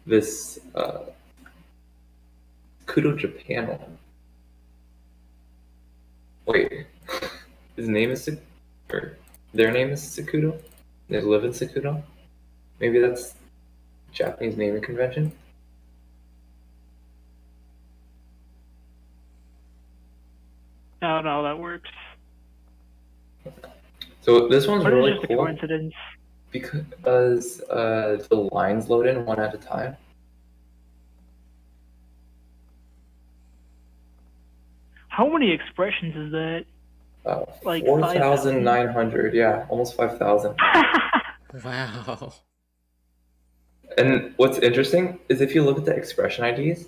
this Kudo Japan one. Wait, his name is or their name is Sakudo? They live in Sakudo? Maybe that's Japanese naming convention? I don't know how that works. So this one's But really it's just cool a coincidence. because the lines load in one at a time. How many expressions is that? Like 4,900, yeah, almost 5,000. Wow. And what's interesting is if you look at the expression IDs,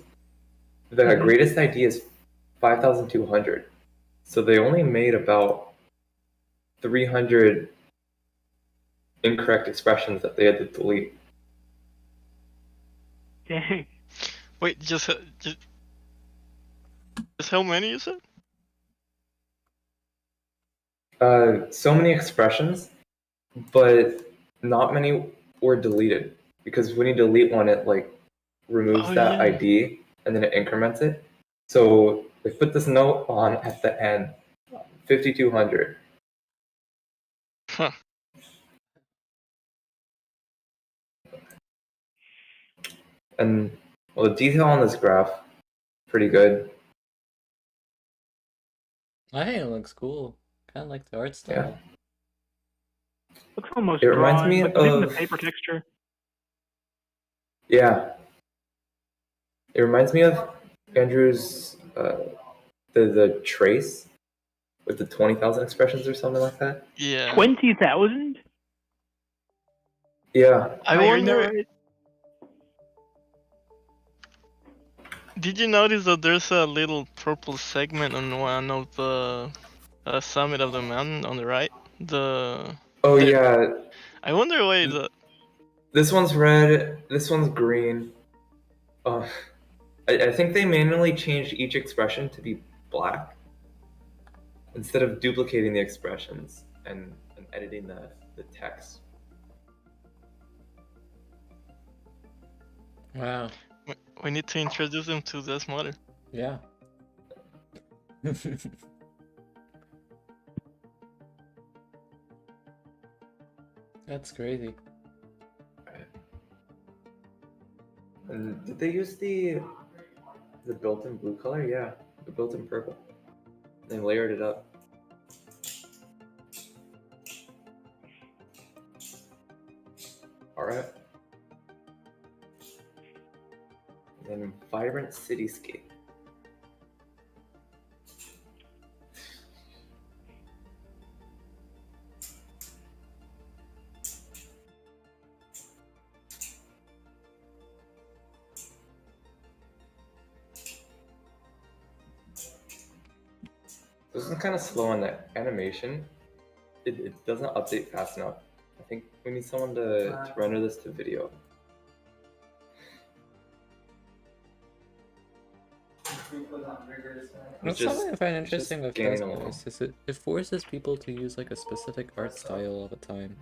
the greatest ID is 5,200. So they only made about 300 incorrect expressions that they had to delete. Dang. Wait, just how many you said? So many expressions, but not many were deleted because when you delete one, it like removes that ID and then it increments it. So they put this note on at the end, 5,200. Huh. And well, the detail on this graph, pretty good. I think it looks cool. Kind of like the art style. Yeah. Looks almost It reminds drawn, me but even the of paper texture. Yeah. It reminds me of Andrew's the trace with the 20,000 expressions or something like that. Yeah. 20,000? Yeah. I wonder. Did you notice that there's a little purple segment on one of the summit of the mountain on the right? Oh yeah. I wonder why This one's red. This one's green. I think they manually changed each expression to be black instead of duplicating the expressions and editing the text. Wow. We need to introduce them to Desmos. Yeah. That's crazy. And did they use the built-in blue color? Yeah, the built-in purple. They layered it up. All right. And then vibrant cityscape. This is kind of slow on the animation. It doesn't update fast enough. I think we need someone to render this to video. What's something I find interesting with Desmos is it forces people to use like a specific art style all the time.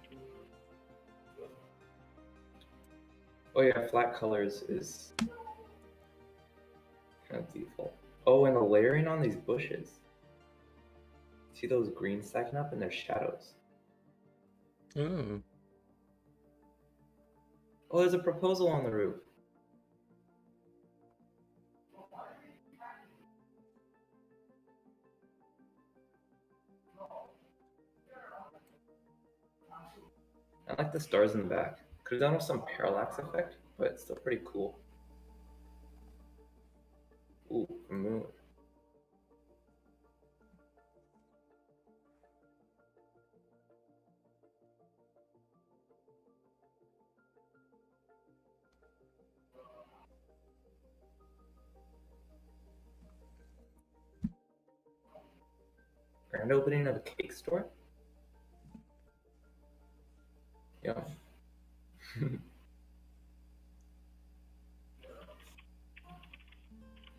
Oh yeah, flat colors is kind of default. Oh, and the layering on these bushes. See those greens stacking up and their shadows. Mm. Oh, there's a proposal on the roof. I like the stars in the back. Could have done with some parallax effect, but it's still pretty cool. Ooh, a moon. Grand opening of a cake store? Yeah.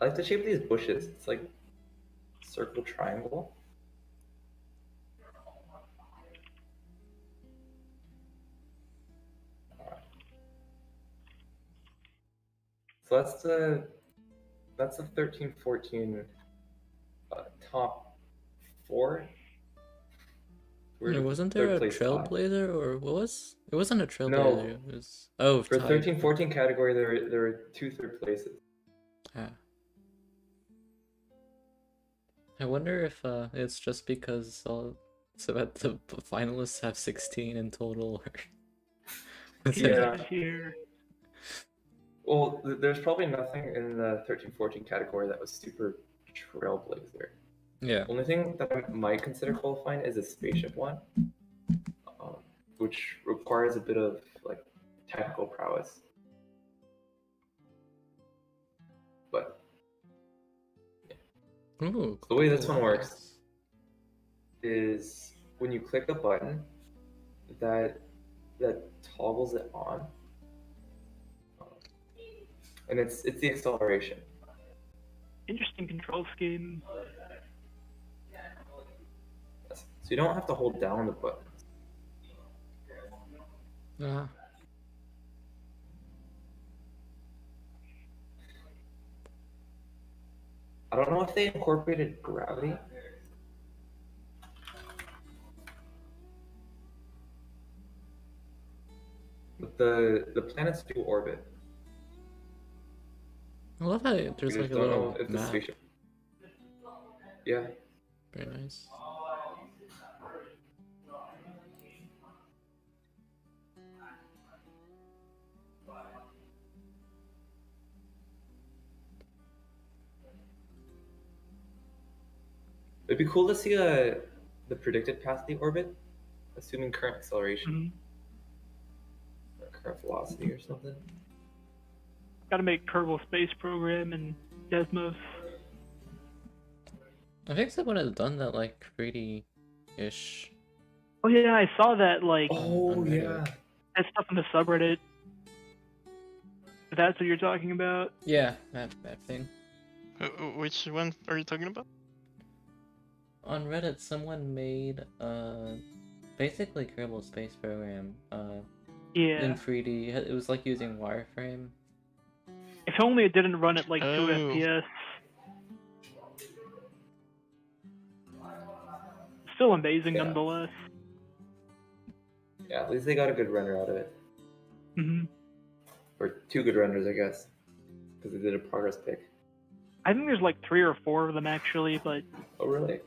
I like the shape of these bushes. It's like circle triangle. So that's the 13-14 top 4. Wasn't there Third a place top. trailblazer or what was? It wasn't a trailblazer. No. It was For tied. 13-14 category, there were 2 third places. Ah. I wonder if it's just because so that the finalists have 16 in total. Or Yeah. Here. Well, there's probably nothing in the 13-14 category that was super trailblazer. Yeah. Only thing that I might consider qualifying is a spaceship one, which requires a bit of like technical prowess. But Ooh, the way this cool, one works nice. is when you click a button that toggles it on, and it's the acceleration. Interesting control scheme. So you don't have to hold down the button. Ah. I don't know if they incorporated gravity. But the planets do orbit. I love how there's We like just a don't know little if the map. spaceship. Yeah. Very nice. It'd be cool to see the predicted path of the orbit, assuming current acceleration or current velocity or something. Got to make Kerbal Space Program and Desmos. I think someone has done that like 3D-ish. Oh yeah, I saw that like Oh on yeah. Reddit. that stuff in the subreddit. If that's what you're talking about. Yeah, that thing. Which one are you talking about? On Reddit, someone made basically Kerbal Space Program Yeah. in 3D. It was like using wireframe. If only it didn't run at like 2 Oh. FPS. Still amazing Yeah. nonetheless. Yeah, at least they got a good render out of it. hmm Or 2 good renders, I guess. Because they did a progress pic. I think there's like 3 or 4 of them actually, but Oh really?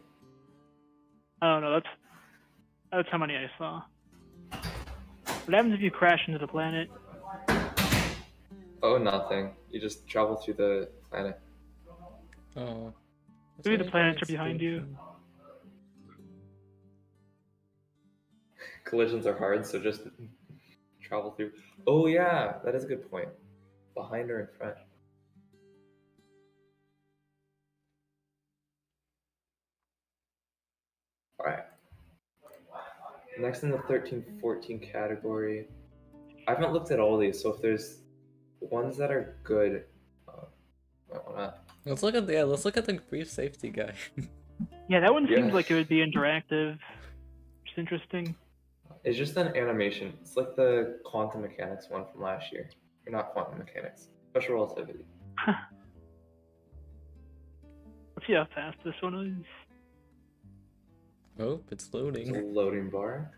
I don't know. That's how many I saw. What happens if you crash into the planet? Oh, nothing. You just travel through the planet. Oh. Maybe the planets are behind you. Collisions are hard, so just travel through. Oh yeah, that is a good point. Behind or in front. Alright. Next in the 13-14 category. I haven't looked at all these, so if there's ones that are good, might wanna... Let's look at the brief safety guy. Yeah, that one Yeah. seems like it would be interactive. It's interesting. It's just an animation. It's like the quantum mechanics one from last year. Or not quantum mechanics. Special relativity. Let's see how fast this one is. Oh, it's There's a loading. loading bar.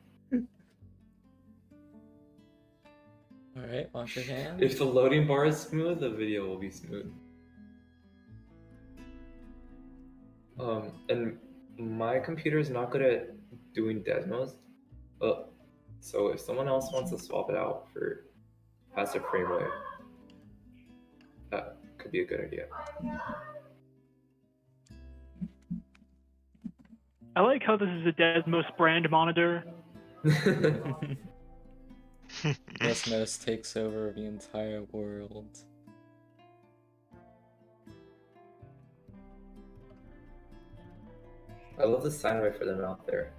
Alright, wash your hands. If the loading bar is smooth, the video will be smooth. And my computer is not good at doing Desmos. So if someone else wants to swap it out for faster frame rate, that could be a good idea. I like how this is a Desmos brand monitor. Desmos takes over the entire world. I love the sine wave for them out there.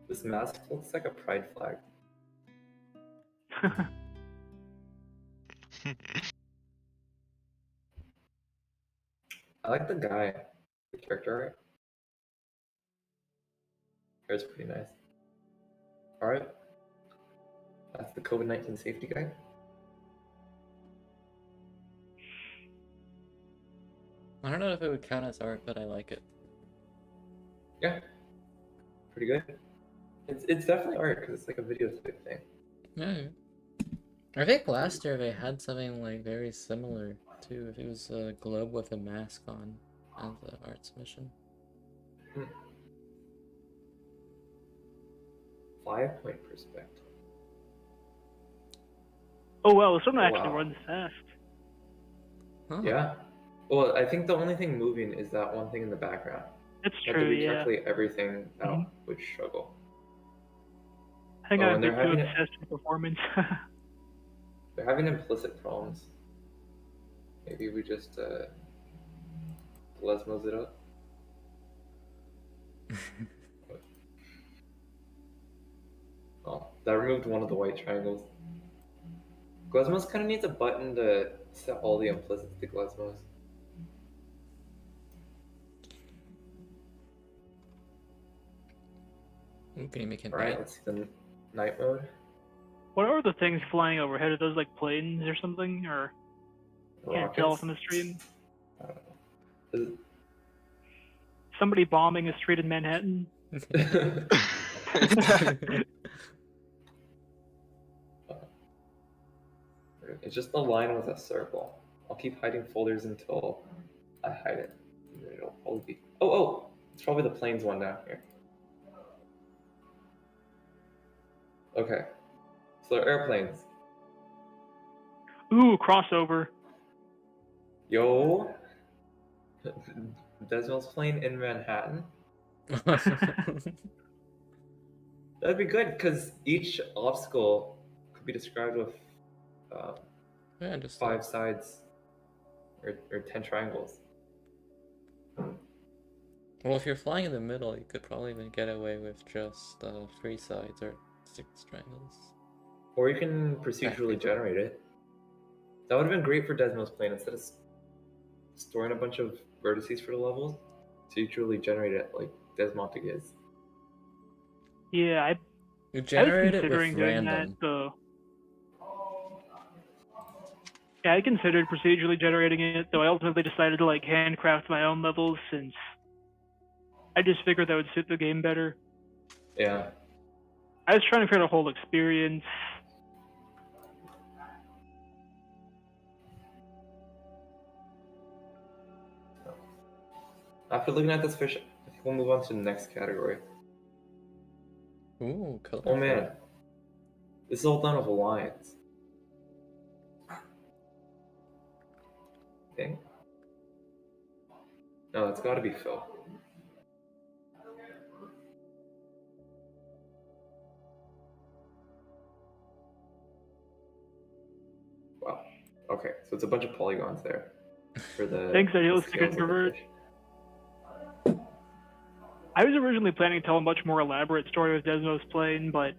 This mask looks like a pride flag. I like the guy, the character art. Hair's pretty nice. Alright. That's the COVID-19 safety guy. I don't know if it would count as art, but I like it. Yeah. Pretty good. It's definitely art because it's like a video type thing. Yeah. I think last year they had something like very similar too. If it was a globe with a mask on as the art submission. 5-point perspective. Oh wow, someone actually Wow. runs fast. Huh. Yeah. Well, I think the only thing moving is that one thing in the background. That's You have to true, yeah. recalculate everything that Mhm. would struggle. I think Oh, I'm a and bit they're too having it- obsessed with performance. They're having implicit problems. Maybe we just Desmos it up. Oh, that removed one of the white triangles. Desmos kind of needs a button to set all the implicits to Desmos. Okay, make it Alright, night. let's see the night mode. What are the things flying overhead? Are those like planes or something? Or can't tell Rockets. from the stream. I don't know. Somebody bombing a street in Manhattan. It's just a line with a circle. I'll keep hiding folders until I hide it. And then it'll probably be. Oh! It's probably the planes one down here. Okay. So they're airplanes. Ooh, crossover. Yo! Desmos plane in Manhattan? That'd be good, because each obstacle could be described with Yeah, just 5 sides or 10 triangles. well, if you're flying in the middle, you could probably even get away with just 3 sides or 6 triangles. Or you can procedurally generate it. That would have been great for Desmos plane. Instead of storing a bunch of vertices for the levels, procedurally generate it like Desmontic is. Yeah, You I was generate it considering with doing that random. though. Yeah, I considered procedurally generating it, though I ultimately decided to like handcraft my own levels since I just figured that would suit the game better. Yeah. I was trying to create a whole experience. After looking at this fish, I think we'll move on to the next category. Ooh, colorful. Oh man. This is all done with lines. Okay. No, it's gotta be Phil. Wow. Okay, so it's a bunch of polygons there for the Thanks, the idealistic scales of the introvert. fish. I was originally planning to tell a much more elaborate story with Desmos playing, but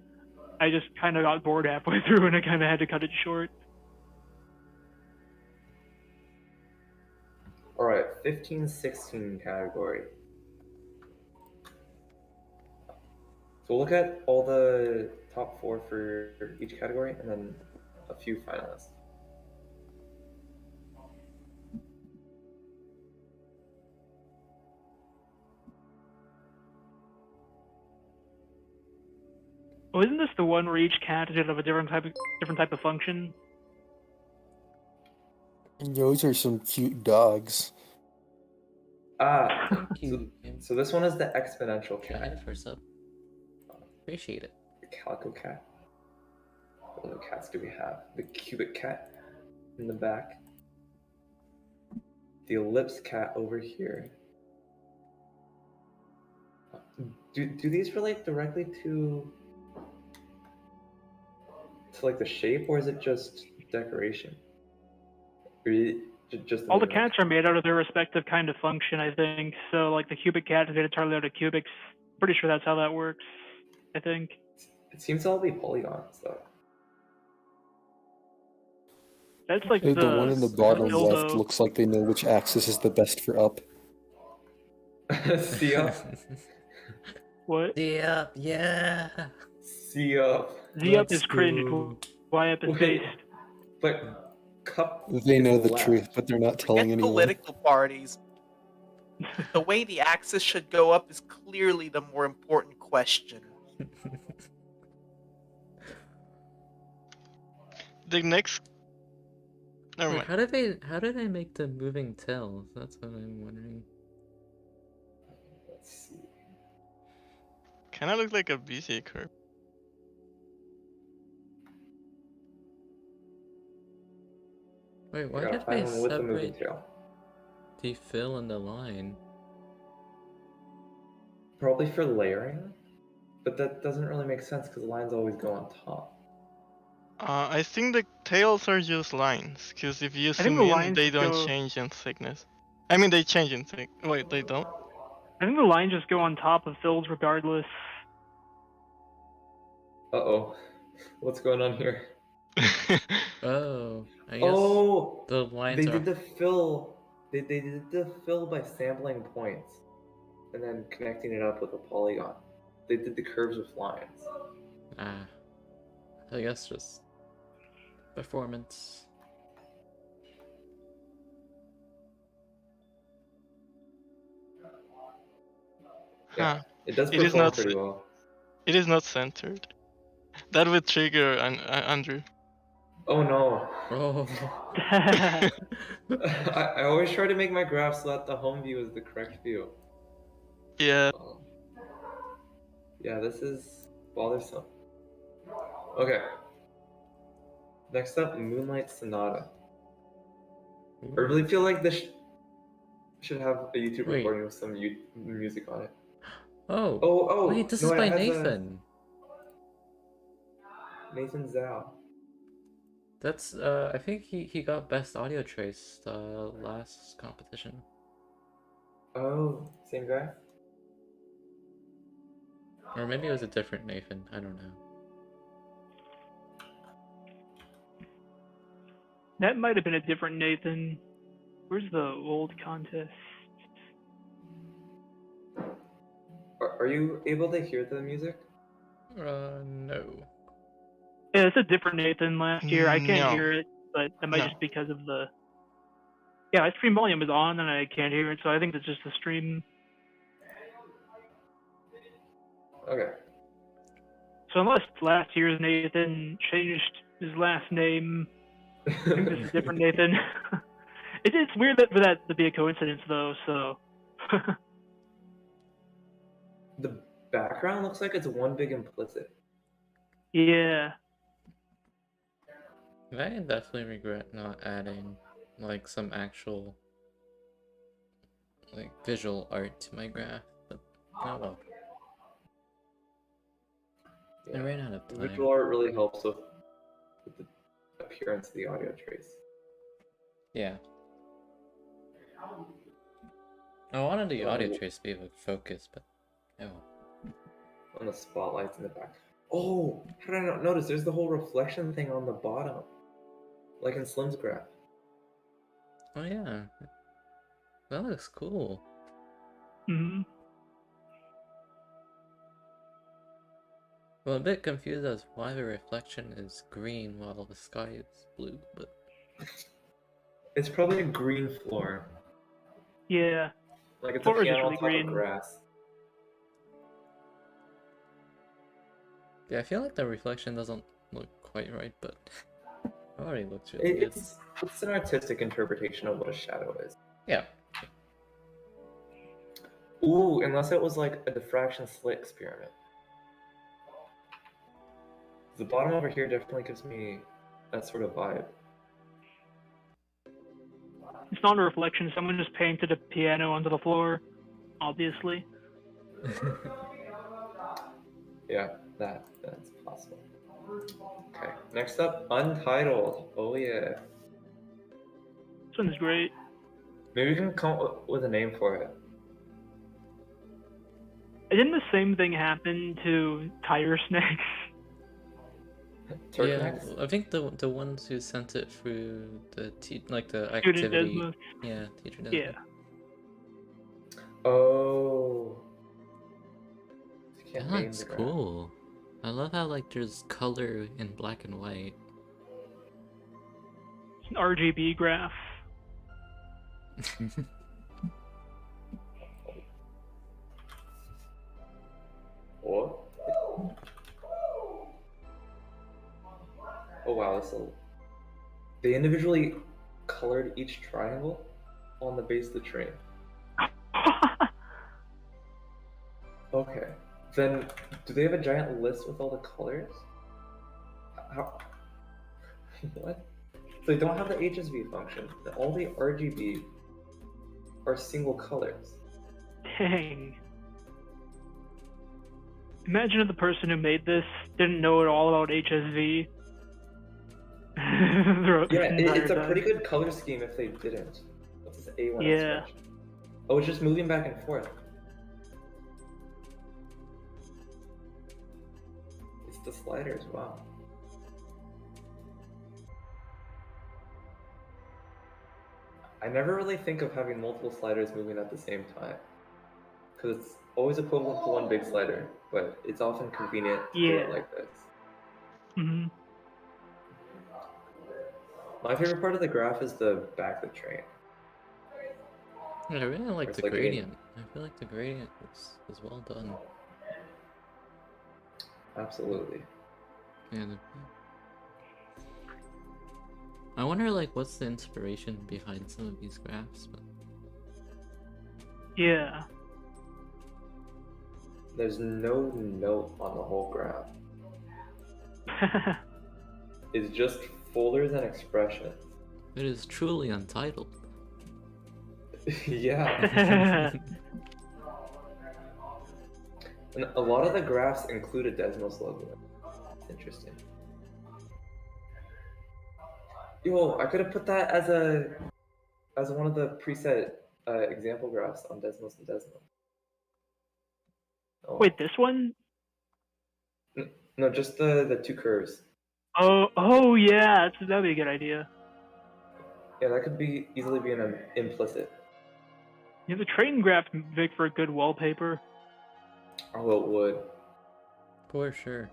I just kind of got bored halfway through and I kind of had to cut it short. Alright, 15-16 category. So we'll look at all the top 4 for each category and then a few finalists. Oh, isn't this the one where each candidate of a different type of function? And those are some cute dogs. Ah, Thank you, Kim. so this one is the exponential Giant cat, for sub. Appreciate it. the calico cat. What other cats do we have? The cubic cat in the back. The ellipse cat over here. Do these relate directly to like the shape, or is it just decoration? Or just All the cats are made out of their respective kind of function, I think. So, like the cubic cat is made entirely out of cubics. Pretty sure that's how that works. I think. It seems to all be polygons, though. That's like The one in the bottom hill, left though. looks like they know which axis is the best for up. See up. What? Yeah, yeah. See up. Z up Let's is cringe. go. Y up is Wait. based. But cup. They know is the left. truth, but they're not telling Forget anyone. political parties. The way the axis should go up is clearly the more important question. The next. Never Wait, mind. how did they make the moving tails? That's what I'm wondering. Let's see. Kind of looks like a BC curve. Wait, why I gotta did find they one with the moving separate tail. the fill and the line? Probably for layering, but that doesn't really make sense because the lines always go on top. I think the tails are just lines, because if you think zoom the in, lines they don't go- change in thickness. I mean, they change in thick. Wait, they don't? I think the lines just go on top of fills regardless. Uh-oh. What's going on here? Oh, I guess Oh! the lines They are. did the fill. They did the fill by sampling points and then connecting it up with a polygon. They did the curves with lines. Ah, I guess just performance. Yeah, Huh. it does It is perform not pretty well. It is not centered. That would trigger Andrew. Oh no. Oh. I always try to make my graph so that the home view is the correct view. Yeah. Yeah, this is bothersome. Okay. Next up, Moonlight Sonata. I really feel like this should have a YouTube Wait. recording with some music on it. Oh. Oh, Wait, this no, is it by has Nathan. Nathan Zhao. That's I think he got best audio trace last competition. Oh, same guy? Or maybe it was a different Nathan, I don't know. That might have been a different Nathan. Where's the old contest? Are you able to hear the music? No. Yeah, it's a different Nathan last year. I can't No. hear it, but that might No. just because of the. Yeah, my stream volume is on and I can't hear it, so I think it's just the stream. Okay. So unless last year's Nathan changed his last name, I think this is a different Nathan. It's weird for that to be a coincidence, though. So. The background looks like it's one big implicit. Yeah. I definitely regret not adding like some actual like visual art to my graph, but oh well. I ran out of time. Visual art really helps with the appearance of the audio trace. Yeah. I wanted the audio Oh. trace to be able to focus, but oh. On the spotlights in the back. Oh, how did I not notice? There's the whole reflection thing on the bottom, like in Slim's graph. Oh yeah. That looks cool. Hmm. Well, I'm a bit confused as why the reflection is green while the sky is blue, but It's probably a green floor, Yeah. like it's Floor a is piano on usually top green. of grass. yeah, I feel like the reflection doesn't look quite right, but it already looks really good. It's an artistic interpretation of what a shadow is. Yeah. Ooh, unless it was like a diffraction slit experiment. The bottom over here definitely gives me that sort of vibe. It's not a reflection. Someone just painted a piano onto the floor, obviously. Yeah, that's possible. Okay, next up, Untitled. Oh yeah. This one's great. Maybe we can come up with a name for it. Didn't the same thing happen to Tire Snakes? Yeah, Turkmex? I think the ones who sent it through the the Student activity. Desmos. Yeah, teacher Desmos. Yeah. Oh. You That can't name looks the graph. cool. I love how there's color in black and white. It's an RGB graph. What? Oh wow, they individually colored each triangle on the base of the train. Okay. Then, do they have a giant list with all the colors? How? What? So they don't have the HSV function. All the RGB are single colors. Dang. Imagine if the person who made this didn't know at all about HSV. Throughout this Yeah, entire it's a time. pretty good color scheme if they didn't. What's this A1 Yeah. expression? Oh, it's just moving back and forth. It's the sliders, wow. I never really think of having multiple sliders moving at the same time. Because it's always equivalent to one big slider, but it's often convenient to do it Yeah. like this. Hmm. My favorite part of the graph is the back of the train. I really like It's the like a- gradient. I feel like the gradient is well done. Absolutely. And I wonder what's the inspiration behind some of these graphs, but Yeah. There's no note on the whole graph. It's just folders and expressions. it is truly untitled. Yeah. And a lot of the graphs include a Desmos logo. It's interesting. Yo, I could have put that as one of the preset example graphs on Desmos and Desmos. Oh. Wait, this one? No, just the two curves. Oh yeah, that'd be a good idea. Yeah, that could easily be an implicit. Yeah, the train graph would make for a good wallpaper. Oh, it would. For sure.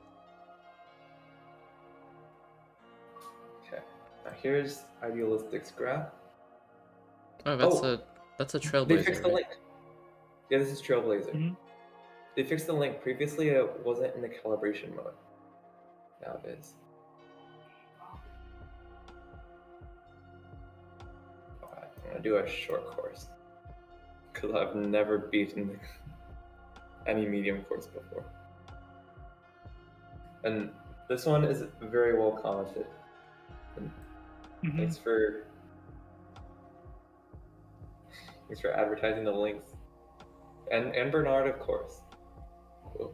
Okay. Now here's Idealistics graph. Oh, that's a They trailblazer. fixed the right? link. Yeah, this is Trailblazer. Mhm. They fixed the link. Previously, it wasn't in the calibration mode. Now it is. Alright, I'm gonna do a short course. Because I've never beaten any medium course before. And this one is very well commented. And Mhm. thanks for advertising the links. And Bernard, of course. Cool.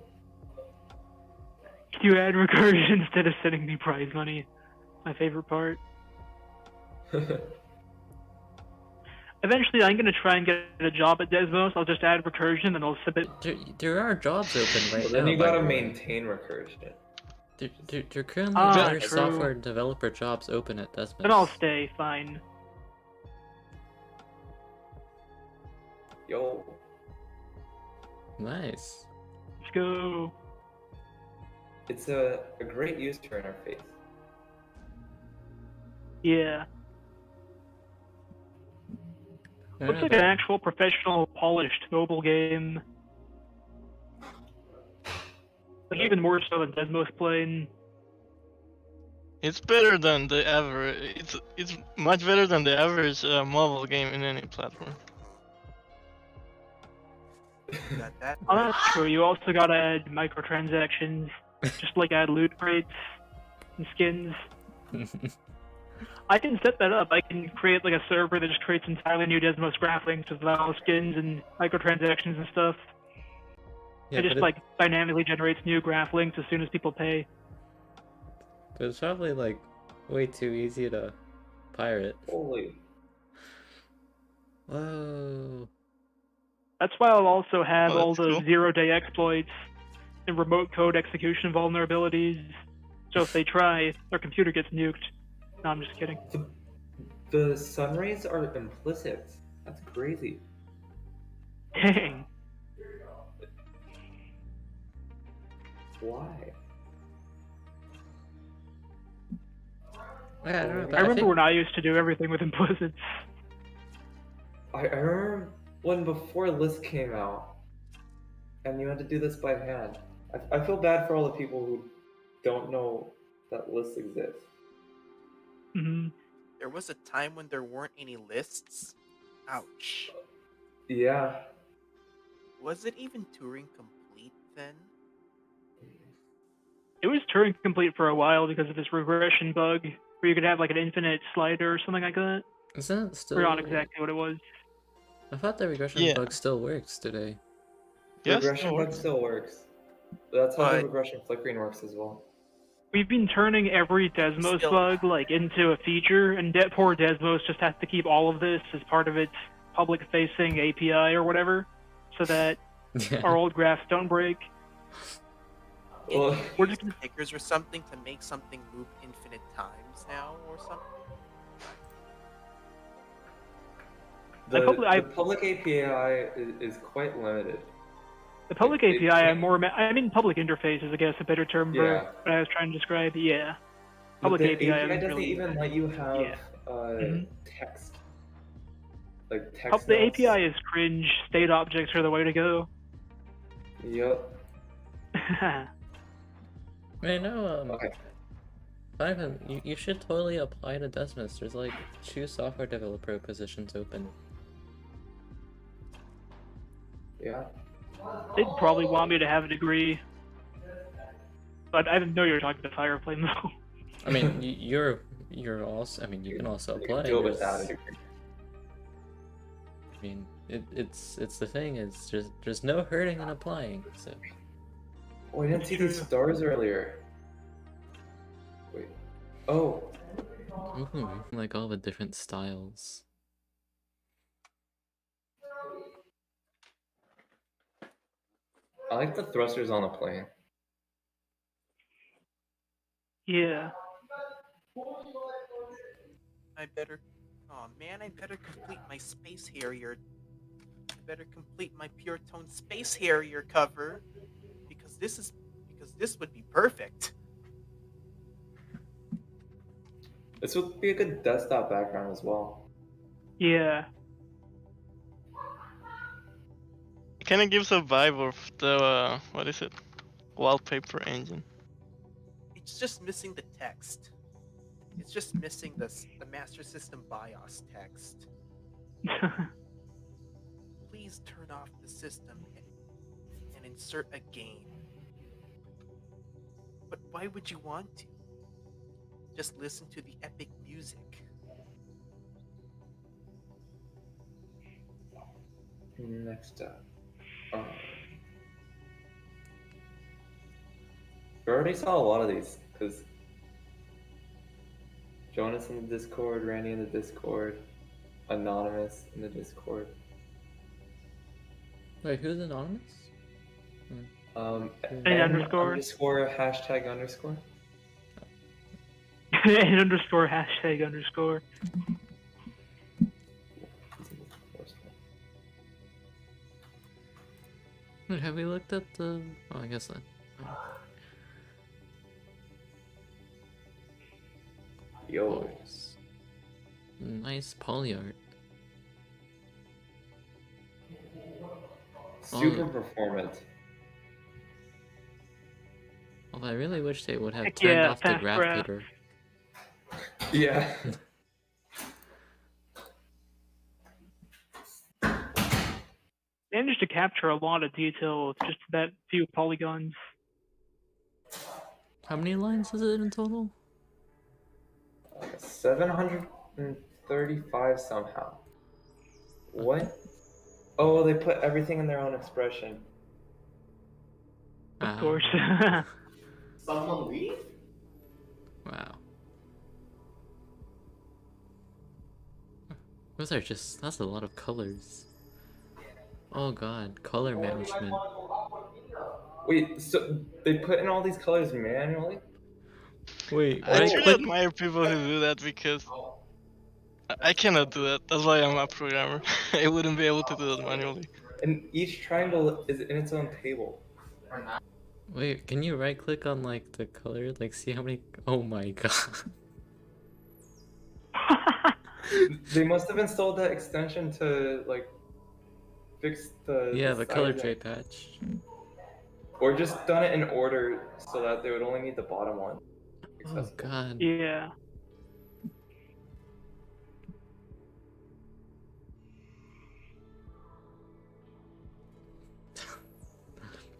You add recursion instead of sending me prize money. My favorite part. Eventually, I'm gonna try and get a job at Desmos. I'll just add recursion and I'll submit. There are jobs open right But now. then you by gotta the way. maintain recursion. There currently Ah, are true. software developer jobs open at Desmos. Then I'll stay. Fine. Yo. Nice. Let's go. It's a great user interface. Yeah. Looks like an actual professional, polished mobile game. Like even more so than Desmos playing. It's better than the average. It's much better than the average mobile game in any platform. Got that? Oh, that's true. You also gotta add microtransactions, just like add loot crates and skins. I can set that up. I can create like a server that just creates entirely new Desmos graph links with all skins and microtransactions and stuff. Yeah, It just like dynamically generates new graph links as soon as people pay. but it's probably way too easy to pirate. Holy. Whoa. That's why I'll also have Oh, all that's the cool. zero-day exploits and remote code execution vulnerabilities, So if they try, their computer gets nuked. No, I'm just kidding. The sun rays are implicit. That's crazy. Dang. Why? Yeah, I don't know, but I remember think... when I used to do everything with implicits. I remember when before list came out, and you had to do this by hand. I feel bad for all the people who don't know that lists exist. Hmm. There was a time when there weren't any lists. Ouch. Yeah. Was it even Turing complete then? It was Turing complete for a while because of this regression bug, where you could have like an infinite slider or something like that. Isn't it I still... forgot exactly what it was. I thought the regression Yeah. bug still works today. Yes, Regression it bug works. still works. That's how the But- regression flickering works as well. We've been turning every Desmos Still- bug like into a feature, and poor Desmos just has to keep all of this as part of its public-facing API or whatever, so that our old graphs don't break. Can Well, you We're use just- stickers or something to make something move infinite times now or something? the I- public API is quite limited. The public It API, I mean public interface is, I guess, a better term for Yeah. what I was trying to describe. Yeah. But Public the API doesn't really- even let you have Yeah. Mhm. text. Like text The notes. API is cringe. State objects are the way to go. Yep. I know, Okay. Ivan, you should totally apply to Desmos. There's like 2 software developer positions open. Yeah. They'd probably want me to have a degree. But I didn't know you were talking to Fireflame though. I mean, you're also... I mean, you can also You apply. can do it without a there's- degree. I mean, it's the thing is just there's no hurting in applying. So Oh, I didn't see these stars earlier. Wait. Oh. ooh, like all the different styles. I like the thrusters on the plane. Yeah. I better. Oh man, I better complete my Space Harrier. I better complete my Pure Tone Space Harrier cover because this would be perfect. This would be a good desktop background as well. Yeah. It kind of gives a vibe of the what is it? Wallpaper engine. It's just missing the text. It's just missing the Master System BIOS text. Please turn off the system and insert a game. But why would you want to? Just listen to the epic music. Next up. We already saw a lot of these because Jonas in the Discord, Randy in the Discord, Anonymous in the Discord. Wait, who's anonymous? Underscore hashtag underscore. And underscore hashtag underscore. Wait, have we looked at the? Oh, I guess not. Yo. Nice poly art. Super Oh. performant. Although I really wish they would have Heck turned yeah, off the fast graph graph. paper. Yeah. They managed to capture a lot of detail with just that few polygons. How many lines is it in total? 735 somehow. What? Oh, they put everything in their own expression. Of course. Someone leave? Wow. Those are just, that's a lot of colors. Oh god, color management. Wait, so they put in all these colors manually? Wait, I right truly click. admire people who do that because I cannot do that. That's why I'm a programmer. I wouldn't be able to do that manually. And each triangle is in its own table. Wait, can you right click on like the color? Like see how many. Oh my god. They must have installed that extension to like fix Yeah, the color sizing. tray patch. Or just done it in order so that they would only need the bottom one Oh accessible. god. Yeah.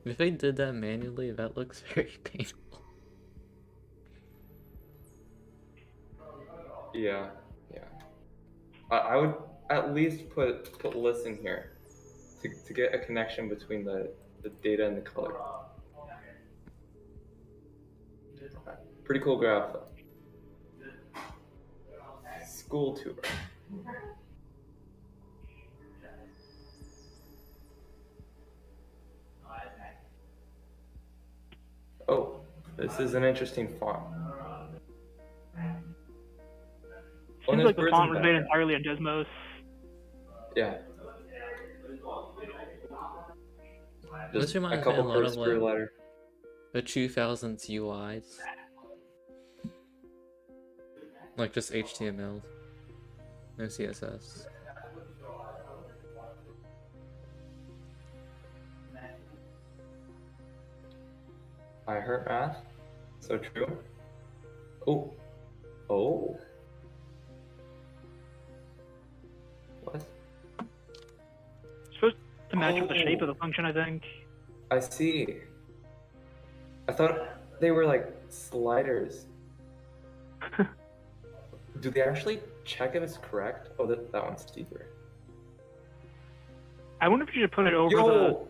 If I did that manually, that looks very painful. Yeah, yeah. I would at least put lists in here to get a connection between the data and the color. Pretty cool graph though. School tuber. Oh, this is an interesting font. Oh, Seems and like the there's font birds was in made the entirely on Desmos. Yeah. This Just a reminds me a couple lot of corkscrew like letter. the 2000s UIs. Like just HTML. No CSS. I heard math. So true. Oh. Oh. What? It's supposed to match with the shape of the function, I think. I see. I thought they were like sliders. Do they actually check if it's correct? Oh, that one's deeper. I wonder if you should put it over the. Yo!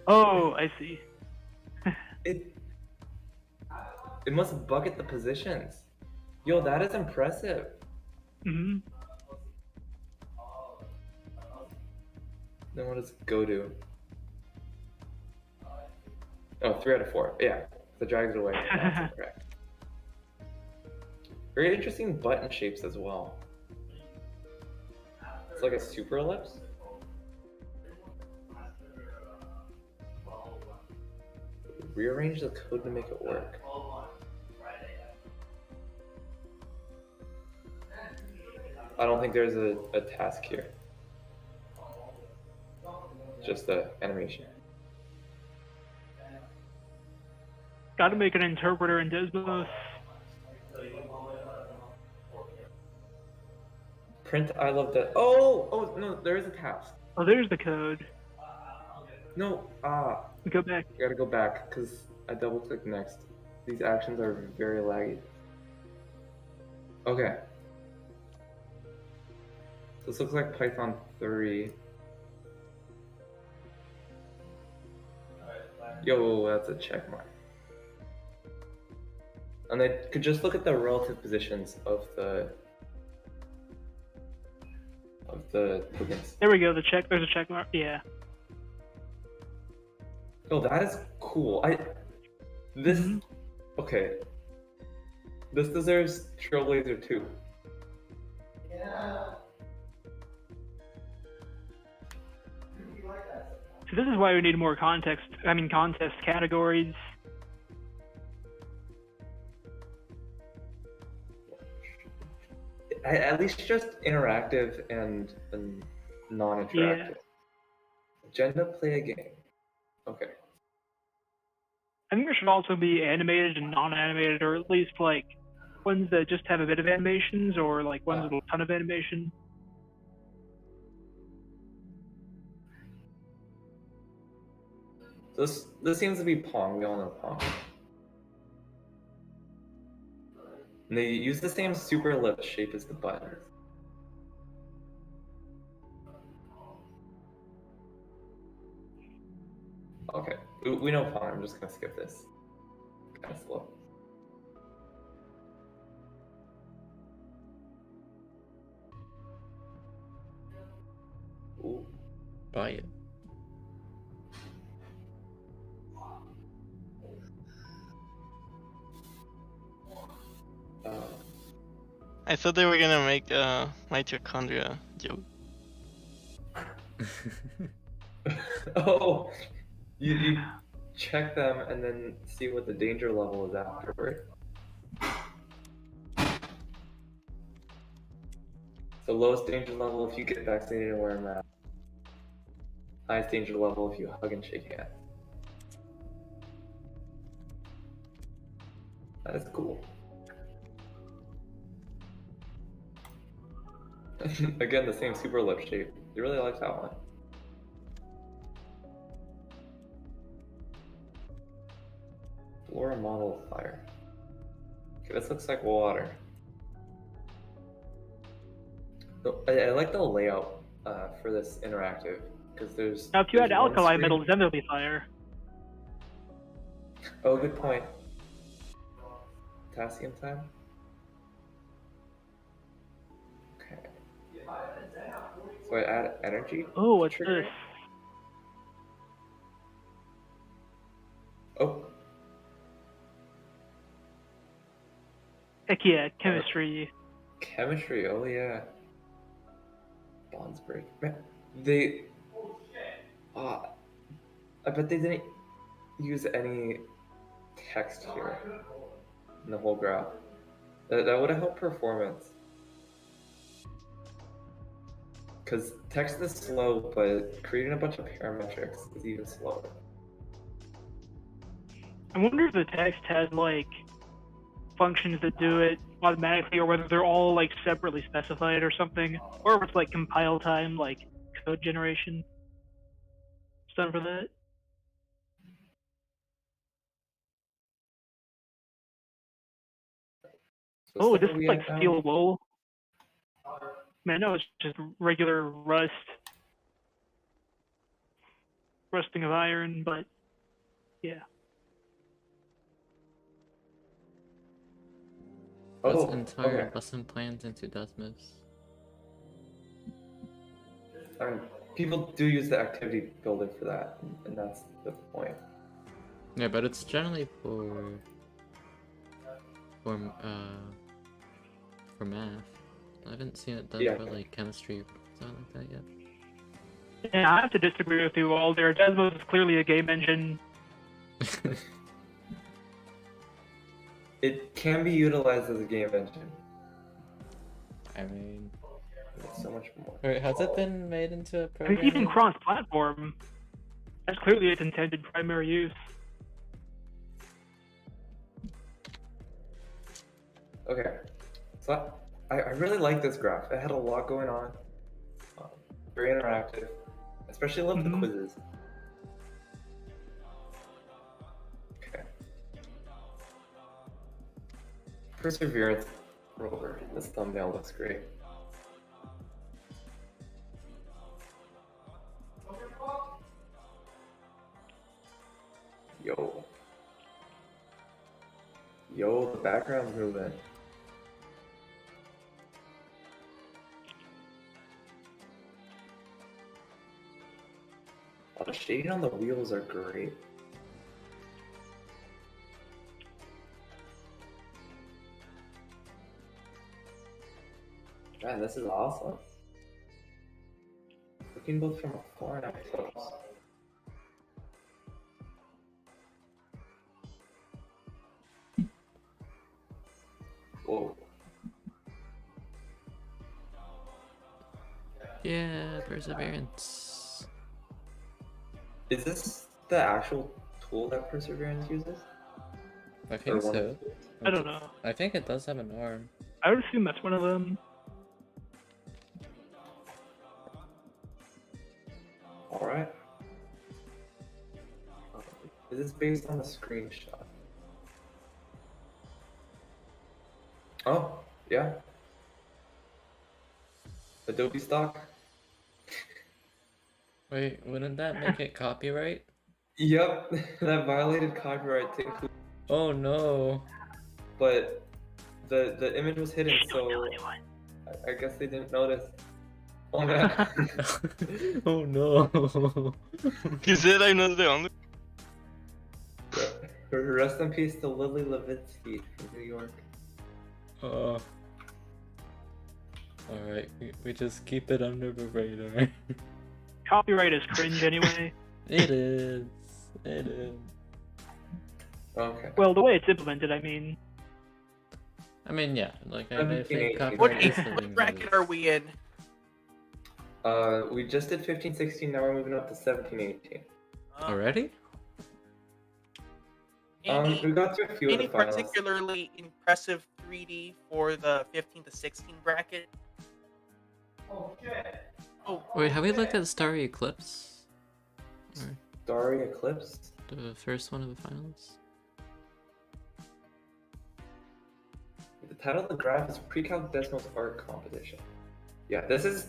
Oh, I see. It must bucket the positions. Yo, that is impressive. Hmm. Then what does go do? Oh, 3 out of 4. Yeah, the drags it away. That's correct. Very interesting button shapes as well. It's like a super ellipse. Rearrange the code to make it work. I don't think there's a task here. Just the animation. Got to make an interpreter in Desmos. Print I love that. Oh no, there is a task. Oh, there's the code. No, Go back. I gotta go back because I double click next. These actions are very laggy. Okay. This looks like Python 3. Yo, that's a check mark. And they could just look at the relative positions of the tokens. There we go. There's a check mark. Yeah. Oh, that is cool. Okay. This deserves Trailblazer 2. So this is why we need more contest categories. At least just interactive and non-interactive. Agenda, play a game. Okay. I think there should also be animated and non-animated, or at least like ones that just have a bit of animations, or like ones with a ton of animation. This seems to be Pong. We all know Pong. And they use the same super ellipse shape as the buttons. Okay, we know Pong. I'm just gonna skip this. Kind of slow. Ooh. Buy it. I thought they were gonna make mitochondria joke. Oh, you check them and then see what the danger level is afterward. So lowest danger level if you get vaccinated and wear a mask. Highest danger level if you hug and shake hands. That is cool. Again, the same super lip shape. You really like that one. Flora model of fire. Okay, this looks like water. I like the layout for this interactive because there's. Now, if you had there's one alkali screen- metals, then there'll be fire. Oh, good point. Potassium time. Okay. So I add energy. Oh, what's trigger. this? Oh, Heck yeah, chemistry. chemistry. Oh yeah. Bonds break. Man, they. I bet they didn't use any text here in the whole graph. That would have helped performance. Because text is slow, but creating a bunch of parametrics is even slower. I wonder if the text has like functions that do it automatically, or whether they're all like separately specified or something, or if it's like compile time, like code generation. It's done for that. So Oh, stuff this that is we like had down- steel wool. Man, no, it's just regular rust. Rusting of iron, but yeah. That's Oh, entire okay. lesson plans into Desmos. I mean, people do use the activity builder for that, and that's the point. Yeah, but it's generally for math. I haven't seen it done Yeah. for like chemistry or something like that yet. Yeah, I have to disagree with you all there. Desmos is clearly a game engine. It can be utilized as a game engine. I mean, It's so much more. wait, has it been made into a I program? mean, even yet? cross-platform. That's clearly its intended primary use. Okay, so I really like this graph. It had a lot going on. Very interactive. Especially love the Mhm. quizzes. Okay. Perseverance rover. This thumbnail looks great. Yo. Yo, the background's moving. Oh, the shading on the wheels are great. Man, this is awesome. Looking both from afar and up close. Whoa. Yeah, perseverance. Is this the actual tool that Perseverance uses? I Or think one so. of the tools? I don't know. I think it does have an arm. I would assume that's one of them. Alright. Is this based on a screenshot? Oh, yeah. Adobe stock? Wait, wouldn't that make it copyright? Yep, that violated copyright to include, Oh no. but the image was hidden, Don't tell so anyone. I guess they didn't notice. Oh man. Oh no. He said I'm not the only. Rest in peace to Lily Levitsky from New York. Alright, we just keep it under the radar. Copyright is cringe anyway. It is. It is. Okay. Well, the way it's implemented, I mean. I mean, yeah, like, I 17, think 18. copyright is something What bracket that are is- we in? We just did 15, 16. Now we're moving up to 17, 18. Already? We got to a few of Any the finals. particularly impressive 3D for the 15 to 16 bracket? Oh, Wait, have we looked at Starry Eclipse? Or Starry Eclipse. the first one of the finals? The title of the graph is Pre-Calc Desmos Art Competition. Yeah, this is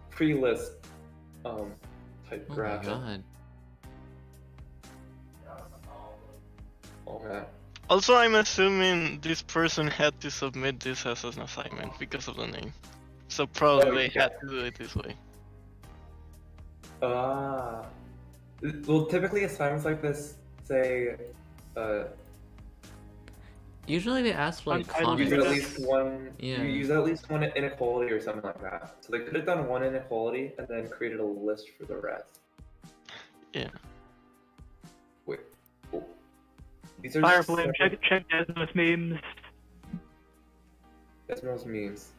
pre-list type Oh graph. my god. Okay. Also, I'm assuming this person had to submit this as an assignment because of the name. So probably Oh, they yeah. had to do it this way. Ah. Well, typically assignments like this say Usually they ask for like Untitled use at Context. least one. Yeah. You use at least one inequality or something like that. So they could have done one inequality and then created a list for the rest. Yeah. Wait. Oh. These are Fire just Flame, separate check Desmos memes. Desmos memes.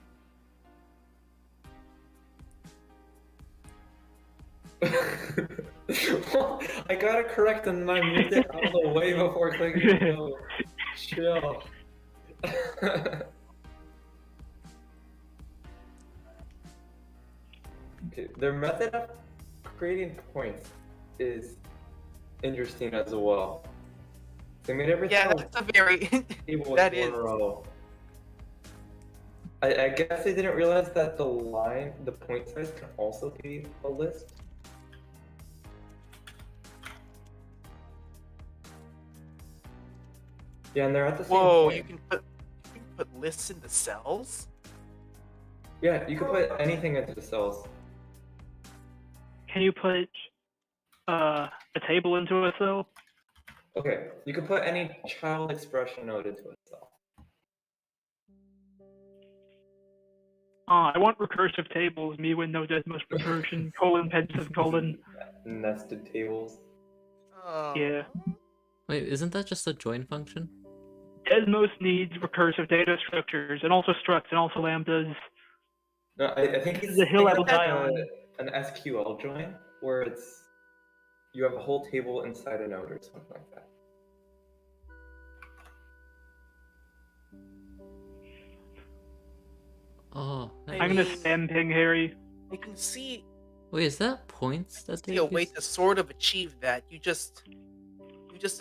Well, I got it correct and then I moved it out of the way before clicking go. Chill. Okay, their method of creating points is interesting as well. They made everything yeah, on that's a very. table with that one is. row. I guess they didn't realize that the point size can also be a list. Yeah, and they're at the same Whoa, point. you can put lists in the cells? Yeah, you can put anything into the cells. Can you put a table into a cell? Okay, you can put any child expression node into a cell. I want recursive tables. Me with no Desmos recursion. Pensive colon. Nested tables. Oh. Yeah. Wait, isn't that just a join function? Desmos needs recursive data structures, and also structs, and also lambdas. No, I think he's The hill thinking apple of like dial. an SQL join where it's you have a whole table inside a node or something like that. Oh, that- I'm gonna spam ping Harry. You can see wait, is that points that they a way use? to sort of achieve that. You just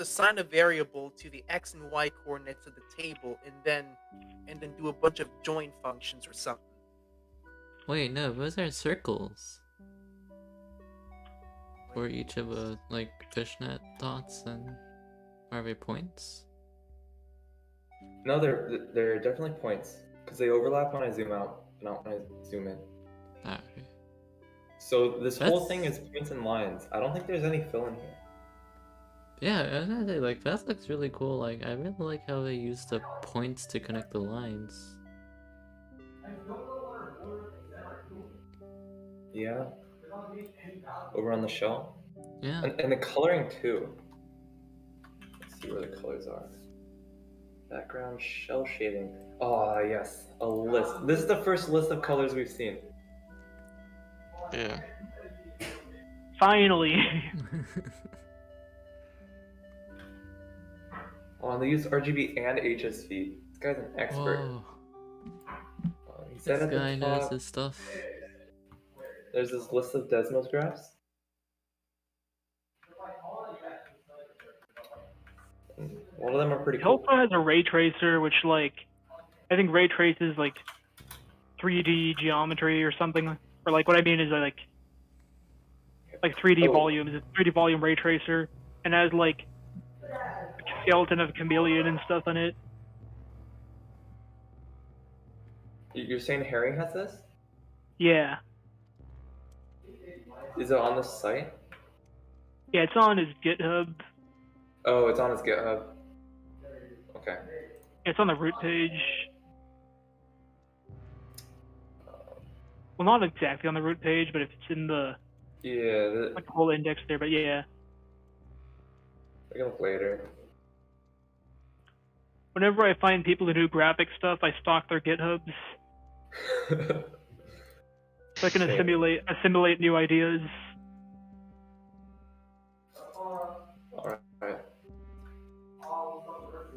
assign a variable to the x and y coordinates of the table, and then do a bunch of join functions or something. Wait, no, those are circles. For each of the, like, fishnet dots, and are they points? No, they're definitely points because they overlap when I zoom out, not when I zoom in. Alright. So this whole That's- thing is points and lines. I don't think there's any fill in here. Yeah, I was gonna say, like, that looks really cool. Like, I really like how they use the points to connect the lines. Yeah. Over on the shell. Yeah. And the coloring too. Let's see where the colors are. Background shell shading. Oh yes, a list. This is the first list of colors we've seen. Yeah. Finally. Oh, and they use RGB and HSV. This guy's an expert. Whoa, He said this at the guy knows top, his stuff. there's this list of Desmos graphs. And a lot of them are pretty It cool. also has a ray tracer, which I think ray traces 3D geometry or something. Or what I mean is like 3D Oh. volumes. It's 3D volume ray tracer, and has a skeleton of a chameleon and stuff on it. You're saying Harry has this? Yeah, Is it on the site? yeah, it's on his GitHub. Oh, it's on his GitHub. Okay. It's on the root page. Well, not exactly on the root page, but if it's in the Yeah, like the whole index there. But yeah, I can look later. whenever I find people who do graphic stuff, I stalk their GitHubs so I can Okay. assimilate new ideas. Alright.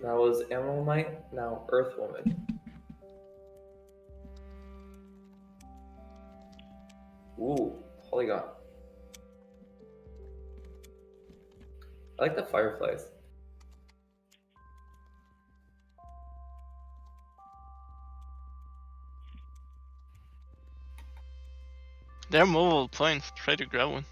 That was Emerald Knight, now Earth Woman. Ooh, polygon. I like the fireflies. They're mobile points. Try to grab one.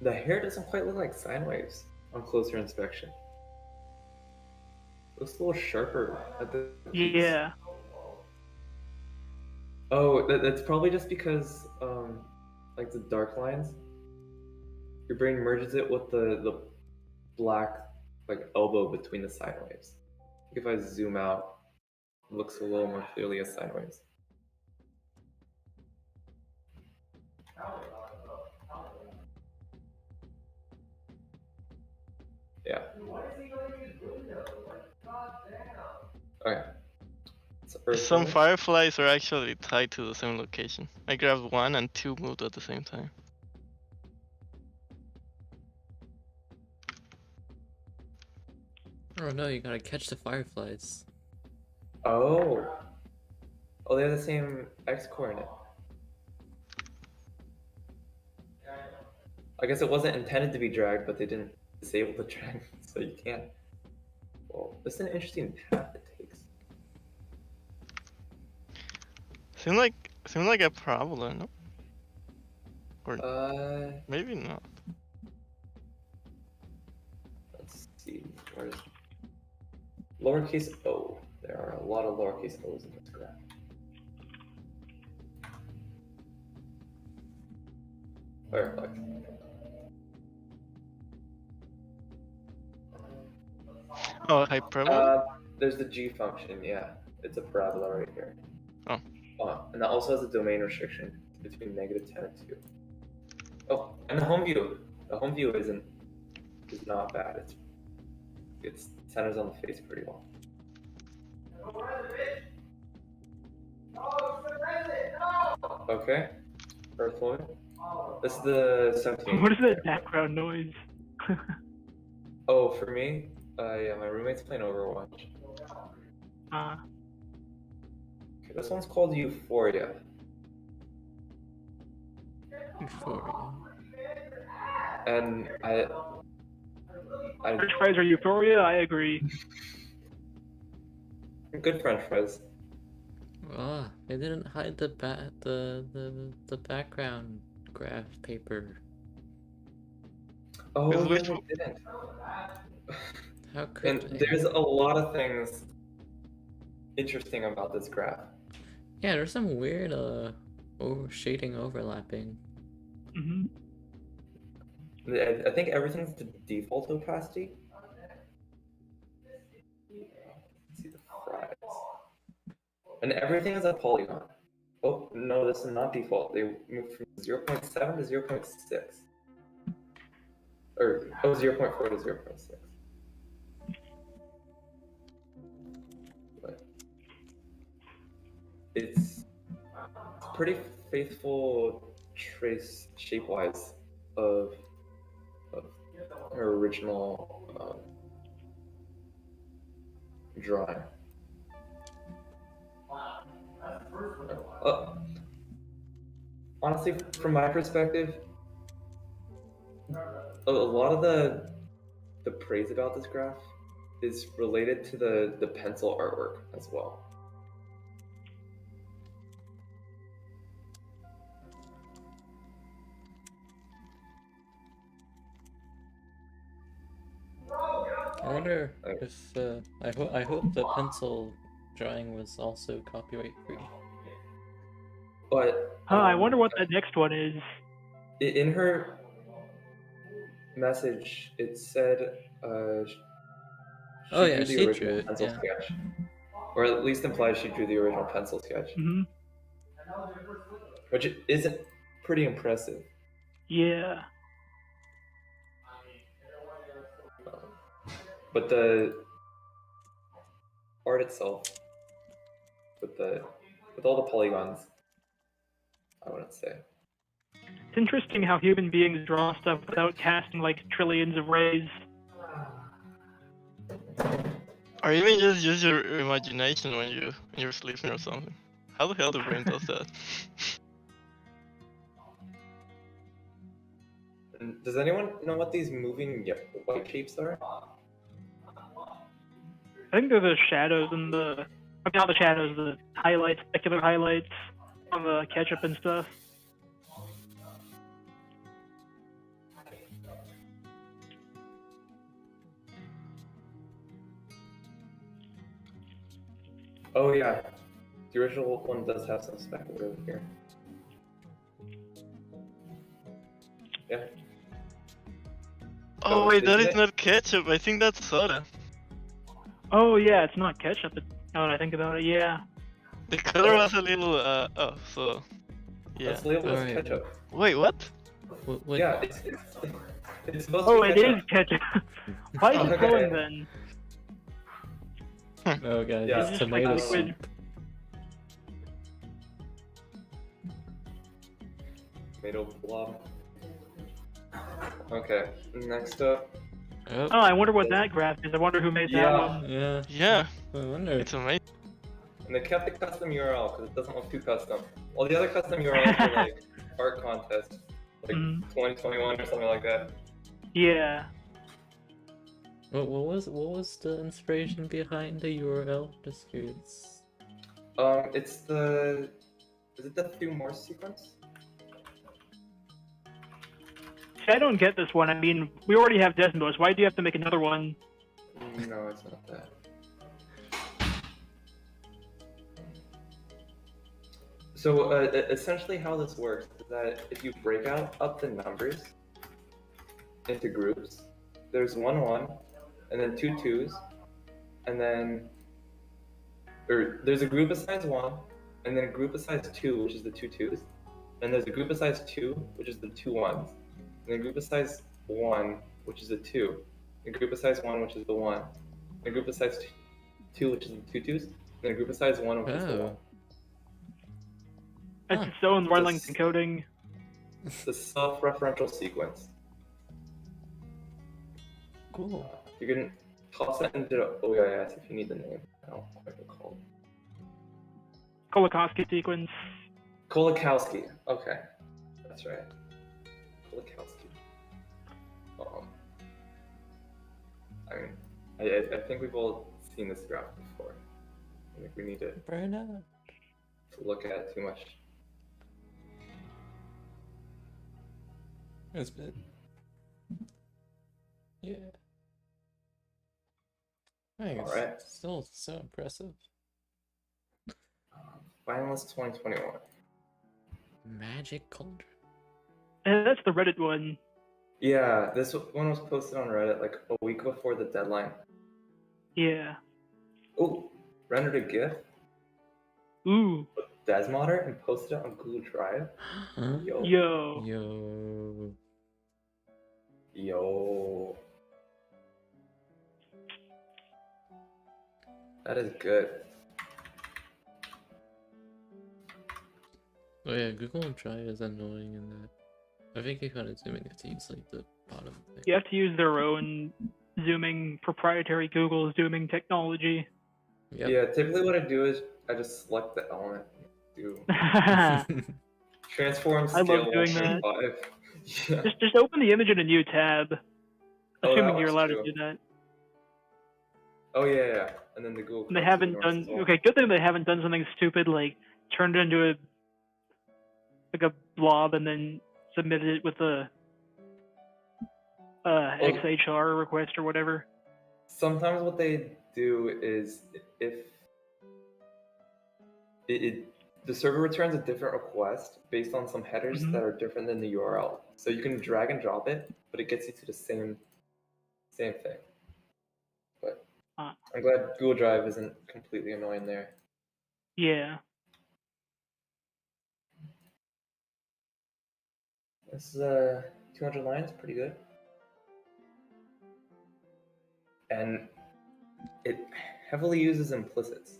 The hair doesn't quite look like sine waves on closer inspection. Looks a little sharper at the peaks. Yeah. Oh, that's probably just because, like the dark lines, your brain merges it with the black, like elbow between the sine waves. If I zoom out, it looks a little more clearly as sine waves. Yeah. Okay. So Some fireflies are actually tied to the same location. I grabbed one and two moved at the same time. Oh no, you gotta catch the fireflies. Oh, they have the same x coordinate. I guess it wasn't intended to be dragged, but they didn't disable the drag, so you can't. Well, this is an interesting path it takes. Seems like a problem, no? Or maybe not. Let's see. Where's lowercase o? There are a lot of lowercase o's in this graph. Firefly. Oh, hyperbola? There's the g function, yeah. It's a parabola right here. Oh. And that also has a domain restriction between -10 and 2. Oh, and the home view. The home view is not bad. It centers on the face pretty well. Okay. Earthwoman. This is the 17. What is that background noise? Oh, for me, yeah, my roommate's playing Overwatch. Okay, this one's called Euphoria. Euphoria. And I French fries are Euphoria. I agree. good French fries. Ah, they didn't hide the background graph paper. Oh, With yeah, which they one? didn't. How could And they? there's a lot of things interesting about this graph. Yeah, there's some weird shading overlapping. Hmm. I think everything's the default opacity. Let's see the fries. And everything is a polygon. Oh, no, this is not default. They moved from 0.7 to 0.6. Or, 0.4 to 0.6. But it's pretty faithful trace shape-wise of her original drawing. Honestly, from my perspective, a lot of the praise about this graph is related to the pencil artwork as well. I wonder if I hope the pencil drawing was also copyright free. But I wonder what that next one is. in her message, it said Oh, yeah, drew she the drew original it, pencil yeah. sketch, or at least implies she drew the original pencil sketch, Hmm. which isn't pretty impressive. Yeah. But the art itself, with all the polygons, I wouldn't say. It's interesting how human beings draw stuff without casting like trillions of rays. Or even just use your imagination when you're sleeping or something. How the hell the brain does that? And does anyone know what these moving white shapes are? I think they're the shadows and not the shadows, the highlights, specular highlights on the ketchup and stuff. Oh yeah, the original one does have some specular over here. Yeah. Oh Oh, wait, that isn't is it? not ketchup. I think that's soda. Oh yeah, it's not ketchup. Now that I think about it, yeah. The color was a little oh, so yeah. That's labeled as Alright. ketchup. Wait, what? What? Yeah, it's supposed to Oh, be it ketchup. is ketchup. Why is it Okay. glowing then? Oh god, Yeah. it's It's just like tomato liquid. soup. Tomato blob. Okay, next up. Oh, Oh, I wonder what that graph is. I wonder who made that Yeah. one. yeah. Yeah, I wonder. it's amazing. And they kept the custom URL because it doesn't look too custom. All the other custom URLs are like art contests, like Mhm. 2021 or something like that. Yeah. What was the inspiration behind the URL? Just curious. It's the is it the Thue Morse sequence? See, I don't get this one. I mean, we already have Desmos. Why do you have to make another one? No, it's not that. So essentially, how this works is that if you break up the numbers into groups, there's 1 1, and then 2 2s, and then there's a group of size 1, and then a group of size 2, which is the 2 2s, and there's a group of size 2, which is the 2 1s, and a group of size 1, which is the 2, and a group of size 1, which is the 1, and a group of size 2, which is the 2 2s, and then a group of size 1, which is the 1. Oh. It's Huh. its own line length Just- encoding. It's a self-referential sequence. Cool. You can toss that into the OBS if you need the name. I don't quite recall. Kolakowski sequence. Kolakowski. Okay, that's right. Kolakowski. I mean, I think we've all seen this graph before. I think we need to Burn up. look at it too much. It's been. Yeah. I think it's Alright. still so impressive. Finalists 2021. Magic cauldron. And that's the Reddit one. Yeah, this one was posted on Reddit like a week before the deadline. Yeah. Oh, rendered a GIF, Ooh. Desmos Art, and posted it on Google Drive. Huh? Yo. Yo. Yo. Yo. That is good. Oh yeah, Google Drive is annoying in that. I think you kind of zoom in, you have to use like the bottom thing. You have to use their own zooming, proprietary Google zooming technology. Yep. Yeah, typically what I do is I just select the element, do I transform love scale doing that. 1.5. Yeah. Just open the image in a new tab. Oh, Assuming that you're works allowed too. to do that. Oh yeah. And then the Google. And they Chrome haven't ignores done as well. okay, good thing they haven't done something stupid like turned it into a blob and then submitted it with a XHR request or whatever. Sometimes what they do is if the server returns a different request based on some headers Mhm. that are different than the URL. So you can drag and drop it, but it gets you to the same thing. But Ah. I'm glad Google Drive isn't completely annoying there. Yeah. This is 200 lines, pretty good. And it heavily uses implicits.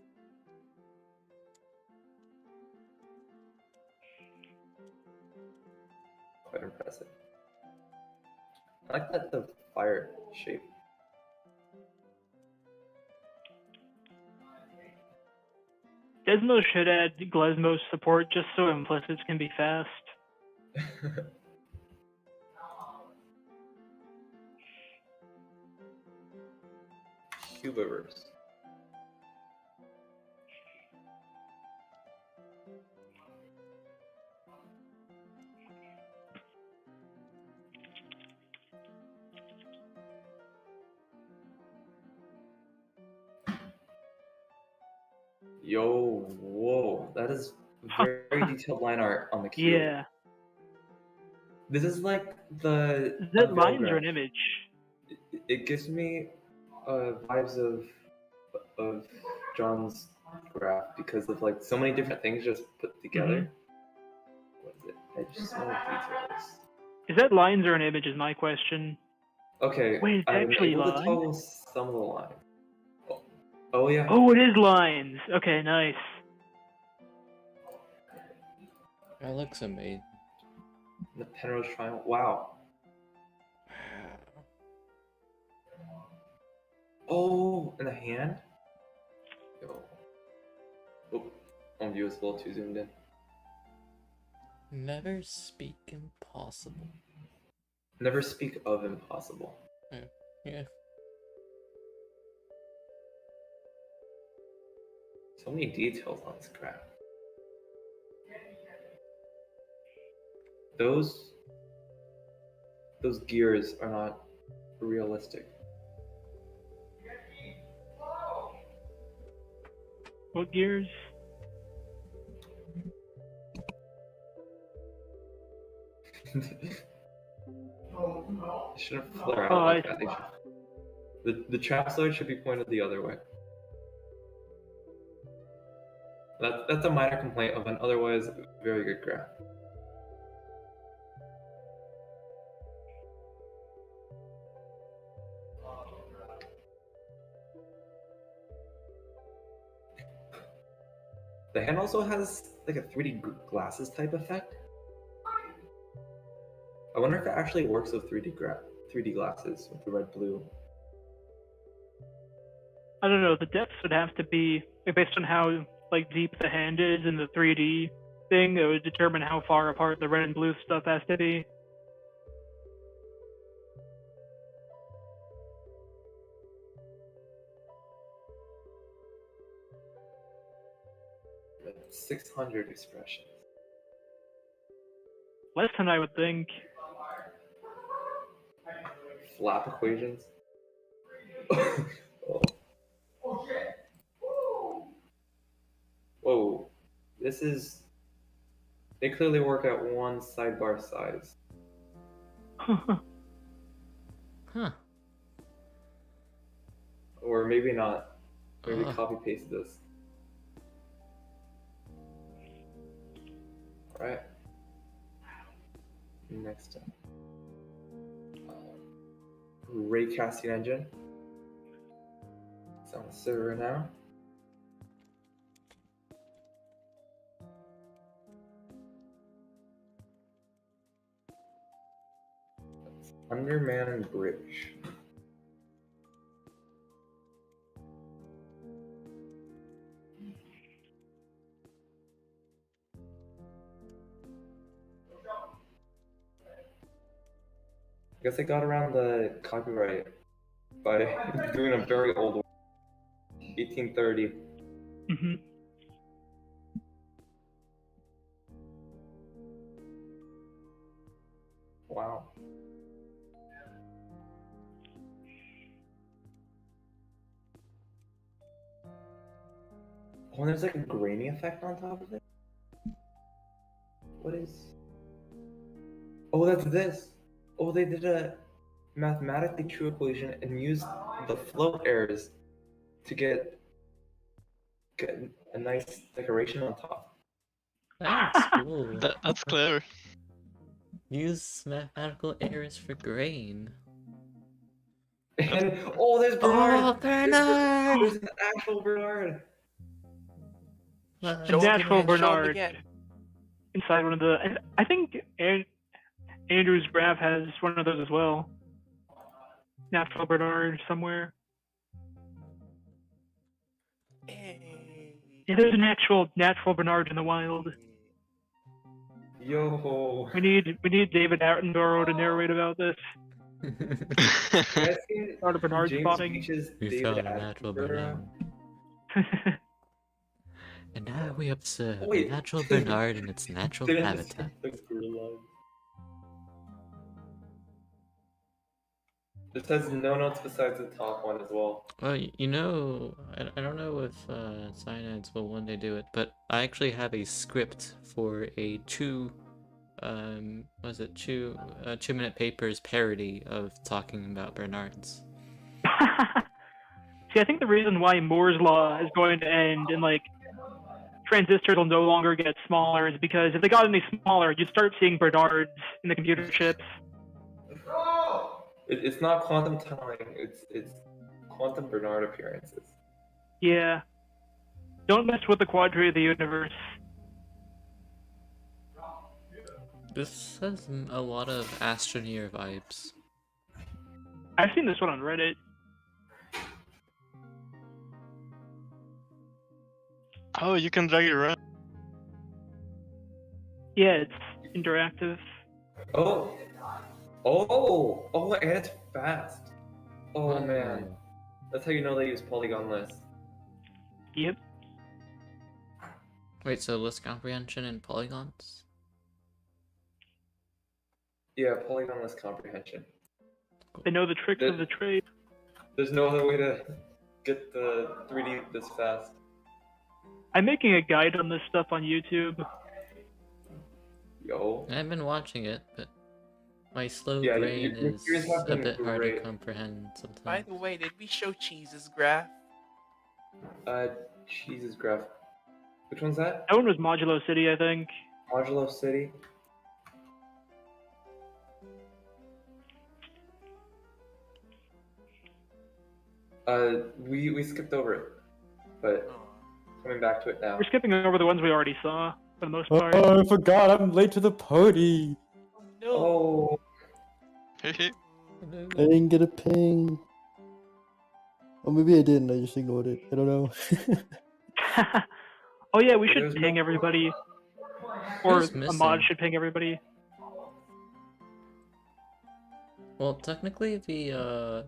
Quite impressive. I like that the fire shape. Desmos should add Glesmos support just so implicits can be fast. Cubiverse. Yo, whoa, that is very detailed line art on the cube. Yeah. This is like the Is that unveil lines or an graph. image? It gives me vibes of John's graph because of like so many different things just put together. What is it? Edge small details. Is that lines or an image is my question. Okay, Wait, it's I'm actually able to lines? toggle some of the lines. Oh yeah. Oh, it is lines. Okay, nice. That looks amazing. The Penrose Triangle. Wow. Oh, and the hand. Yo. Oh, on view is a little too zoomed in. Never speak impossible. Never speak of impossible. Yeah. So many details on this graph. Those gears are not realistic. What gears? It shouldn't flare Oh, out I like that. The trap sword should be pointed the other way. That's a minor complaint of an otherwise very good graph. The hand also has like a 3D glasses type effect. I wonder if it actually works with 3D glasses with the red blue. I don't know. The depths would have to be based on how like deep the hand is in the 3D thing. It would determine how far apart the red and blue stuff has to be. That's 600 expressions. Less than I would think. Flap equations. Oh. Whoa. This is. They clearly work at one sidebar size. Huh. Or maybe not. Maybe copy paste this. Alright. Next up. Raycasting engine. It's on the server now. Underman and Bridge. I guess I got around the copyright by doing a very old one. 1830. Hmm. Wow. Oh, and there's like a grainy effect on top of it? What is? Oh, that's this. Oh, they did a mathematically true equation and used the float errors to get a nice decoration on top. That's cool. That's clever. Use mathematical errors for grain. And oh, there's Bernard. Oh, Bernard! There's an actual Bernard. Let's Show him Natural again, show him Bernard again. inside one of the. And I think Andrew's graph has one of those as well. Natural Bernard somewhere. Hey. Yeah, there's an actual natural Bernard in the wild. Yo. We need David Attenborough to narrate about this. Have you seen Not a Bernard James spotting. Beach's We David found a natural Attenborough? Bernard. And now we observe Wait. a natural Bernard in its natural Didn't habitat. see the gorilla. This has no notes besides the top one as well. Well, you know, I don't know if cyanides will one day do it, but I actually have a script for a 2-minute papers parody of talking about Bernards. See, I think the reason why Moore's law is going to end and like transistors will no longer get smaller is because if they got any smaller, you'd start seeing Bernards in the computer chips. It's not quantum tunneling. It's quantum Bernard appearances. Yeah. Don't mess with the quadrate of the universe. This has a lot of Astroneer vibes. I've seen this one on Reddit. Oh, you can drag it around. Yeah, it's interactive. Oh, and it's fast. Oh man, that's how you know they use polygon lists. Yep. Wait, so list comprehension and polygons? Yeah, polygon list comprehension. They know the tricks of the trade. There's no other way to get the 3D this fast. I'm making a guide on this stuff on YouTube. Yo. I've been watching it, but my slow Yeah, brain your is viewers have a been bit hard to great. comprehend sometimes. By the way, did we show Cheese's graph? Jesus graph. Which one's that? That one was Modulo City, I think. Modulo City. We skipped over it, but Oh. coming back to it now. We're skipping over the ones we already saw, for the most part. Oh, I forgot. I'm late to the party. No. Oh, I didn't get a ping. Or maybe I didn't. I just ignored it. I don't know. Oh yeah, we There's should ping no- everybody. Or Who's a mod missing? should ping everybody. Well, technically the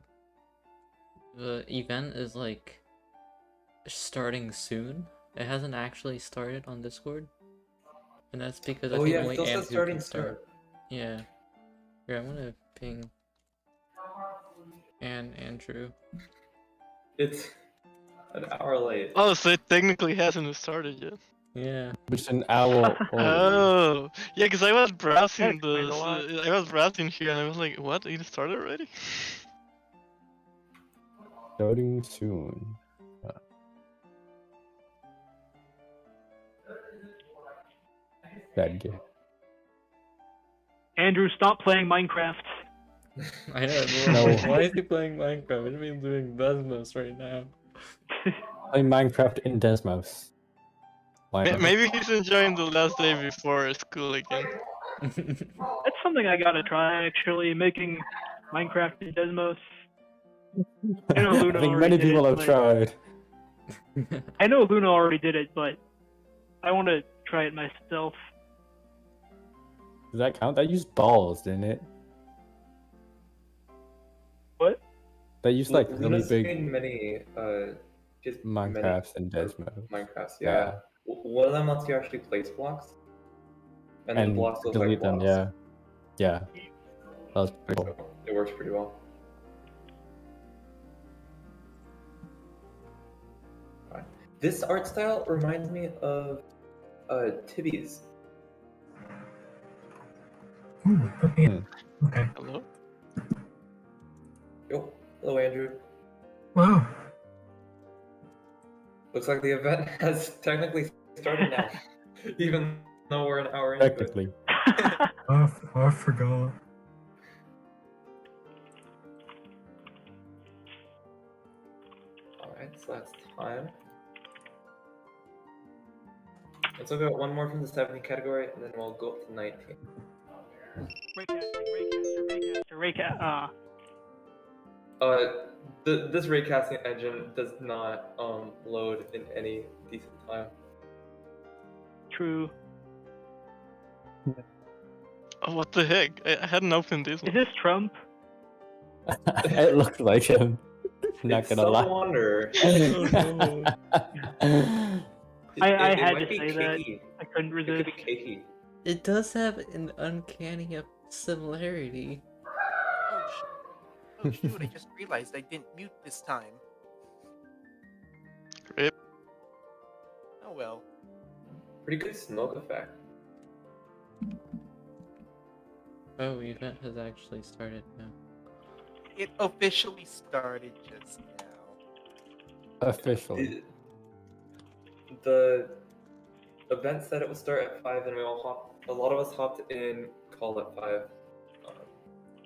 event is like starting soon. It hasn't actually started on Discord, and that's because I oh think yeah, it only still says Andrew starting can start. soon. Yeah. Here, I'm gonna ping and Andrew. It's an hour late. Oh, so it technically hasn't started yet. Yeah. Which an hour old. Oh, yeah, because I was browsing That explains a lot. I was browsing here and I was like, what? It started already? Starting soon. Bad game. Andrew, stop playing Minecraft. I know. No. Why is he playing Minecraft? What do you mean doing Desmos right now? Playing Minecraft in Desmos. Why not? Maybe he's enjoying the last day before school again. That's something I gotta try, actually, making Minecraft in Desmos. I know Luna I think already many did people it, have but- tried. I know Luna already did it, but I want to try it myself. Does that count? That used balls, didn't it? What? That used like Lu- really Luna's big made many just Minecrafts and many Desmos. Minecrafts, Yeah. yeah. One of them lets you actually place blocks, and, the And blocks look delete like them, blocks. yeah. Yeah. That was pretty cool. So it works pretty well. Alright. This art style reminds me of Tibby's. Ooh, put me in. Okay. Hello? Yo, hello Andrew. Whoa. Looks like the event has technically started now, even though we're an hour into it. Technically. I forgot. Alright, so that's time. Let's look at one more from the 70 category, and then we'll go up to 19. Raycaster. This raycasting engine does not load in any decent time. True. Oh, what the heck? I hadn't opened this Is one. this Trump? It looks like him. Not It's gonna some lie. wonder. I It had might to be say that. cakey. I couldn't It could resist. be cakey. It does have an uncanny similarity. Oh shoot, I just realized I didn't mute this time. Rip. Oh well. Pretty good smoke effect. Oh, event has actually started now. It officially started just now. Officially. The event said it would start at 5, and a lot of us hopped in call at 5.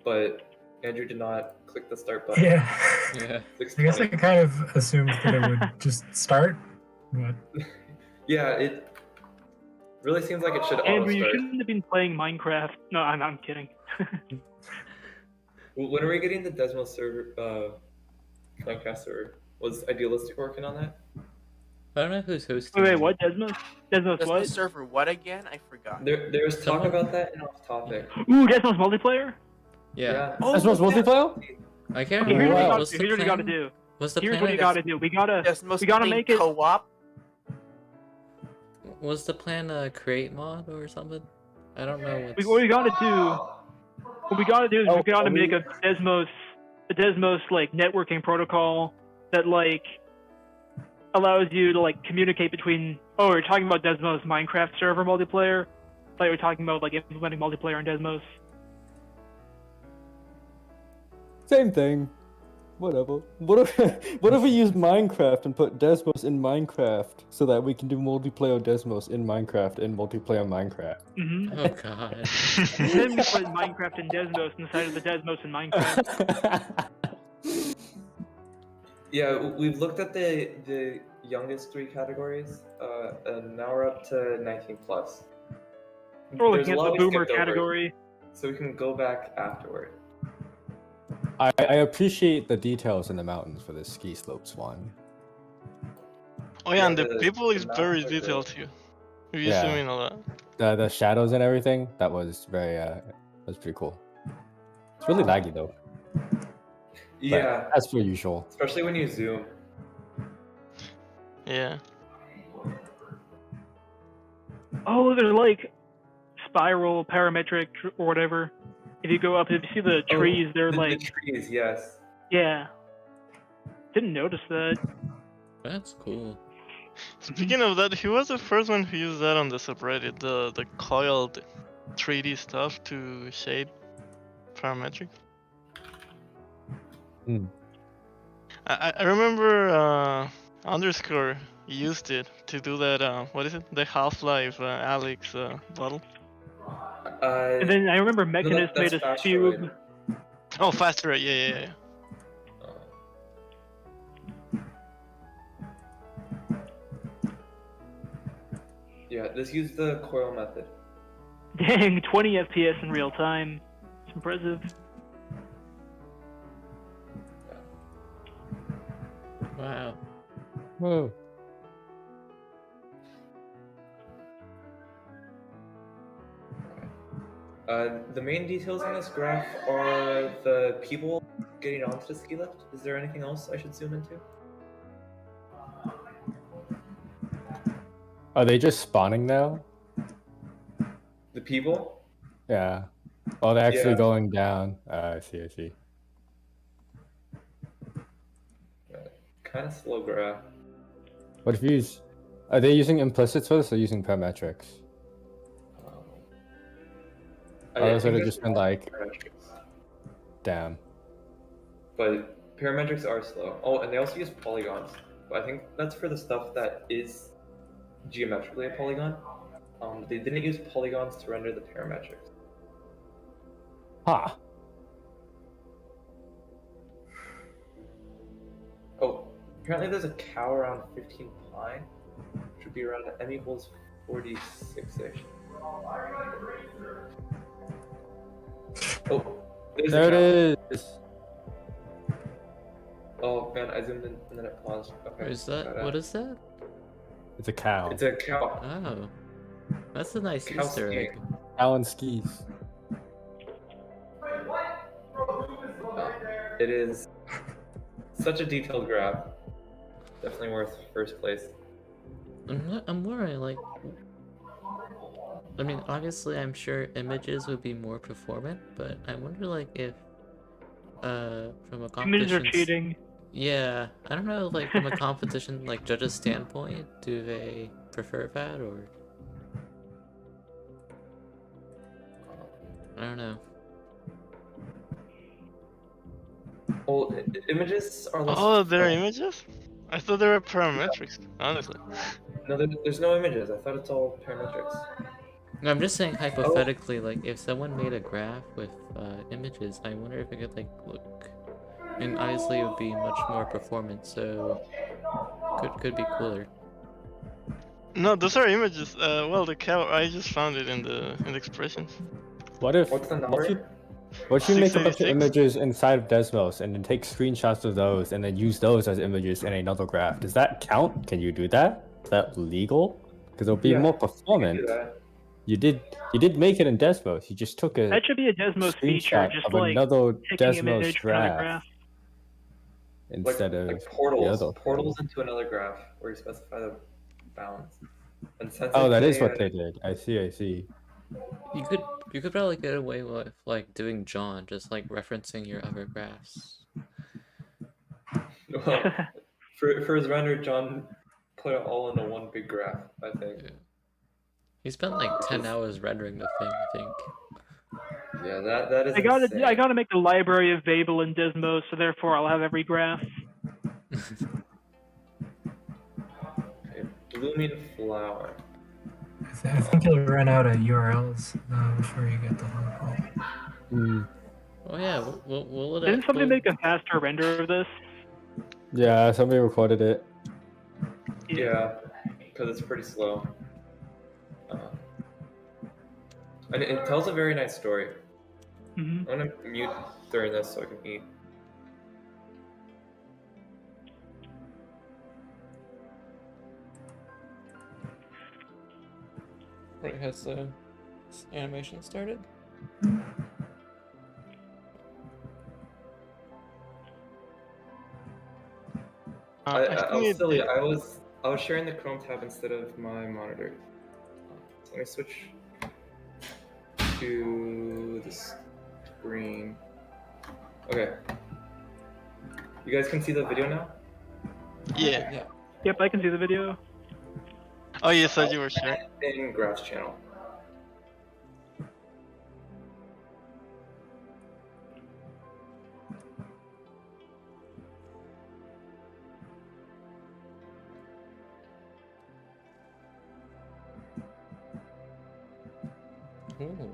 But Andrew did not click the start button. Yeah. Yeah. I guess I 6:20. kind of assumed that it would just start. But Yeah, it really seems like it should auto Andrew, you start. shouldn't have been playing Minecraft. No, I'm kidding. When are we getting the Desmos server, Minecraft server? Was Idealistic working on that? I don't know who's hosting. Wait, it. what, Desmos? Desmos Desmos what? server what again? I forgot. There was talk Someone- about that and off topic. Ooh, Desmos multiplayer? Yeah. Oh, That's what's multiplayer? I can't Okay, here's remember. what you Wow. What's gotta do. the Here's what you gotta plan? do. Was the Here's plan? what you gotta do. We gotta Desmos playing make make it- co-op. Was the plan create mod or something? I don't know what's. What we gotta do. What we gotta do is we gotta make a Desmos like networking protocol that like allows you to like communicate between. Oh, we're talking about Desmos Minecraft server multiplayer. Like we're talking about like implementing multiplayer in Desmos. Same thing. Whatever. What if we use Minecraft and put Desmos in Minecraft so that we can do multiplayer Desmos in Minecraft and multiplayer Minecraft? Mm-hmm. Oh god. And then we put Minecraft and Desmos inside of the Desmos and Minecraft. Yeah, we've looked at the youngest 3 categories, and now we're up to 19 plus. We're There's looking a at lot the we boomer skipped over, category. so we can go back afterward. I appreciate the details in the mountains for this ski slopes one. Oh yeah, and Yeah, the the- people the is map very are detailed good. too. If you Yeah. zoom in a lot. The shadows and everything, that was pretty cool. It's really laggy though. but Yeah, as per usual. especially when you zoom. Yeah. Oh, they're like spiral, parametric, or whatever. If you go up, if you see the trees, they're the like, trees, yes. yeah. Didn't notice that. That's cool. Speaking of that, he was the first one who used that on the subreddit, the coiled 3D stuff to shade parametric. Hmm. I remember underscore used it to do that. What is it? The Half-Life Alex bottle. And then I remember Mechanist that's made a faster cube. way. Oh, faster! Yeah. Yeah, this used the coil method. Dang, 20 FPS in real time. It's impressive. Wow. Whoa. The main details on this graph are the people getting onto the ski lift. Is there anything else I should zoom into? Are they just spawning now? The people? Yeah. Oh, they're actually Yeah. going down. I see. Kind of slow graph. What if you use... Are they using implicits for this or using parametrics? Others think would have that's just been like, parametrics. damn. But parametrics are slow. Oh, and they also use polygons. But I think that's for the stuff that is geometrically a polygon. They didn't use polygons to render the parametrics. Huh. Oh, apparently there's a cow around 15 pi, which would be around m equals 46-ish. Oh, there's There a cow. it is. Oh man, I zoomed in and then it paused. Okay. Is that gotta- what is that? It's a cow. It's a cow. Oh, that's a nice Cow Easter egg. skiing. Cow and skis. It is such a detailed graph. Definitely worth first place. I'm wondering, like, I mean, obviously, I'm sure images would be more performant, but I wonder, like, if, from a Images are competition, cheating. yeah, I don't know, like, from a competition, like, judge's standpoint, do they prefer that, or, I don't know. Well, images are less. Oh, there are images? I thought they were parametrics, honestly. No, there's no images. I thought it's all parametrics. No, I'm just saying hypothetically, like, if someone made a graph with, images, I wonder if it could, like, look, and obviously it would be much more performant, so, could be cooler. No, those are images. Well, the cow, I just found it in the expressions. What if What's the what number? if you make a bunch of 686? images inside of Desmos and then take screenshots of those and then use those as images in another graph? Does that count? Can you do that? Is that legal? Because it'll be Yeah, more You can performant. do that. You did make it in Desmos. You just took a That should be a Desmos feature, screenshot just of like another taking Desmos image from another graph graph. instead of like the portals. other Portals thing. into another graph where you specify the bounds. And since Oh, it's that is a, what they did. I see. You could probably get away with, like, doing John, just, like, referencing your other graphs. well, for his render, John put it all into one big graph. I think. Yeah. He spent, like, 10 Just- hours rendering the thing, I think. Yeah, that is I insane. gotta make a library of Babel in Desmos, so therefore I'll have every graph. Okay, blooming flower. I think you'll run out of URLs before you get the whole point. Oh yeah, will it Didn't somebody will- make a faster render of this? Yeah, somebody recorded it. Yeah, because it's pretty slow. And it tells a very nice story. Hmm. I'm gonna mute during this so I can eat. Right, has the animation started? I think was it silly. did. I was sharing the Chrome tab instead of my monitor. So let me switch to the screen. Okay. You guys can see the video now? Yeah. Yeah. Yep, I can see the video. Oh, you said you were sharing. In Graph's channel. Ooh.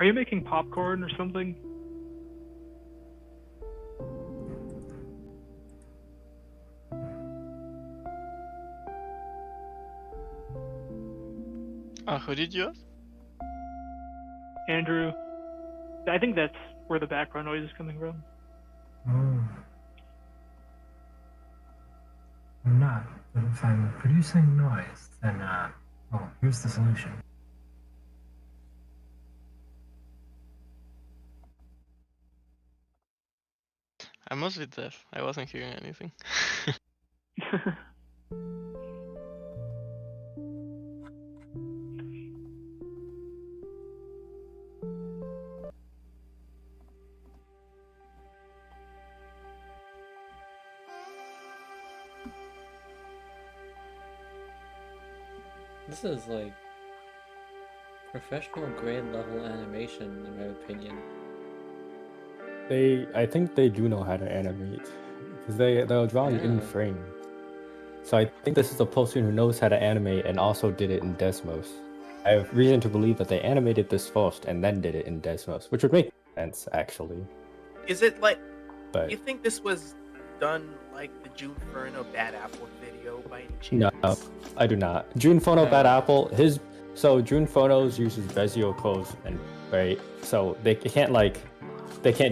Are you making popcorn or something? Who did you ask? Andrew, I think that's where the background noise is coming from. Oh. I'm not. But if I'm producing noise, then, well, here's the solution. I must be deaf. I wasn't hearing anything. This is like professional grade level animation, in my opinion. I think they do know how to animate, because they're drawing in Yeah. frame. So I think this is a person who knows how to animate and also did it in Desmos. I have reason to believe that they animated this first and then did it in Desmos, which would make sense actually. Is it like But you think this was done like the June Furno Bad Apple video by any chance? no, I do not. June Phono Bad Apple, June Phonos uses Bezier codes and right, so they can't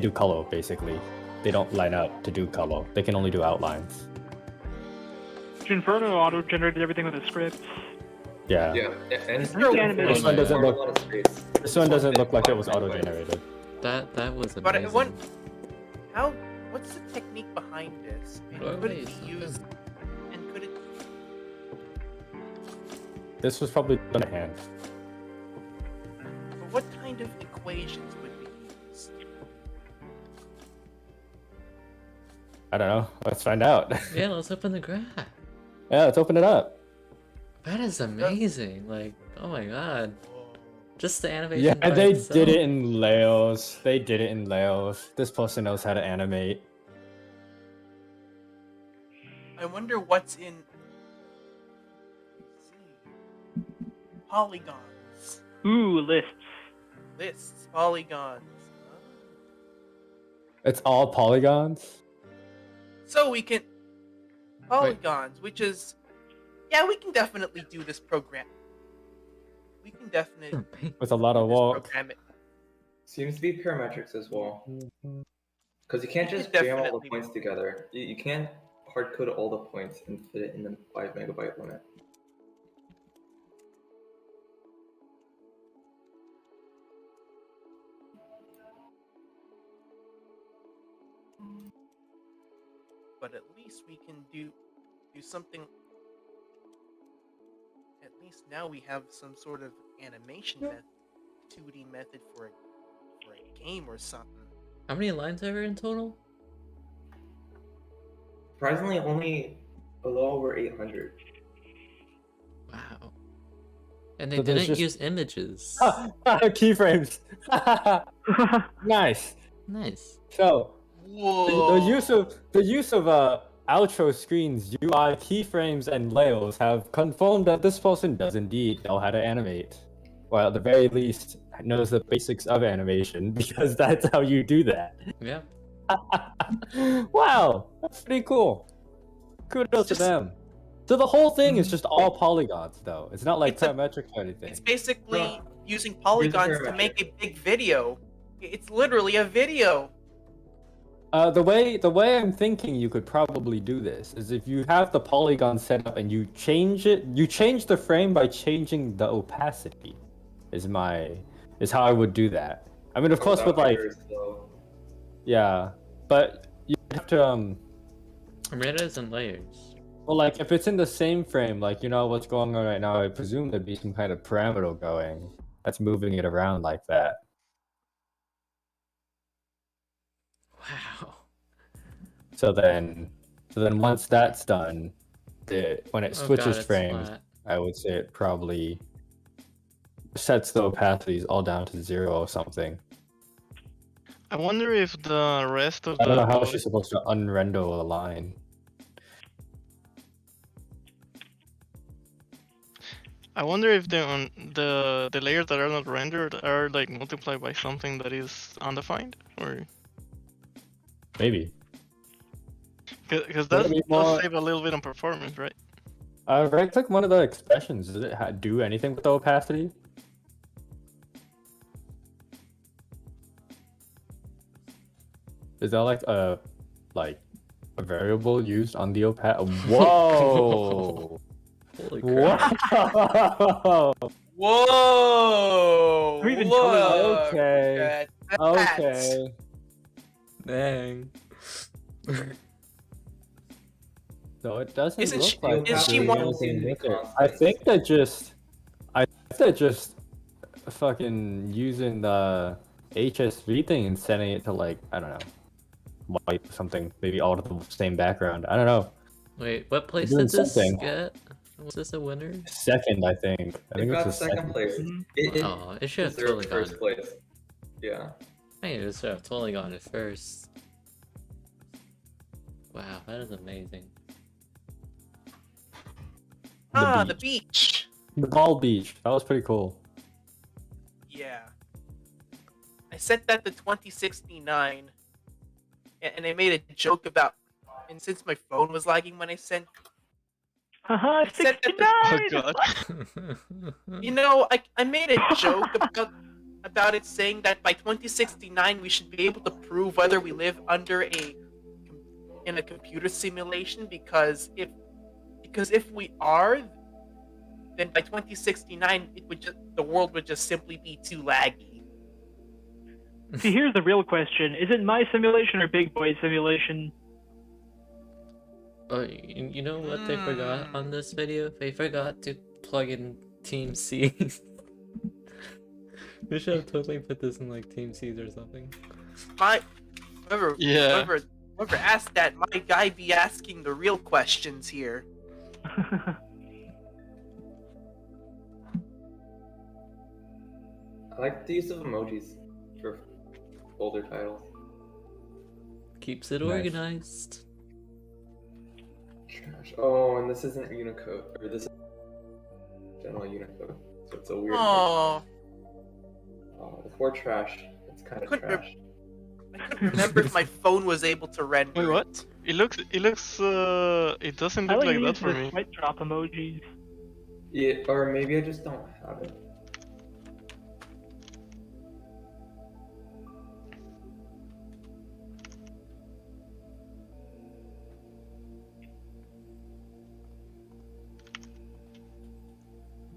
do color basically. They don't line up to do color. They can only do outlines. Inferno auto-generated everything with a script. Yeah. Yeah, and This one doesn't look- a lot of space. This one doesn't look like it was auto-generated. That was amazing. But what's the technique behind this? And Oh, could wait, it be something. used? And could it? This was probably done at hand. But what kind of equations would be used? I don't know. Let's find out. Yeah, let's open the graph. Yeah, let's open it up. That is amazing. Like, oh my god. Just the animation. Yeah, by they itself. did it in layers. They did it in layers. This person knows how to animate. I wonder what's in. Let's see. Polygons, Ooh, lists. lists, polygons. It's all polygons. So we can polygons, which is yeah, we can definitely do this program. We can definitely With a lot of do this work. program it. Seems to be parametrics as well. Because you can't You just could jam all the definitely- points together. You can't hard code all the points and fit it in the 5 megabyte limit. But at least we can do something. At least now we have some sort of animation method, 2D method for a game or something. How many lines are there in total? Surprisingly, only a little over 800. Wow. And they So there's didn't just- use images. Keyframes. Nice. Nice. So Whoa! the use of outro screens, UI keyframes, and layers have confirmed that this person does indeed know how to animate. Well, at the very least, knows the basics of animation because that's how you do that. Yeah. Wow, that's pretty cool. Kudos to Just- them. So the whole thing is just all polygons, though. It's not like It's a- parametrics or anything. It's basically Bruh. using polygons to parametric. make a big video. It's literally a video. The way I'm thinking you could probably do this is if you have the polygon set up and you change the frame by changing the opacity. Is how I would do that. I mean, of course, with like, yeah, but you have to Rares and layers. well, like if it's in the same frame, like you know what's going on right now, I presume there'd be some kind of parameter going that's moving it around like that. Wow. So then once that's done, when it Oh switches god, it's frames, flat. I would say it probably sets the opacities all down to 0 or something. I wonder if the rest of I don't know how the she's supposed to unrender a line. I wonder if the layers that are not rendered are like multiplied by something that is undefined, or Maybe. because Would that it be does more- save a little bit on performance, right? Right click one of the expressions. Does it do anything with the opacity? Is that like a variable used on the opacity? Whoa! Holy crap. Wow! Whoa! Or even Look Okay. at that. Okay. Dang. So it doesn't Isn't look she- like is they're she doing one- anything with it. I think they're just fucking using the HSV thing and sending it to like, I don't know, wipe something, maybe all to the same background. I don't know. Wait, what place doing did this something. get? Was this a winner? Second, I think. I It think got it's a second place. Mhm. Oh, it should have deserved totally gone. first place. Yeah. I think it should have totally gone at first. Wow, that is amazing. The beach. The ball beach. That was pretty cool. Yeah. I set that to 2069, and I made a joke about. And since my phone was lagging when I sent, Haha, said that 69! Oh god. you know, I made a joke about it, saying that by 2069 we should be able to prove whether we live in a computer simulation, because if we are, then by 2069 the world would just simply be too laggy. See, here's the real question. Is it my simulation or Big Boy's simulation? Oh, you know what they forgot on this video? They forgot to plug in Team C. We should have totally put this in like Team C's or something. Whoever asked that, my guy be asking the real questions here. I like the use of emojis for folder titles. Keeps it Nice. organized. Trash. Oh, and this isn't Unicode, or this is general Unicode, so it's a weird. Oh, Oh, the poor trash. It's kind of Couldn't trash. I couldn't remember if my phone was able to render. Wait, what? it. It doesn't I look like like that use for the me. sweat drop emojis. Yeah, or maybe I just don't have it.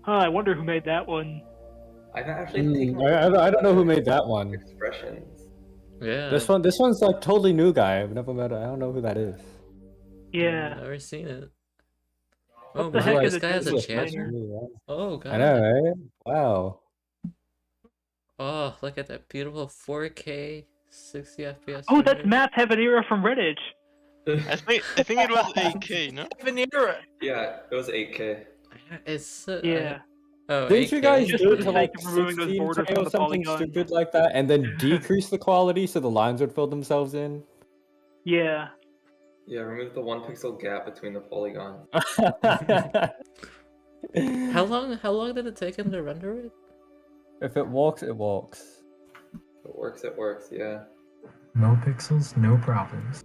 I wonder who made that one. I've actually taken. I don't know who made that one. Expressions. Yeah. This one's like totally new guy. I've never met. I don't know who that is. Yeah. Never seen it. What Oh the man, heck this is a guy has a Desmos channel. miner? Oh god. I know, right? Wow. Oh, look at that beautiful 4K 60 FPS. Oh, that's render. Matt Habanera from Reddit. I think it was 8K, no? Vanilla. Yeah, it was 8K. It's Yeah. Oh, Didn't you 8K. guys Just do for it the to sake like of removing those 16K borders from or the something polygon. stupid like that, and then decrease the quality so the lines would fill themselves in? Yeah. Yeah, remove the 1 pixel gap between the polygons. How long did it take him to render it? If it walks, it walks. If it works, yeah. No pixels, no problems.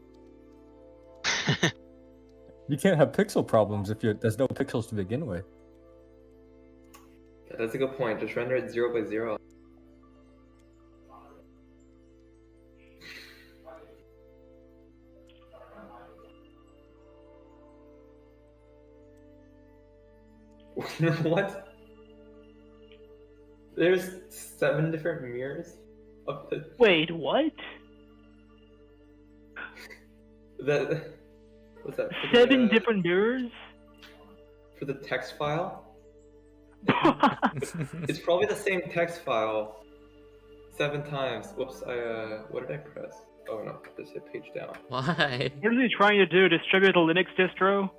You can't have pixel problems if there's no pixels to begin with. That's a good point. Just render it 0 by 0. What? There's 7 different mirrors of the Wait, what? that. What's that? For 7 the, different mirrors? for the text file. It's probably the same text file 7 times. Whoops! What did I press? Oh no! Just hit page down. Why? What is he trying to do? Distribute a Linux distro?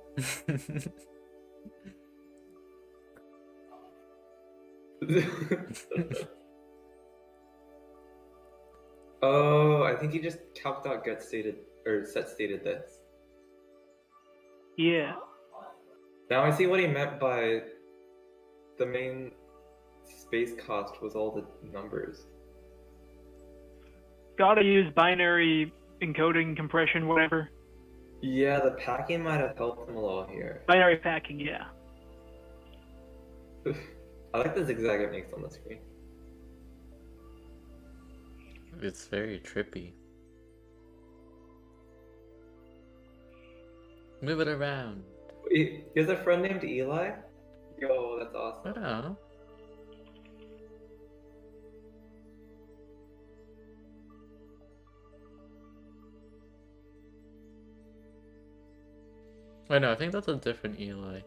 Oh, I think he just calc.get stated or set stated this. Yeah. Now I see what he meant by the main space cost was all the numbers. Gotta use binary encoding, compression, whatever. Yeah, the packing might have helped them a little here. Binary packing, yeah. I like the zigzag it makes on the screen. It's very trippy. Move it around. He has a friend named Eli? Yo, that's awesome. Oh. Wait, no, I think that's a different Eli.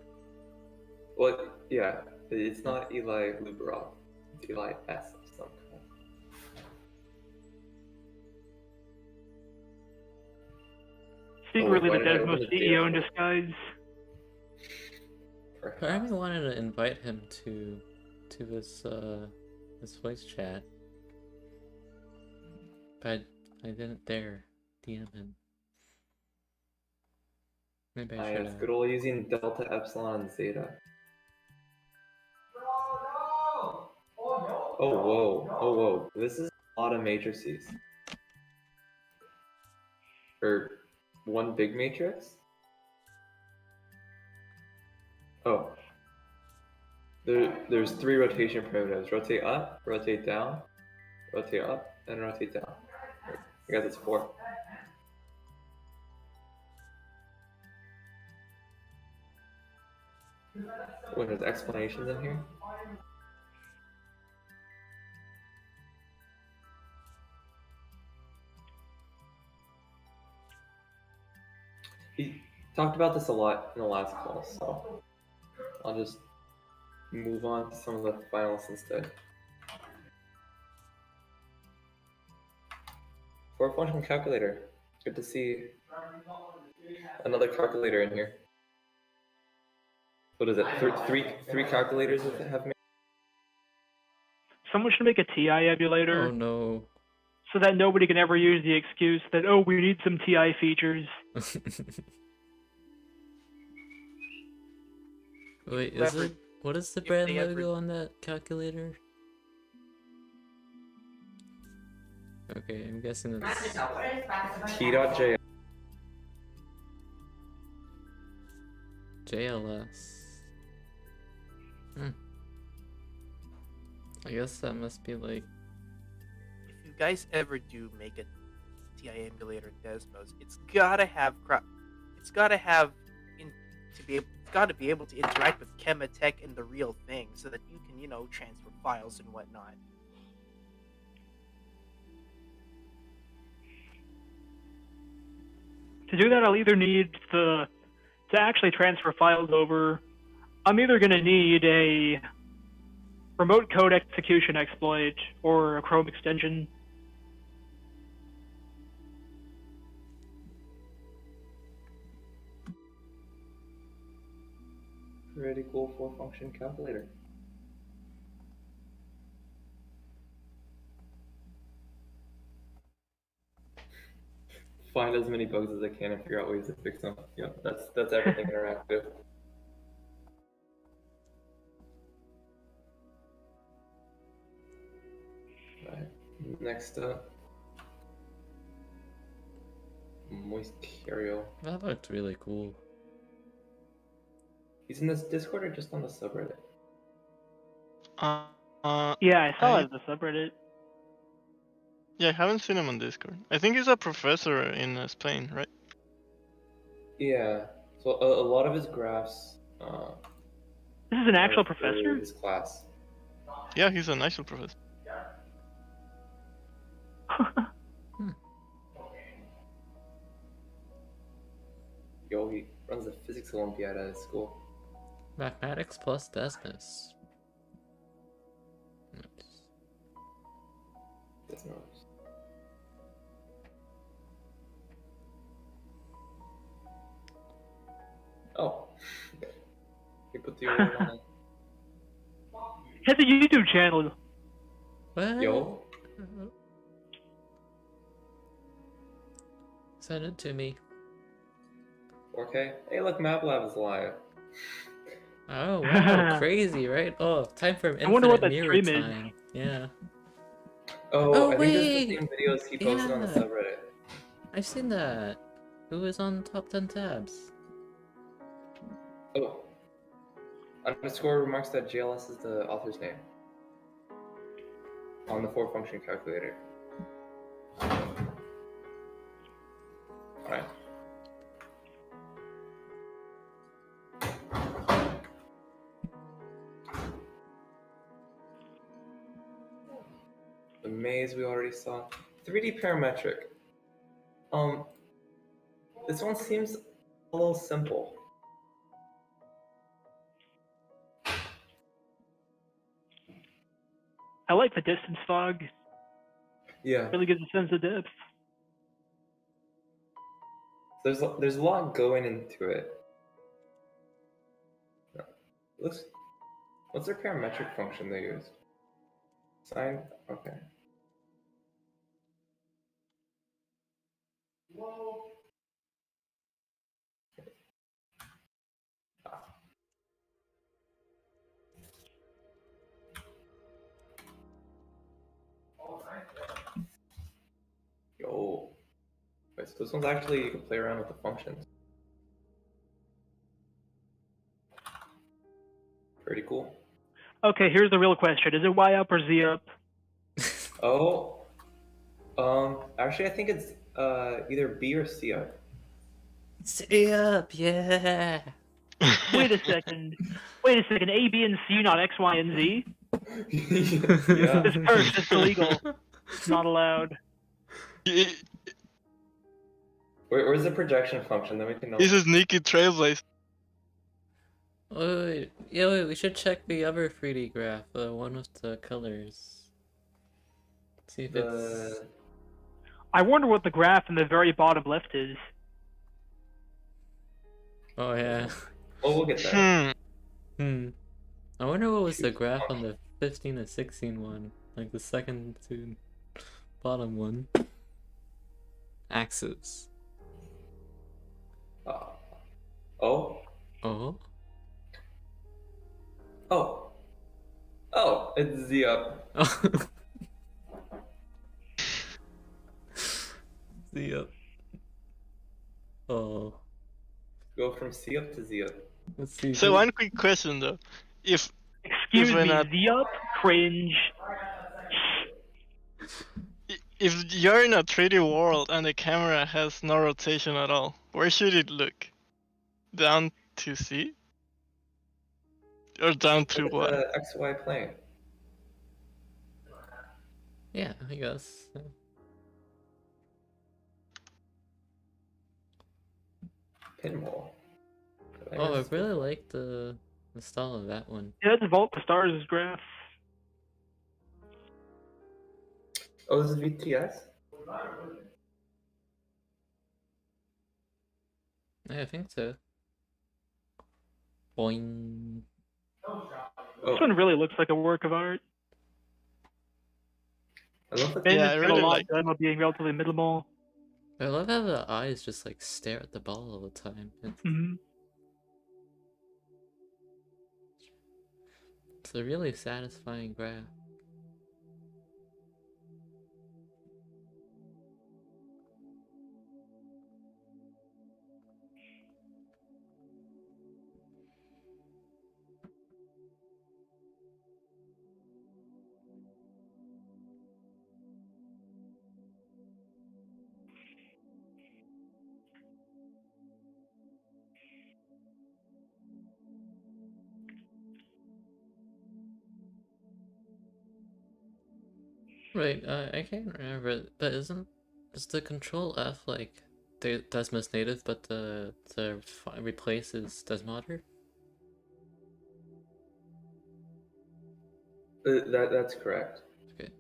Well, yeah, it's not Eli Lubarov. It's Eli S. of some kind. Secretly why the did I open Desmos the CEO in deal? disguise. Part of me wanted to invite him to his voice chat, but I didn't dare DM him. Maybe I should It's have. good old using delta, epsilon, and zeta. Oh whoa. This is a lot of matrices. Or one big matrix? Oh. There's 3 rotation primitives. Rotate up, rotate down, rotate up, and rotate down. I guess it's 4. When there's explanations in here. He talked about this a lot in the last call, so I'll just move on to some of the finalists instead. For function calculator, good to see another calculator in here. What is it? Three calculators that have made? Someone should make a TI emulator Oh no. so that nobody can ever use the excuse that, oh, we need some TI features. Wait, is Whoever- it? What is the if brand they ever- logo on that calculator? Okay, I'm guessing it's T.J. JLS. I guess that must be like. If you guys ever do make a TI emulator in Desmos, it's gotta have it's gotta be able to interact with Chematech and the real thing, so that you can, transfer files and whatnot. To do that, I'll either need to actually transfer files over. I'm either going to need a remote code execution exploit or a Chrome extension. Pretty cool 4-function calculator. Find as many bugs as I can and figure out ways to fix them. Yeah, that's everything interactive. Right. Next up, Moisterio. That looked really cool. He's in this Discord or just on the subreddit? Yeah, I saw it in the subreddit. Yeah, I haven't seen him on Discord. I think he's a professor in Spain, right? Yeah. So a lot of his graphs. This is an actual are for professor? His class. Yeah, he's an actual professor. Yo, he runs a physics Olympiad at his school. Mathematics plus Desmos. Nice. Desmos. Oh. He put the award on it. He has a YouTube channel. What? Yo. Send it to me. 4K. Hey, look, MapLab is live. Oh wow, crazy, right? Oh, time for I wonder what infinite that mirror stream is. time. Yeah. Oh, Oh I think this is the wait! same videos he posted on the Yeah. subreddit. I've seen that. Who is on top 10 tabs? Oh. Underscore remarks that JLS is the author's name on the 4-function calculator. Alright. The maze we already saw. 3D parametric. This one seems a little simple. I like the distance fog. Yeah. Really gives a sense of depth. There's a lot going into it. What's their parametric function they use? Sine? Okay. Yo. Wait, so this one's actually, you can play around with the functions. Pretty cool. Okay, here's the real question: is it Y up or Z up? Oh. Actually I think it's either B or C up. Stay up, yeah. Wait a second. Wait a second. A, B, and C, not X, Y, and Z. Yeah. This curse is illegal. It's not allowed. Where's the projection function? Then we can know. He's a sneaky trailblazer. Wait, yeah, wait, we should check the other 3D graph, the one with the colors. See if it's... I wonder what the graph in the very bottom left is. Oh yeah. Oh, we'll get there. I wonder what was the graph on the 15 to 16 one, like the second to bottom one. Axis. Oh. Oh? Oh. Oh, it's Z up. Z up. Oh. Go from C up to Z up. Let's see. So one quick question though, if Excuse we're me, not- Z up? Cringe. if you're in a 3D world and the camera has no rotation at all, where should it look? Down to C? Or down to Look at what? the XY plane. Yeah, I guess. Pinball. Oh, I really like the style of that one. Yeah, that's Vault the Stars graph. Oh, this is VTS? Yeah, I think so. Boing. This one really looks like a work of art. I love the Ben Yeah, has I got really a lot like- done while being relatively minimal. I love how the eyes just like stare at the ball all the time. It's a really satisfying graph. Right, I can't remember, but is the Control F like the Desmos native, but the replace is Desmodder? That's correct. Okay.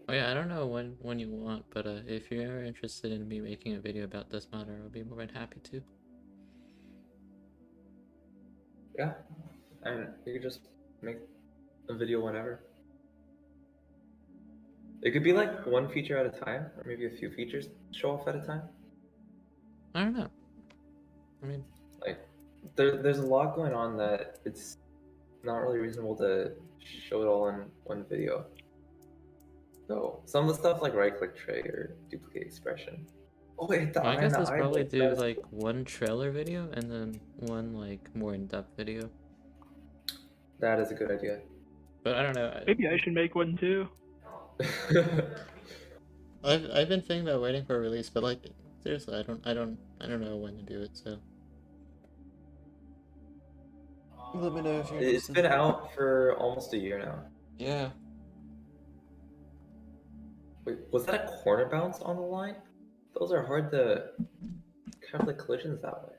Oh yeah, I don't know when you want, but if you're ever interested in me making a video about Desmodder, I'll be more than happy to. Yeah. And you could just make a video whenever. It could be like one feature at a time, or maybe a few features show off at a time. I don't know. I mean, Like, there's a lot going on that it's not really reasonable to show it all in one video. So some of the stuff like right-click tray or duplicate expression. Oh, it hit the I eye in guess the let's eye. probably That do was like one trailer video and then one like more in-depth video. That is a good idea. But I don't know. Maybe I should make one too. I've been thinking about waiting for a release, but like seriously, I don't know when to do it. So let me know if you're It's been out for almost a year now. Yeah. Wait, was that a corner bounce on the line? Those are hard to calculate collisions that way.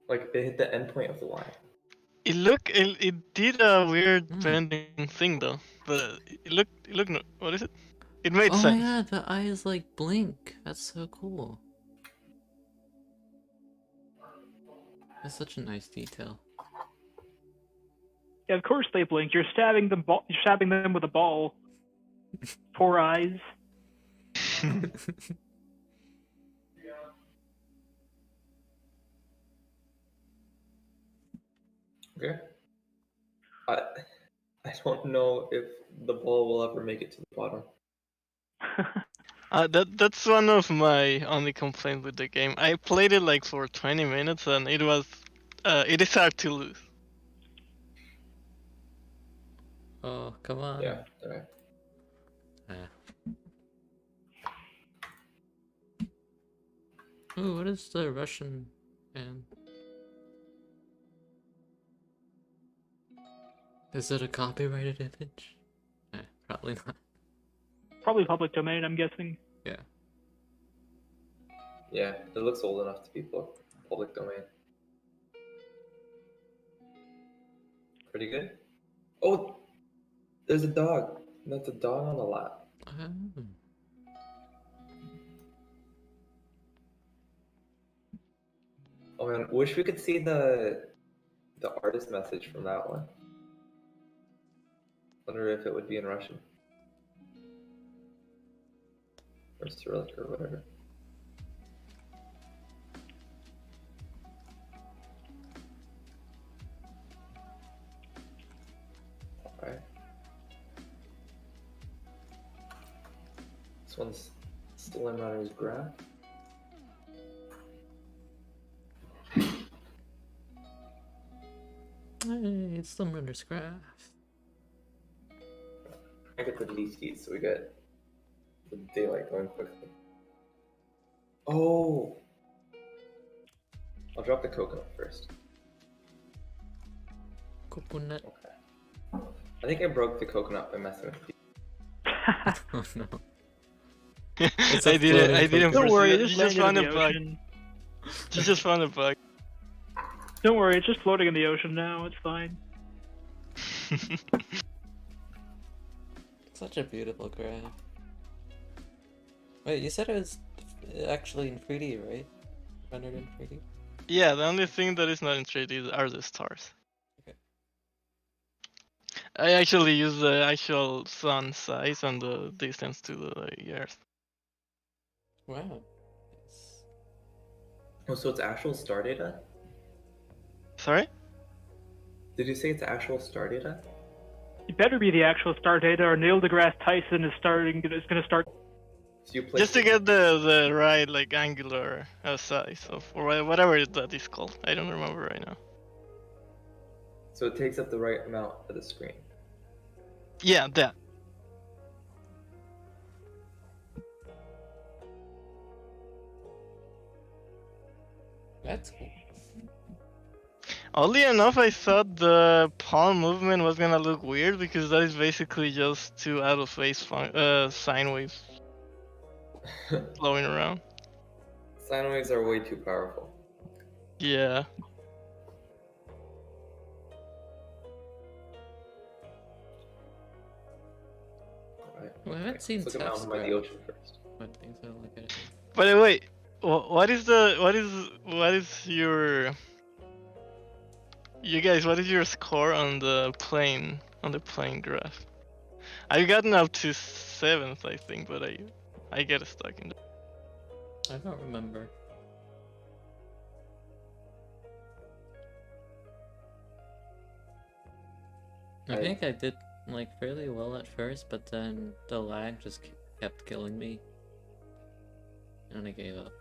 Like they hit the endpoint of the line. It did a weird bending thing though, but it looked what is it? It made Oh sense. my god, the eyes like blink. That's so cool. That's such a nice detail. Yeah, of course they blink. You're stabbing them. You're stabbing them with a ball. Poor eyes. Okay. I don't know if the ball will ever make it to the bottom. That's one of my only complaints with the game. I played it like for 20 minutes and it is hard to lose. Oh, come on. Yeah, alright. Ooh, what is the Russian band? Is it a copyrighted image? Probably not. Probably public domain, I'm guessing. Yeah. Yeah, it looks old enough to be public domain. Pretty good. Oh, there's a dog. That's a dog on the lap. Oh. Oh man, wish we could see the artist message from that one. Wonder if it would be in Russian. Or Cyrillic or whatever. Alright. This one's still in Runner's graph. Hey, it's the Runner's graph. I get the least heat so we get the daylight going quickly. Oh! I'll drop the coconut first. Coconut. Okay. I think I broke the coconut by messing with it. Oh no. I didn't Don't worry, it you just just landed in found a the bug. ocean. You just found a bug. Don't worry, it's just floating in the ocean now. It's fine. Such a beautiful graph. Wait, you said it was actually in 3D, right? Rendered in 3D? Yeah, the only thing that is not in 3D are the stars. Okay. I actually use the actual sun size and the distance to the Earth. Wow. Oh, so it's actual star data? Sorry? Did you say it's actual star data? It better be the actual star data, or Neil deGrasse Tyson is gonna start. So you play Just to get the right like angular size of or whatever that is called. I don't remember right now. So it takes up the right amount of the screen. Yeah, that. That's cool. Oddly enough, I thought the palm movement was gonna look weird because that is basically just two out of phase sine waves flowing around. Sine waves are way too powerful. Yeah. Alright. Well, I haven't seen Let's look at Tef's Mountain by the graph. Ocean first. But things I don't look at it. By the way, what is your you guys? What is your score on the plane graph? I've gotten up to 7th, I think, but I get stuck in. I don't remember. I think I did like fairly well at first, but then the lag just kept killing me, and I gave up.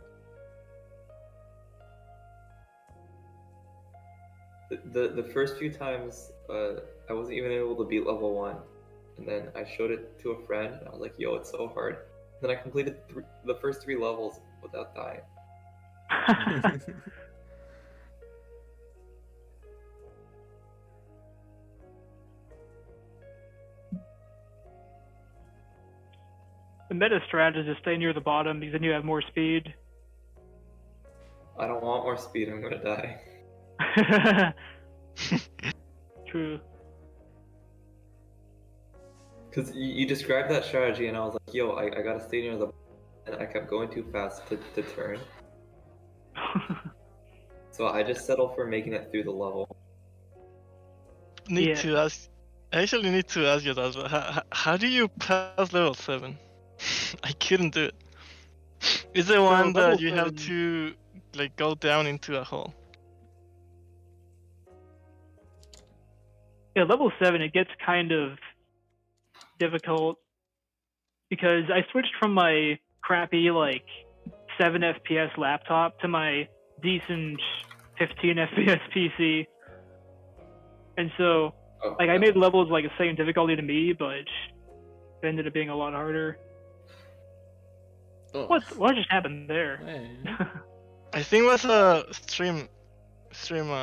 The first few times, I wasn't even able to beat level 1, and then I showed it to a friend, and I was like, "Yo, it's so hard." Then I completed the first 3 levels without dying. The meta strat is to stay near the bottom because then you have more speed. I don't want more speed. I'm gonna die. True. Because you described that strategy, and I was like, "Yo, I gotta stay near the," and I kept going too fast to turn. So I just settled for making it through the level. I actually need to ask you that. How do you pass level 7? I couldn't do it. Is the one that level you have 7 to like go down into a hole? Yeah, level 7, it gets kind of difficult because I switched from my crappy, like, 7 FPS laptop to my decent 15 FPS PC. And so, like, I made levels, like, the same difficulty to me, but it ended up being a lot harder. Oh. What just happened there? Hey. I think it was a stream.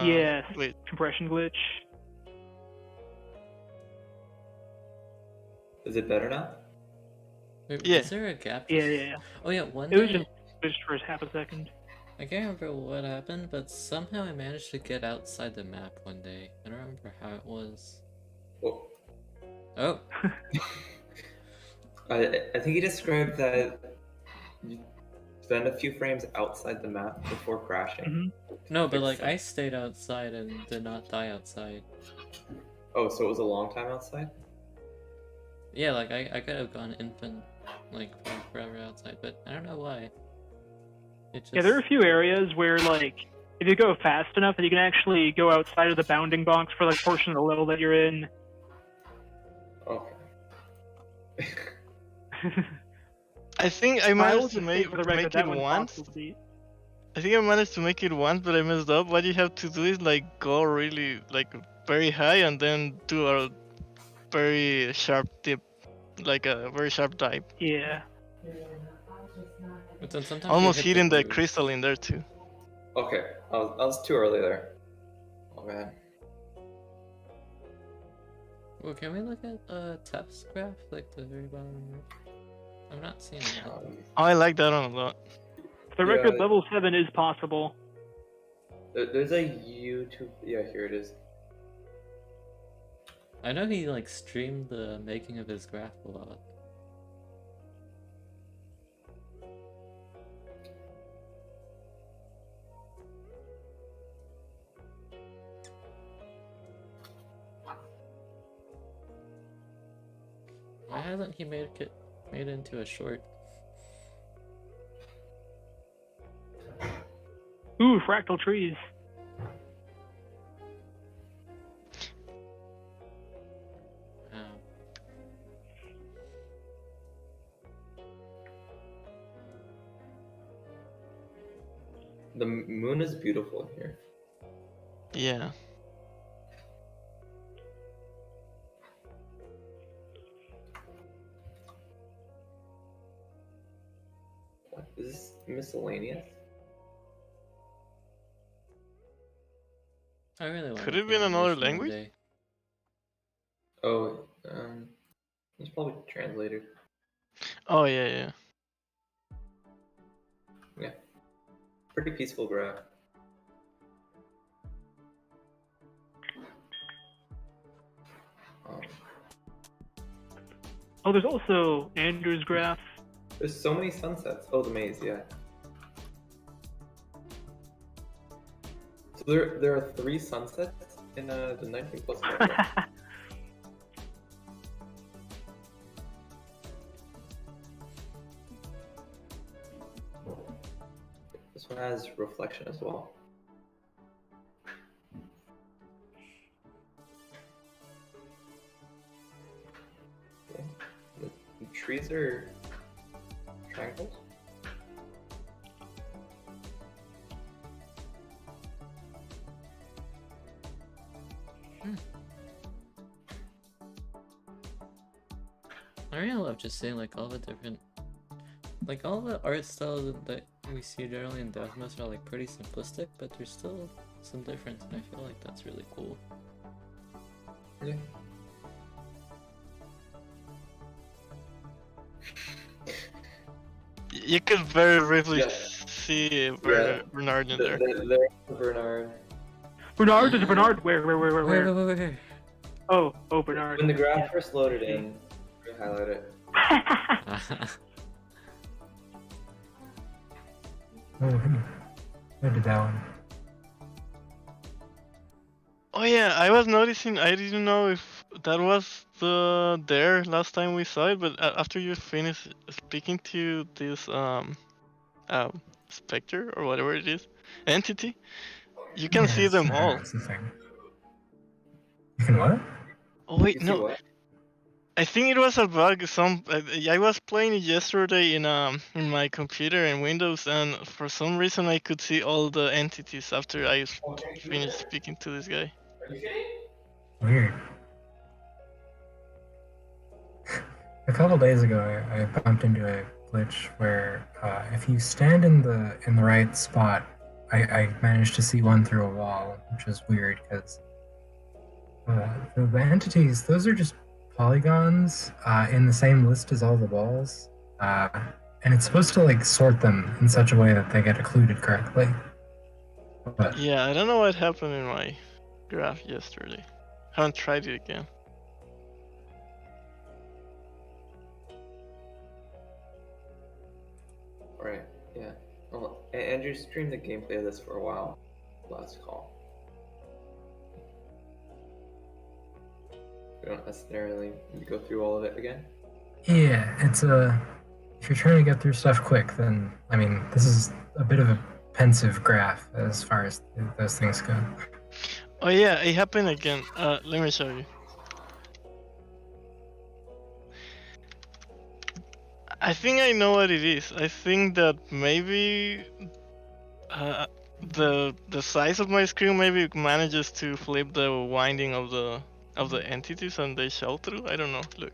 Yeah, Wait. compression glitch. Is it better now? Wait, Yeah. is there a gap? Yeah. Oh yeah, one It was day, just glitched for half a second. I can't remember what happened, but somehow I managed to get outside the map one day. I don't remember how it was. Well, Oh, I think he described that you spend a few frames outside the map before crashing. Mm-hmm. no, but like I stayed outside and did not die outside. Oh, so it was a long time outside? Yeah, like I could have gone infant, like forever outside, but I don't know why. It just... Yeah, there are a few areas where, like, if you go fast enough, that you can actually go outside of the bounding box for, like, a portion of the level that you're in. Okay. I think I will managed just to say make for the record, it that one's once. possible to beat. I think I managed to make it once, but I messed up. What you have to do is like go really like very high and then do a very sharp dip, like a very sharp dive. Yeah. But then sometimes Almost you hit hitting the groove. crystal in there too. Okay, I was too early there. Oh man. Well, can we look at Tef's graph, like the very bottom? I'm not seeing that. Oh, I like that one a lot. For the record, Yeah. level 7 is possible. There's a YouTube. Yeah, here it is. I know he like streamed the making of his graph a lot. Why hasn't he made it into a short? Ooh, fractal trees. Wow. The moon is beautiful here. Yeah. What is this miscellaneous? I really want. Could it have been another language? Oh, it's probably translated. Oh yeah. Yeah. Pretty peaceful graph. Oh, there's also Andrew's graph. There's so many sunsets. Oh, the maze, yeah. So there are 3 sunsets in the 19 plus level. one has reflection as well. Okay. The trees are triangles. I really love just seeing like all the different, like all the art styles that we see generally in Desmos are like pretty simplistic, but there's still some difference, and I feel like that's really cool. Yeah. You could very briefly Yeah. see Yeah. Bernard in there. There's Bernard. Bernard? There's a Bernard? Where? Wait. Oh, Bernard. When the graph Yeah. first loaded in, we highlight it. Oh, who did that one? Oh yeah, I was noticing. I didn't know if that was there last time we saw it, but after you finish speaking to this specter or whatever it is, entity, you can see them all. That's the thing. You can what? Oh wait, You see no. what? I think it was a bug. I was playing it yesterday in my computer and Windows, and for some reason I could see all the entities after I finished speaking to this guy. Are you kidding? Weird. A couple days ago, I bumped into a glitch where if you stand in the right spot, I managed to see one through a wall, which is weird because the entities, those are just polygons in the same list as all the walls, and it's supposed to like sort them in such a way that they get occluded correctly. But Yeah, I don't know what happened in my graph yesterday. Haven't tried it again. Right, yeah. Well, Andrew streamed the gameplay of this for a while. Last call. We don't necessarily need to go through all of it again. yeah, it's if you're trying to get through stuff quick, then I mean this is a bit of a pensive graph as far as those things go. Oh yeah, it happened again. Let me show you. I think I know what it is. I think that maybe the size of my screen maybe manages to flip the winding of the entities and they show through. I don't know. Look.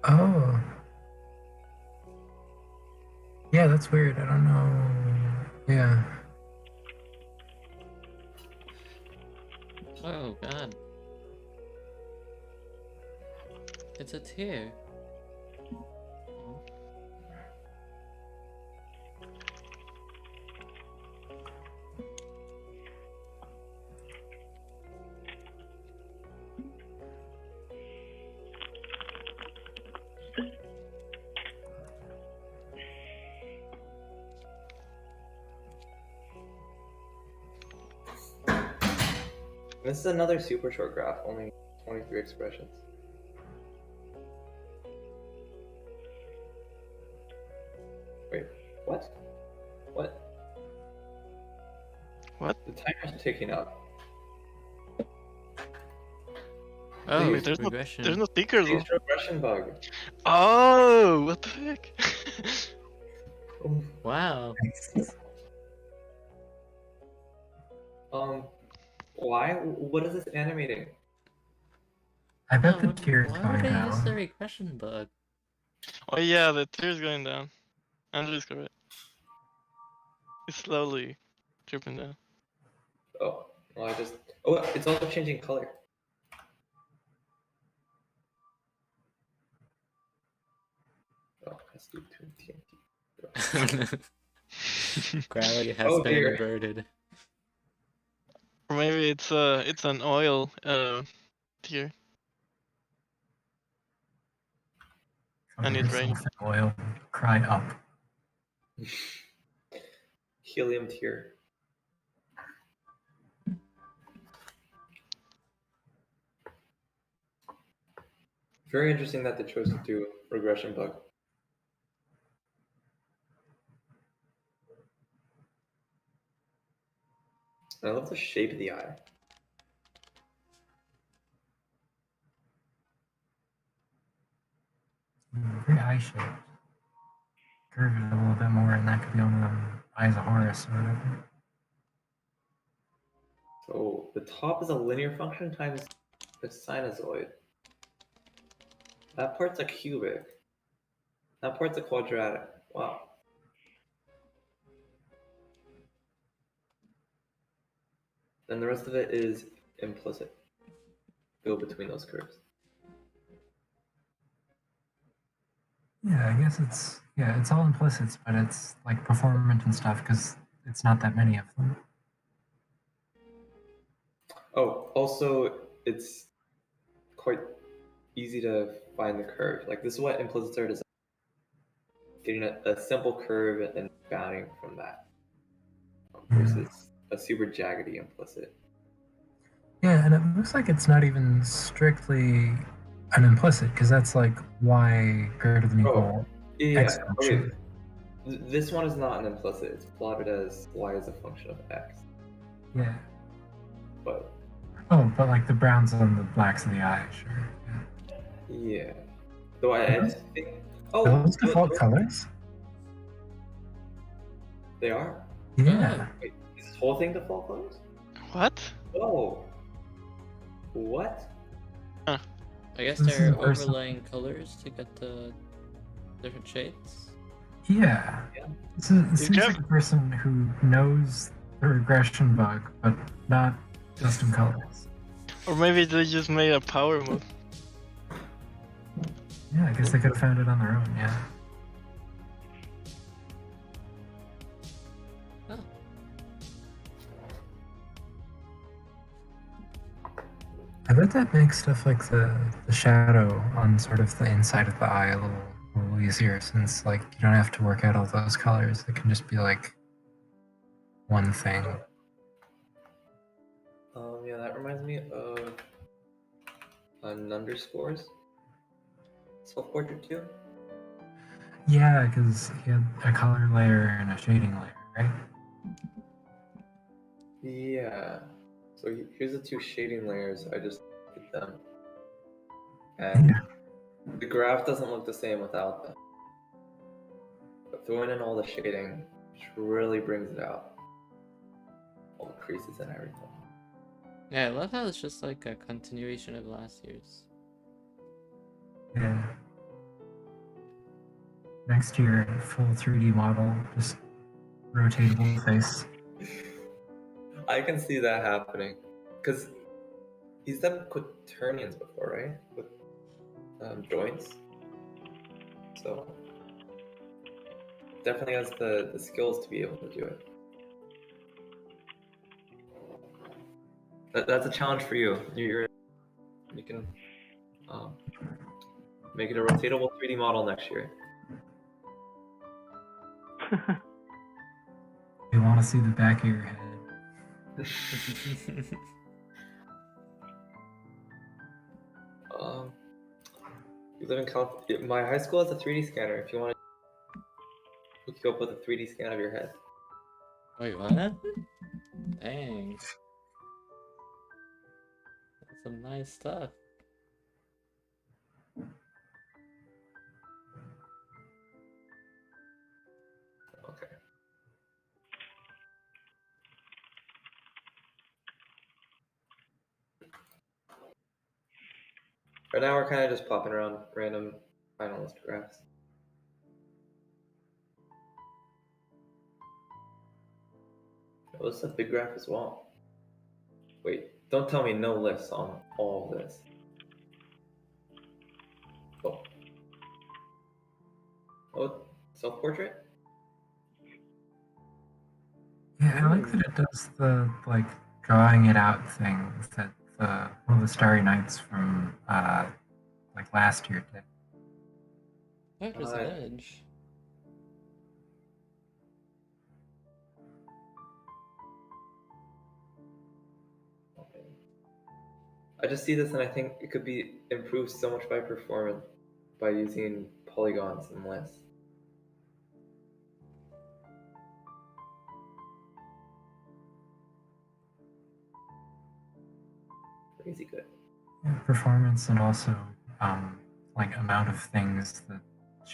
Oh. Yeah, that's weird. I don't know. Yeah. Oh god. It's a tear. This is another super short graph, only 23 expressions. Wait, what? What? What? The timer's ticking up. Oh, Wait, there's regression. There's no sticker though. It's a regression bug. Oh, what the heck? Wow. Why? What is this animating? I bet No, the tear is why going would they use the down. regression bug? Oh yeah, the tear's going down. Andrew's correct. It's slowly dripping down. Oh, well, I just. Oh, it's also changing color. Oh, let's do TNT. Gravity has Oh, been dear. inverted. Or maybe it's an oil tear. And it's raining. Oil, cry up. Helium tear. Very interesting that they chose to do regression bug. I love the shape of the eye. Very eye shaped. Curve it a little bit more, and that could be one of them eyes of Horus or whatever. So the top is a linear function times a sinusoid. That part's a cubic. That part's a quadratic. Wow. And the rest of it is implicit. Go between those curves. Yeah, I guess it's all implicits, but it's like performant and stuff because it's not that many of them. Oh, also, it's quite easy to find the curve. Like, this is what implicits are designed. Getting a simple curve and bounding from that versus a super jaggedy implicit. Yeah, and it looks like it's not even strictly an implicit because that's like y greater than equal Yeah. x Okay. function. This one is not an implicit. It's plotted as y as a function of x. Yeah. But Oh, but like the browns and the blacks of the eye, sure. Yeah. yeah. Though I think. Are Oh, those default colors? They are. Yeah. Wait, is this whole thing default colors? What? Oh. What? I guess This is they're the first time. overlaying colors to get the different shades. Yeah. Yeah. This You seems can- like a person who knows the regression bug, but not custom colors. Or maybe they just made a power move. Yeah, I guess they could have found it on their own, yeah. Oh. I bet that makes stuff like the shadow on sort of the inside of the eye a little easier since like you don't have to work out all those colors. It can just be like one thing. Yeah, that reminds me of underscores. Self-portrait too. Yeah, because he had a color layer and a shading layer, right? Yeah. So here's the two shading layers. I just did them. And Yeah. the graph doesn't look the same without them. But throwing in all the shading really brings it out. All the creases and everything. Yeah, I love how it's just like a continuation of last year's. Yeah. Next year, full 3D model, just rotatable face. I can see that happening. Because he's done quaternions before, right? With joints. So definitely has the skills to be able to do it. That's a challenge for you. You can make it a rotatable 3D model next year. We want to see the back of your head. You live in California. My high school has a 3D scanner. If you want to hook you up with a 3D scan of your head. Wait, what? Dang. That's some nice stuff. Okay. Right now we're kind of just popping around random finalist graphs. Oh, this is a big graph as well. Wait, don't tell me no lifts on all of this. Oh. Oh, self-portrait? Yeah, I like that it does the like drawing it out thing that one of the Starry Nights from like last year did. There's an edge. Okay. I just see this and I think it could be improved so much by performance by using polygons and less. Crazy good. Yeah, performance and also like amount of things that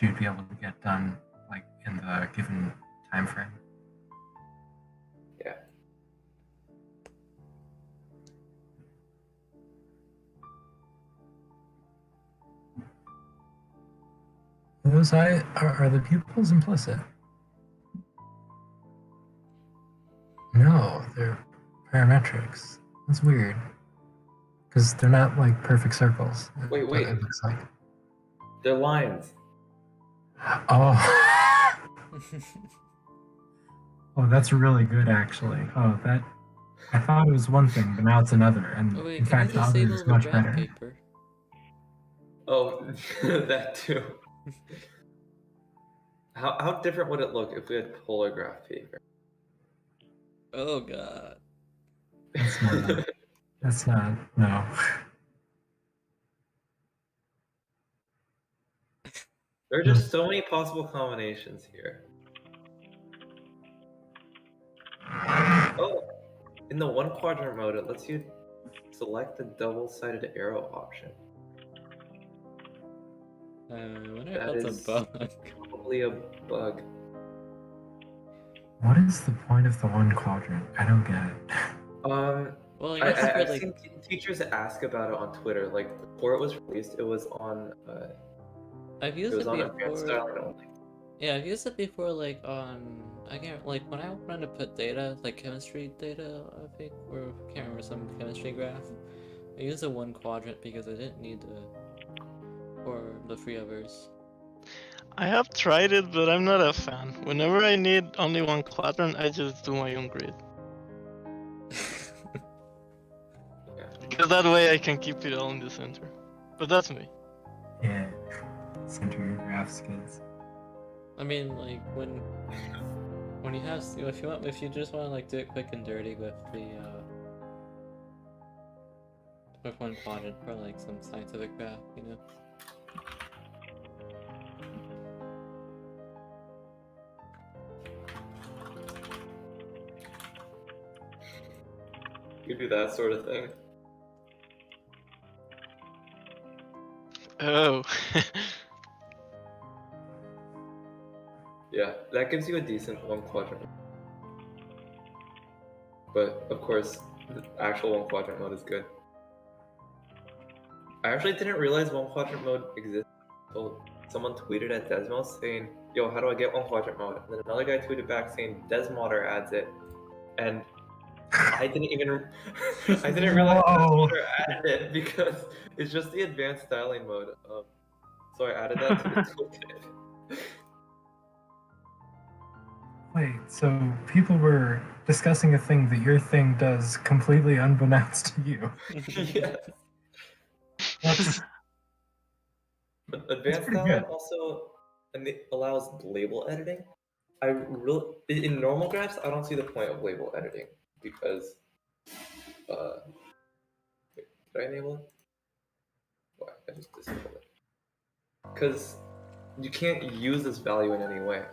you'd be able to get done like in the given time frame. Yeah. Those are the pupils implicit? No, they're parametrics. That's weird. Because they're not like perfect circles. Wait. It looks like. They're lines. Oh. Oh, that's really good actually. Oh, that I thought it was one thing, but now it's another. And Oh wait, in can fact, the you other disable is the much graph better. paper? Oh, that too. How different would it look if we had polar graph paper? Oh god. That's not. That's not. No. There are just so many possible combinations here. Oh, in the one quadrant mode, it lets you select the double-sided arrow option. I wonder That if is that's a bug. probably a bug. What is the point of the one quadrant? I don't get it. Well, I guess for I've like seen teachers ask about it on Twitter. Like before it was released, it was on I've it used was it on advanced before. styling only. Yeah, I've used it before, like on I can't like when I wanted to put data, like chemistry data, I think, or I can't remember some chemistry graph. I used the one quadrant because I didn't need for the free others. I have tried it, but I'm not a fan. Whenever I need only one quadrant, I just do my own grid. Yeah. Because that way I can keep it all in the center. But that's me. Yeah. Center your graphs, kids. I mean, like when you have if you just want to like do it quick and dirty with the with one quadrant for like some scientific graph, you know. You do that sort of thing. Oh. Yeah, that gives you a decent one quadrant. But of course, the actual one quadrant mode is good. I actually didn't realize one quadrant mode existed until someone tweeted at Desmos saying, "Yo, how do I get one quadrant mode?" And then another guy tweeted back saying, "Desmodder adds it," and I didn't even I didn't realize Desmodder added it because it's just the advanced styling mode. So I added that to the tooltip. Wait, so people were discussing a thing that your thing does completely unbeknownst to you. Yes. That's But advanced pretty styling good. also allows label editing. In normal graphs, I don't see the point of label editing because wait, did I enable it? Why? I just disabled it. Because you can't use this value in any way.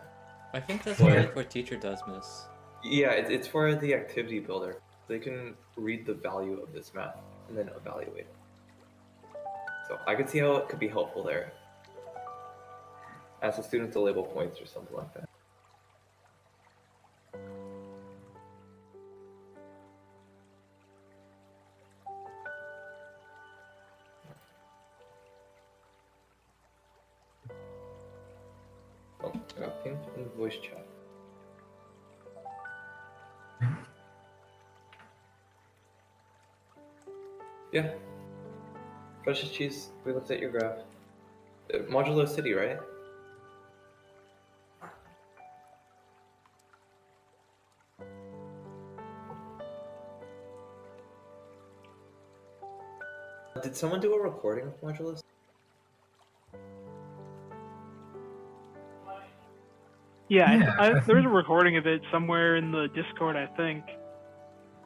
I think that's Yeah. only for teacher Desmos. Yeah, it's for the activity builder. They can read the value of this math and then evaluate it. So I could see how it could be helpful there. Ask the student to label points or something like that. Oh, I got pinged in the voice chat. Yeah. Precious cheese, we looked at your graph. Modulo city, right? Did someone do a recording of Modulo? Yeah, Yeah, I there's think- a recording of it somewhere in the Discord, I think.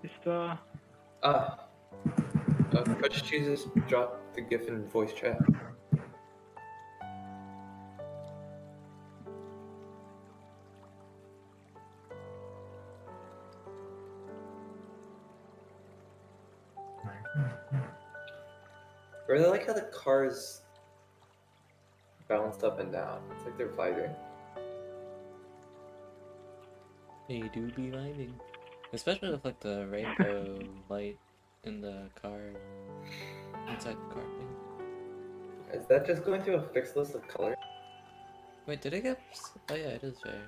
Just Ah, Coach Jesus dropped the GIF in voice chat. I really like how the cars bounced up and down. It's like they're vibing. They do be vibing. Especially with like the rainbow light in the car, inside the car thing. Is that just going through a fixed list of colors? Wait, did I get? Oh yeah, it is fair.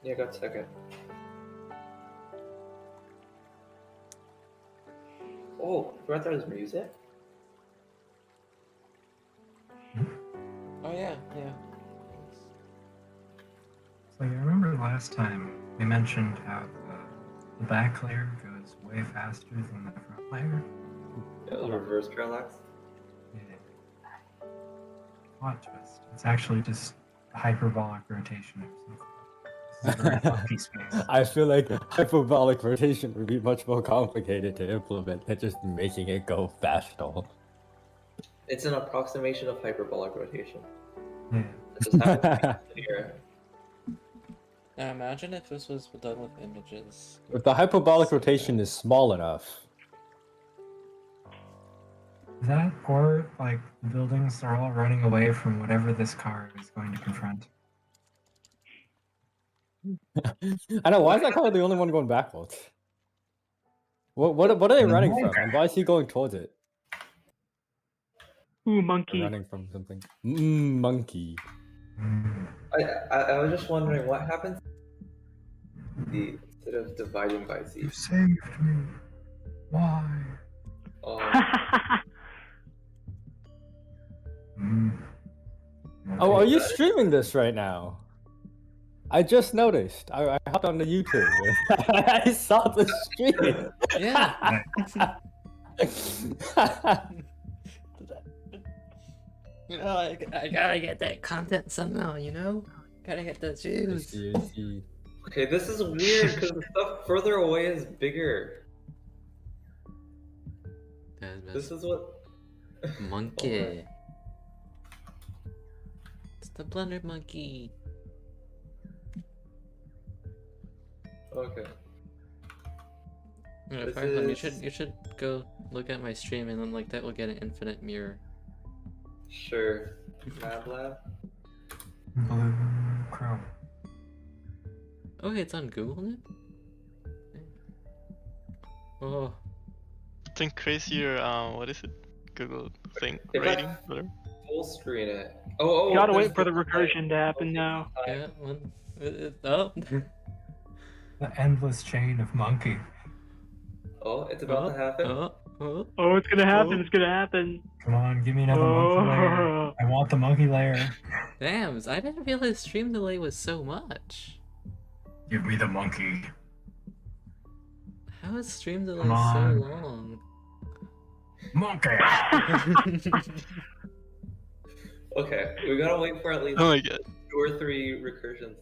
Yeah, I got second. Oh, forgot there was music? Oh yeah, yeah. So you remember last time we mentioned how the back layer goes way faster than the front layer? Yeah, the reverse parallax. Yeah. Plot twist. It's actually just hyperbolic rotation or something. This is a very funky space. I feel like hyperbolic rotation would be much more complicated to implement than just making it go faster. It's an approximation of hyperbolic rotation. Yeah. It just happens to be linear. Now imagine if this was done with images. If the hyperbolic rotation is small enough, That or like the buildings are all running away from whatever this car is going to confront. I know. Why is that car the only one going backwards? What are they running from? And why is he going towards it? Ooh, They're monkey. running from something. Monkey. Mm. I was just wondering what happens instead of dividing by Z. You saved me. Why? Mm. Oh, are you streaming this right now? I just noticed. I hopped on the YouTube. I saw the stream. Yeah. You know, I gotta get that content somehow. You know, gotta get the juice. Okay, this is weird because the stuff further away is bigger. This is what. Monkey. It's the blender monkey. Okay. Yeah, This Firefly, is- you should go look at my stream and then like that will get an infinite mirror. Sure. Mad Lab. Blue Chrome. Okay, it's on Google now? Oh. I think crazier, what is it? Google thing, If I- rating, whatever. Full screen it. Oh, Gotta there's wait for the different recursion to happen now. Yeah, one. Oh. The endless chain of monkey. Oh, it's about to happen. Oh, it's gonna happen. It's gonna happen. Come on, give me another monkey layer. Oh. I want the monkey layer. Damn, I didn't realize stream delay was so much. Give me the monkey. How is stream delay Come so on. long? Monkey! Okay, we gotta wait for at least Oh my god. 2 or 3 recursions.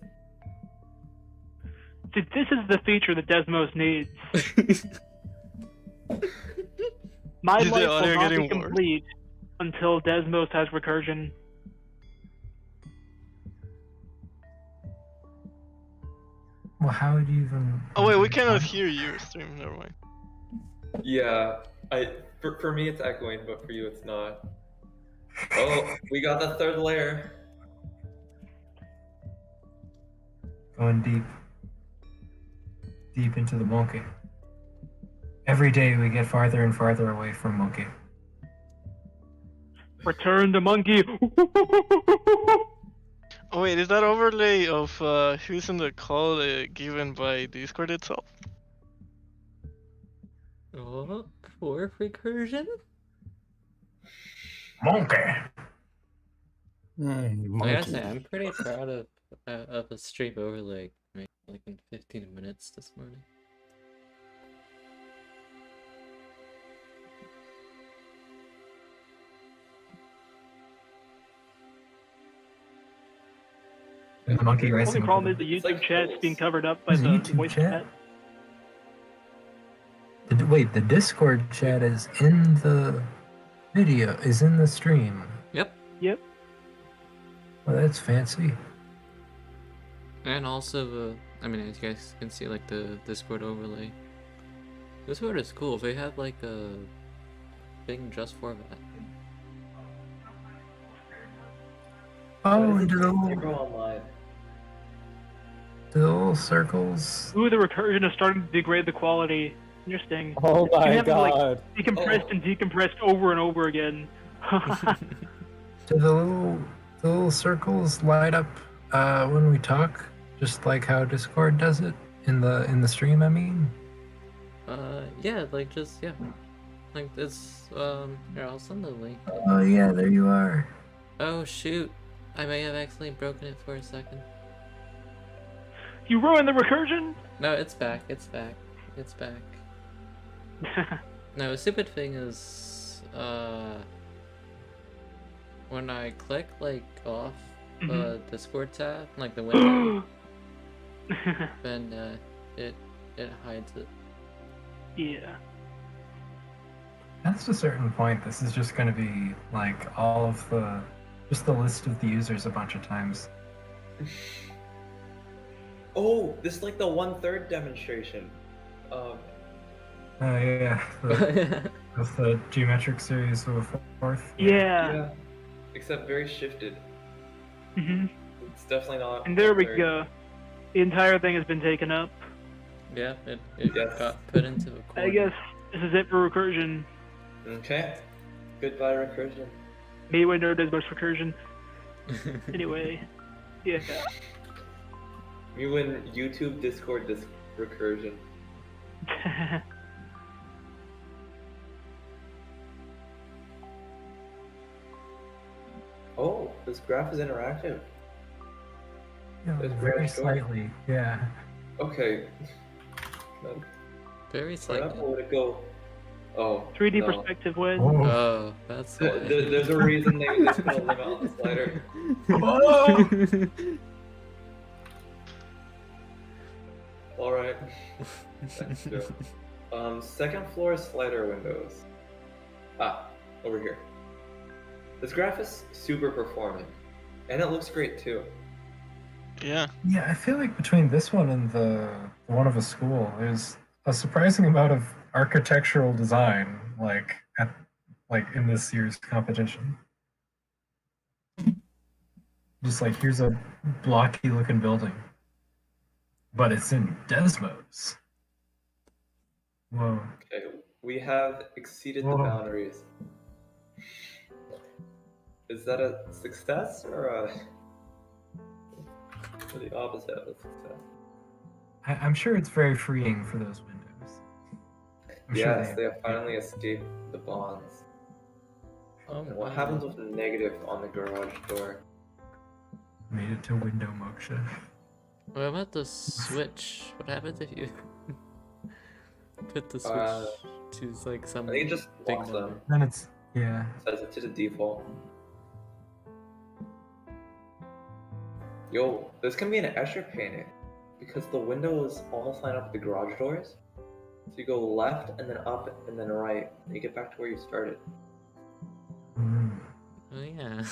See, this is the feature that Desmos needs. My Is the life will audio not be getting worse? complete until Desmos has recursion. Well, how would you even... Oh wait, we cannot hear your stream, never mind. Yeah, for me it's echoing, but for you it's not. Oh, we got the 3rd layer. Going deep. Deep into the monkey. Every day we get farther and farther away from monkey. Return to monkey. Oh wait, is that overlay of who's in the call given by Discord itself? Oh, fourth recursion? Monkey! I Monkey. gotta say, I'm pretty proud of a stream overlay made like in 15 minutes this morning. And the monkey The only racing. problem is the It's YouTube like chat's Phil's. being covered up by There's a the YouTube voice chat? chat. wait, the Discord chat is in the video, is in the stream. Yep. Yep. Well, that's fancy. And also, I mean, as you guys can see, like the Discord overlay. Discord is cool. They have like a thing just for that. Oh, Why and does do it the say little, zero online? do the little circles. Ooh, the recursion is starting to degrade the quality. Interesting. Oh You can my have it, like, god. decompressed and decompressed over and over again. Do the little circles light up when we talk, just like how Discord does it in the stream? I mean. Yeah, like just yeah, like this. Here, I'll send the link. Oh yeah, there you are. Oh shoot, I may have accidentally broken it for a second. You ruined the recursion? No, it's back. It's back. It's back. No, the stupid thing is, when I click like off Discord tab, like the window, then it hides it. Yeah. Past a certain point, this is just going to be like all of just the list of the users a bunch of times. Oh, this is like the 1/3 demonstration. Oh yeah, with the geometric series of a fourth. Yeah. Except very shifted. Mhm. It's definitely not. And there we 1/3. go. The entire thing has been taken up. Yeah, it Yes. got put into the corner. I guess this is it for recursion. Okay. Goodbye, recursion. Me when nerd does most recursion. Anyway. Yeah. You win YouTube, Discord, recursion. Oh, this graph is interactive. Yeah, It's very very short. slightly. Yeah. Okay. Very Sorry, slightly. where to go? Oh. 3D no. perspective win. Oh. Oh, that's why. There's a reason they put a limit on the slider. Alright. Thanks, Joe. Second floor slider windows. Ah, over here. This graph is super performant. And it looks great too. Yeah. Yeah, I feel like between this one and the one of a school, there's a surprising amount of architectural design, like in this year's competition. Just like here's a blocky looking building, but it's in Desmos. Whoa. Okay, we have exceeded the Whoa. boundaries. Is that a success or the opposite of a success? I'm sure it's very freeing for those windows. I'm sure Yes, they have finally escaped the bonds. Oh, And what wow. happens with negative on the garage door? made it to window moksha. What about the switch? What happens if you put the switch to like some I think it just big locks number? them. Then it's yeah. Sets it to the default. Yo, this can be an Escher painting because the windows almost line up with the garage doors. So you go left and then up and then right, and you get back to where you started. Mm. Oh yeah.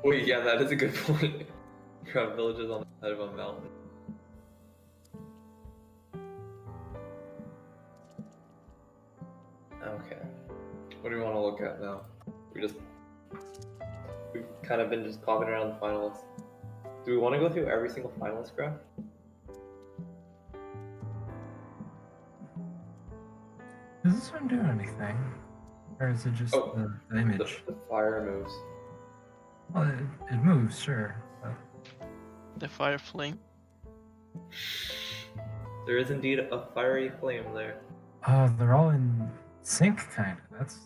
Wait, yeah, that is a good point. You have villages on the side of a mountain. Okay. What do we want to look at now? We've kind of been just popping around the finalists. Do we want to go through every single finalist graph? Does this one do anything? Or is it just Oh, the image? The fire moves. Well, it moves, sure. But The fire flame. There is indeed a fiery flame there. oh, they're all in sync, kind of. That's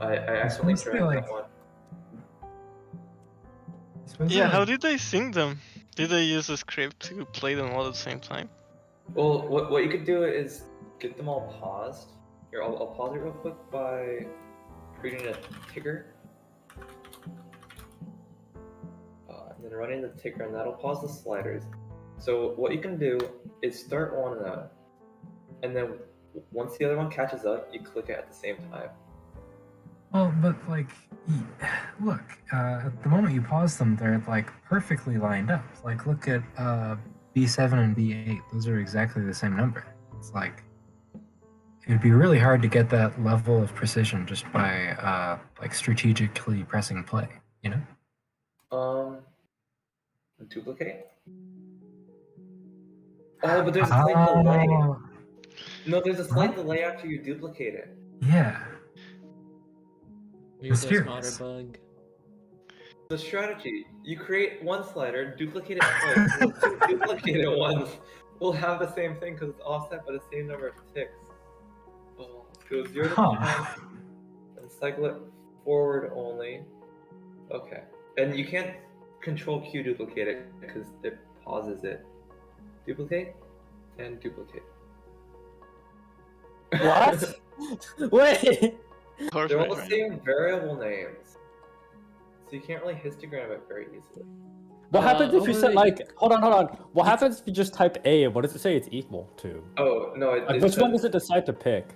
I accidentally supposed to be dragged like- that one. it's supposed to Yeah, be how like- did they sync them? Did they use a script to play them all at the same time? Well, what you could do is get them all paused. Here, I'll pause it real quick by creating a ticker. then running the ticker, and that'll pause the sliders. So what you can do is start one of them, and then once the other one catches up, you click it at the same time. Well, but like, look, at the moment you pause them, they're like perfectly lined up. Like, look at B7 and B8; those are exactly the same number. It's like it'd be really hard to get that level of precision just by like strategically pressing play. You know? Duplicate. Oh, but there's a slight delay. No, there's a slight delay after you duplicate it. Yeah. Use a smarter Mysterious. bug. The strategy: you create one slider, duplicate it twice, and then duplicate it once. We'll have the same thing because it's offset by the same number of ticks. Oh, let's go 0 to 10 and cycle it forward only. Okay, and you can't control Q duplicate it because it pauses it. Duplicate and duplicate. What? Wait. They're all the same variable names, so you can't really histogram it very easily. What happens if you wait, said wait. like? Hold on. What happens if you just type A? What does it say it's equal to? Oh no! Like, which one does it decide to pick?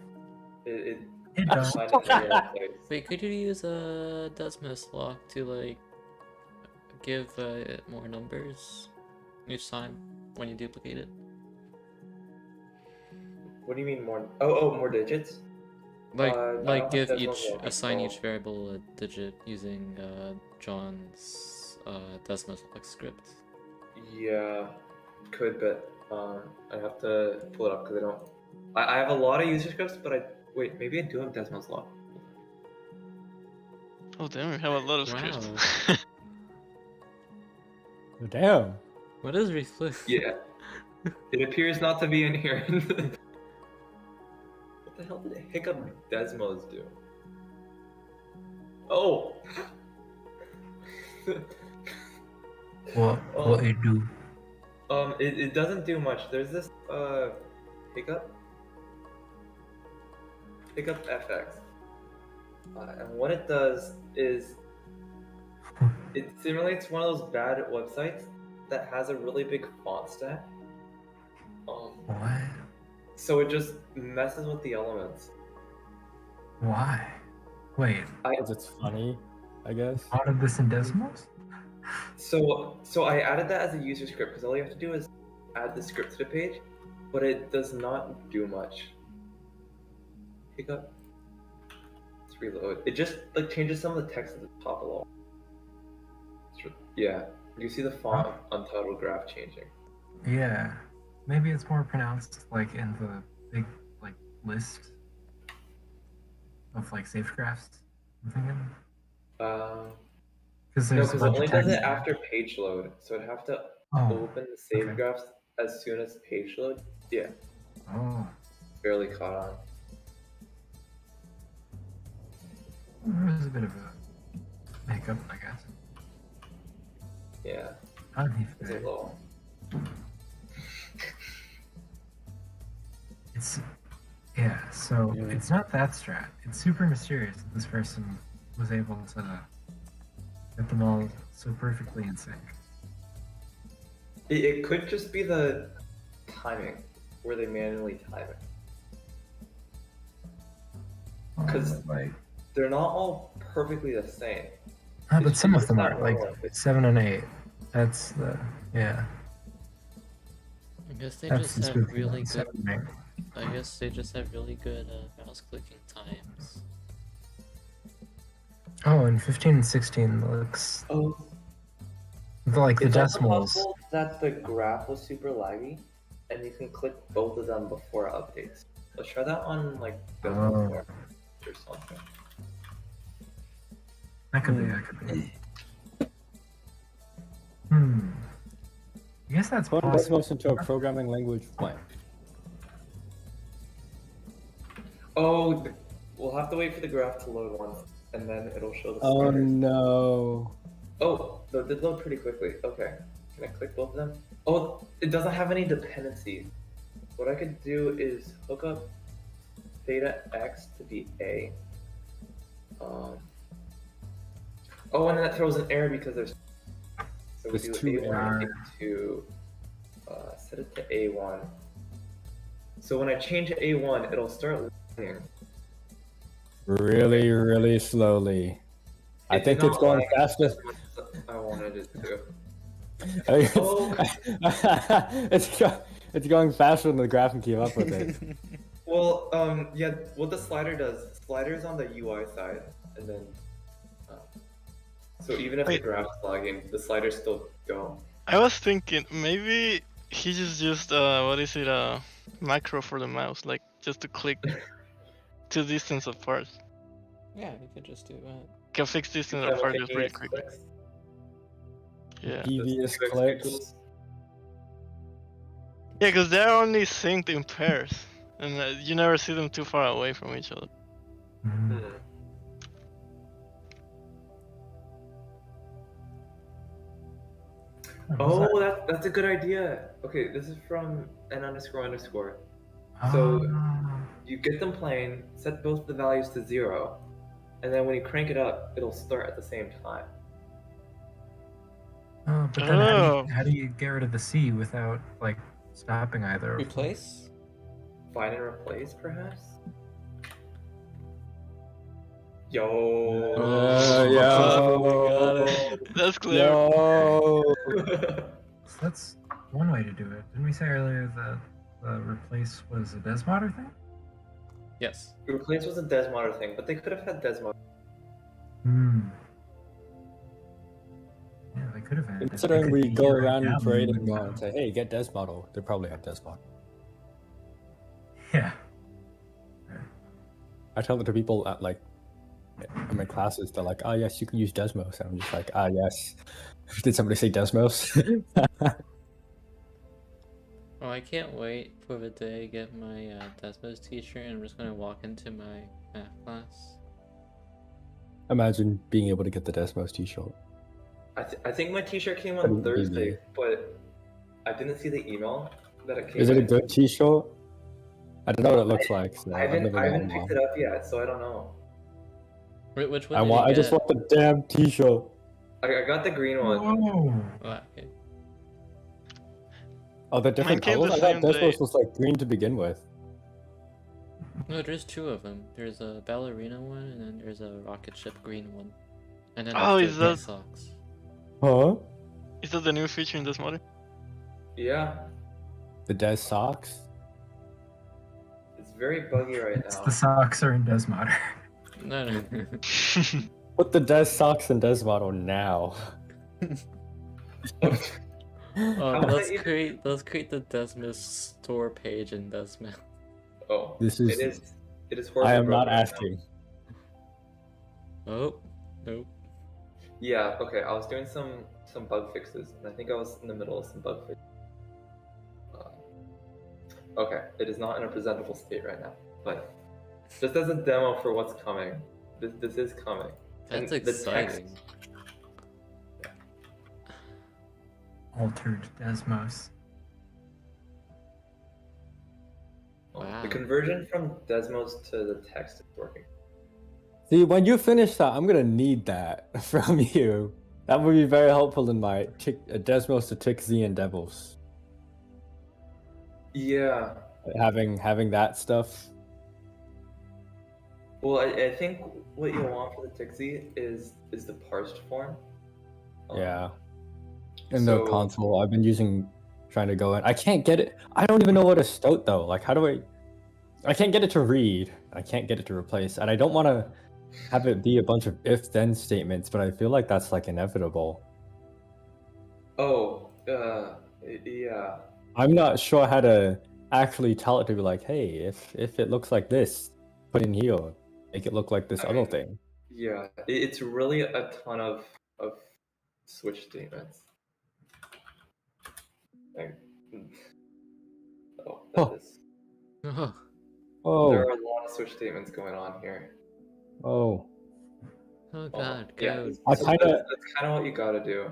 It It does. finds it in the wrong place. Wait, could you use a Desmos lock to like give it more numbers each time when you duplicate it? What do you mean more? Oh, more digits? Like I don't like have give Desmos each lock assign each installed. variable a digit using John's Desmos lock script. Yeah, could, but I have to pull it up because I don't. I have a lot of user scripts, but wait, maybe I do have Desmos lock. Oh damn, we have a lot of scripts. Wow. Oh, damn. What is reflect? Yeah, it appears not to be in here. What the hell did Hiccup Desmos do? Oh. What it do? It doesn't do much. There's this Hiccup FX, and what it does is it simulates one of those bad websites that has a really big font stack. What? So it just messes with the elements. Why? Wait, Because it's funny, I guess. out of this in Desmos? So I added that as a user script because all you have to do is add the script to the page, but it does not do much. Hiccup. Let's reload. It just like changes some of the text at the top a little. Yeah, you see the font of Untitled Graph changing. Yeah. Maybe it's more pronounced like in the big like list of like safe graphs. I'm thinking. Because No, there's because a it bunch only of does it text. after page load, so I'd have to Oh, open the save okay. graphs as soon as page load. Yeah, Oh. barely caught on. There was a bit of a hiccup, I guess. Yeah, Not it's a even. little. It's yeah, so Yeah. it's not that strat. It's super mysterious that this person was able to get them all so perfectly in sync. It could just be the timing, where they manually time it. 'Cause like They're not all perfectly the same. but some of It's them not are like normal. 7 and 8. That's the yeah. I guess they That's just the have spooky really one. good. 7 and 8. I guess they just have really good mouse clicking times. Oh, and 15 and 16 looks Oh, like the it's also decimals. possible that the graph was super laggy, and you can click both of them before it updates. Let's try that on like Oh. or something. That could be. That could be. I guess that's Put possible. Desmos into a programming language when? Oh, we'll have to wait for the graph to load once, and then it'll show the Oh starters. no. Oh, no, it did load pretty quickly. Okay. Can I click both of them? Oh, it doesn't have any dependencies. What I could do is hook up theta x to be a. Oh, and then that throws an error because there's So we There's do two A1 to set it to A1. So when I change to A1, it'll start lagging. really, really slowly. I It's think it's not going lagging faster. as much as I wanted it to. It's, Oh. it's going faster than the graph can keep up with it. Well, yeah, what the slider does, slider's on the UI side, and then, so even if the Wait. graph's lagging, the sliders still go. I was thinking maybe he just used what is it, macro for the mouse, like just to click two distance apart. Yeah, you could just do that. Can fix distance apart just pretty quickly. Yeah. Devious clicks. Yeah, because they're only synced in pairs, and you never see them too far away from each other. Mhm. Oh, that's a good idea. Okay, this is from n__. So you get them playing, set both the values to 0, and then when you crank it up, it'll start at the same time. Oh, but then how do you get rid of the C without like stopping either? of them? Replace? Find and replace, perhaps? Yo. That's clear. Yo. So that's one way to do it. Didn't we say earlier that the replace was a Desmodder thing? Yes. Replace was a Desmodder thing, but they could have had Desmodder. Hmm. Yeah, they could have had. Considering we go around and parade and go and say, "Hey, get Desmodel," they probably have Desmodel. Yeah. I tell it to people at like in my classes. They're like, "Ah, yes, you can use Desmos," and I'm just like, "Ah, yes." Did somebody say Desmos? Oh, I can't wait for the day I get my Desmos t-shirt and I'm just gonna walk into my math class. Imagine being able to get the Desmos t-shirt. I think my t-shirt came on That'd be Thursday, easy. but I didn't see the email that it came Is it a in. good t-shirt? I don't know what it looks like. So I haven't never gotten picked one. it up yet, so I don't know. Which one did you I just get? want the damn t-shirt. I got the green one. Whoa. Oh, okay. Oh, the different came colors? the I thought same day. Desmos was like green to begin with. No, there's two of them. There's a ballerina one and then there's a rocket ship green one. And then Oh, there's is the that- socks. Huh? Is that the new feature in this model? Yeah, The Des socks? it's very buggy right It's now. the socks are in Desmodder. No, no. Put the Des socks in Desmodel now. Oh, How let's about create the Desmos store page in Desmos. Oh, This it is. is horrible. I am not broken right now. asking. Oh, nope. Yeah, okay, I was doing some bug fixes, and I think I was in the middle of some bug fixes. Okay, it is not in a presentable state right now, but just as a demo for what's coming, this is coming. That's And the exciting. text- Altered Desmos. Wow. The conversion from Desmos to the text is working. See, when you finish that, I'm gonna need that from you. That would be very helpful in my Desmos to TixZ and Devils. Yeah. Having that stuff. Well, I think what you'll want for the TixZ is the parsed form. Yeah. In the so- console, I've been trying to go in. I can't get it. I don't even know what to stoat though. Like, how do I can't get it to read. I can't get it to replace, and I don't want to have it be a bunch of if-then statements, but I feel like that's like inevitable. Oh, yeah. I'm not sure how to actually tell it to be like, hey, if it looks like this, put in here, make it look like this I other mean- thing. Yeah, it's really a ton of switch statements. Like, oh, Huh. that is. Oh, Oh, There are a lot of switch statements going on here. oh. oh god, Yeah, go. I so kinda- that's kind of what you gotta do.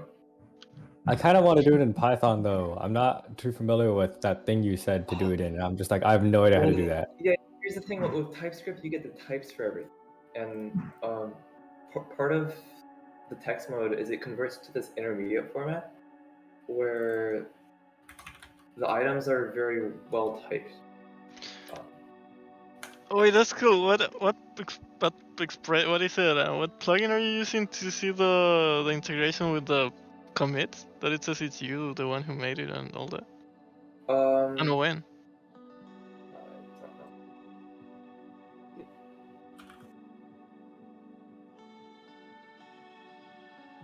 I kind of want to do it in Python though. I'm not too familiar with that thing you said to do it in. I'm just like, I have no idea how to do that. Yeah, here's the thing with TypeScript, you get the types for everything, and part of the text mode is it converts to this intermediate format, where the items are very well typed. Oh wait, that's cool. What is it? What plugin are you using to see the integration with the commits? That it says it's you, the one who made it, and all that. I don't know when.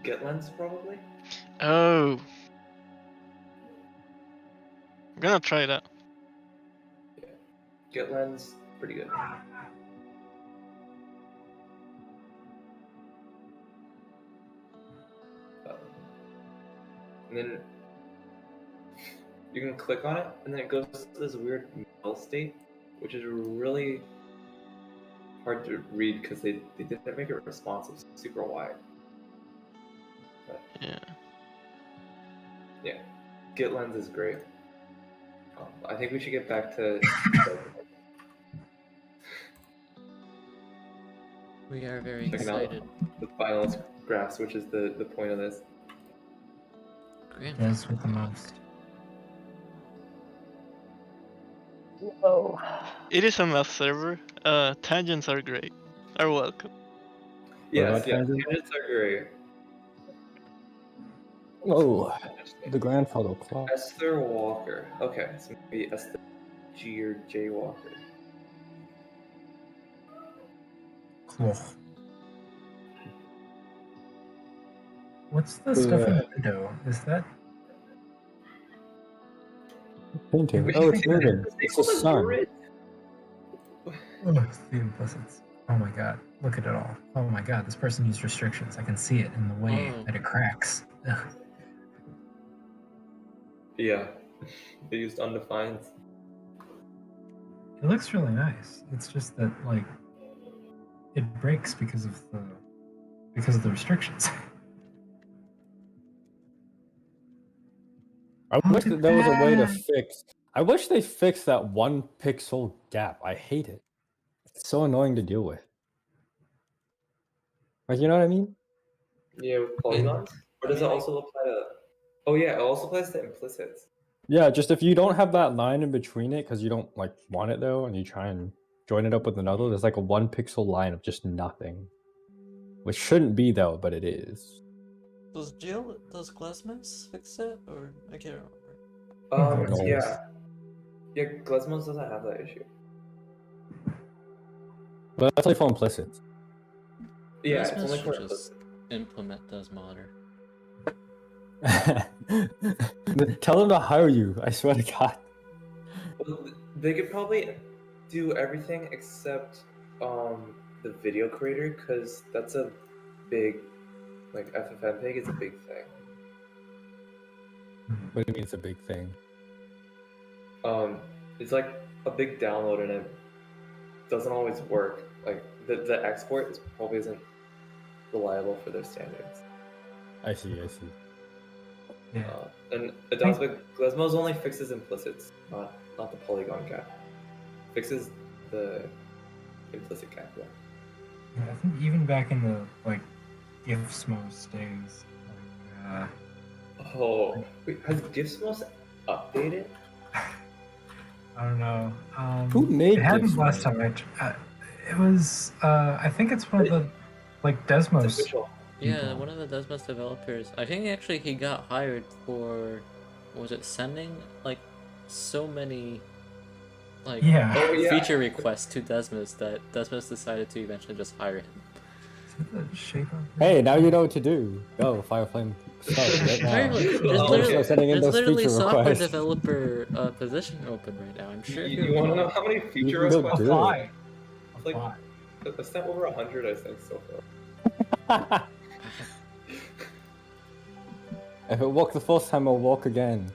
GetLens probably. Oh, I'm gonna try that. GetLens, pretty good. And then you can click on it, and then it goes to this weird mail state, which is really hard to read because they didn't make it responsive, super wide. But, yeah, GetLens is great. I think we should get back to. We are very checking out excited. the finalist graphs, which is the point of this. Yes, with the most. Oh. It is a math server. Tangents are great. Are welcome. Yes, about yeah, tangents? tangents are great. Oh, the grandfather clock. Esther Walker. Okay, so maybe Esther G or J Walker. Cool. What's the stuff in the window? Is that? Painting. Oh, it's moving. It's the sun. Oh, it's the implicits. Oh my god, look at it all. Oh my god, this person used restrictions. I can see it in the way Oh. that it cracks. Ugh. Yeah, they used undefined. It looks really nice. It's just that like it breaks because of the restrictions. I wish that there was a way to fix. I wish they fixed that 1 pixel gap. I hate it. It's so annoying to deal with. Like, you know what I mean? Yeah, with polygons? Or does it also apply to... Oh yeah, it also applies to implicits. Yeah, just if you don't have that line in between it because you don't like want it though, and you try and join it up with another, there's like a 1 pixel line of just nothing. Which shouldn't be though, but it is. Does Desmos fix it, or I can't remember? No. Yeah. Yeah, Desmos doesn't have that issue. But that's like for implicit. Yeah, Desmos it's only for should just implicit. implement Desmodder. Tell them to hire you. I swear to God. Well, they could probably do everything except the video creator, because that's a big, like FFmpeg is a big thing. What do you mean it's a big thing? It's like a big download and it doesn't always work. Like the export is probably isn't reliable for their standards. I see. Yeah. And Desmos only fixes implicits, not the polygon gap. Fixes the implicit gap. Yeah. Yeah, I think even back in the like Desmos days, like, Oh, wait, has Desmos updated? I don't know. Who made it happened Desmos? last time? It was. I think it's one of the like Desmos. It's official. Yeah, people. one of the Desmos developers. I think actually he got hired for, was it sending like so many like Yeah. Oh, yeah. feature requests to Desmos that Desmos decided to eventually just hire him. Is that the shape of it? Hey, now you know what to do. Go, Fireflame. Start right now. Apparently, there's Oh, literally, okay. Sending in there's those literally feature software requests. developer position open right now. I'm sure if You want to know how many feature can go requests? do it. Apply. It's like Apply. a step over 100, I think, so far. If it walked the first time, it'll walk again.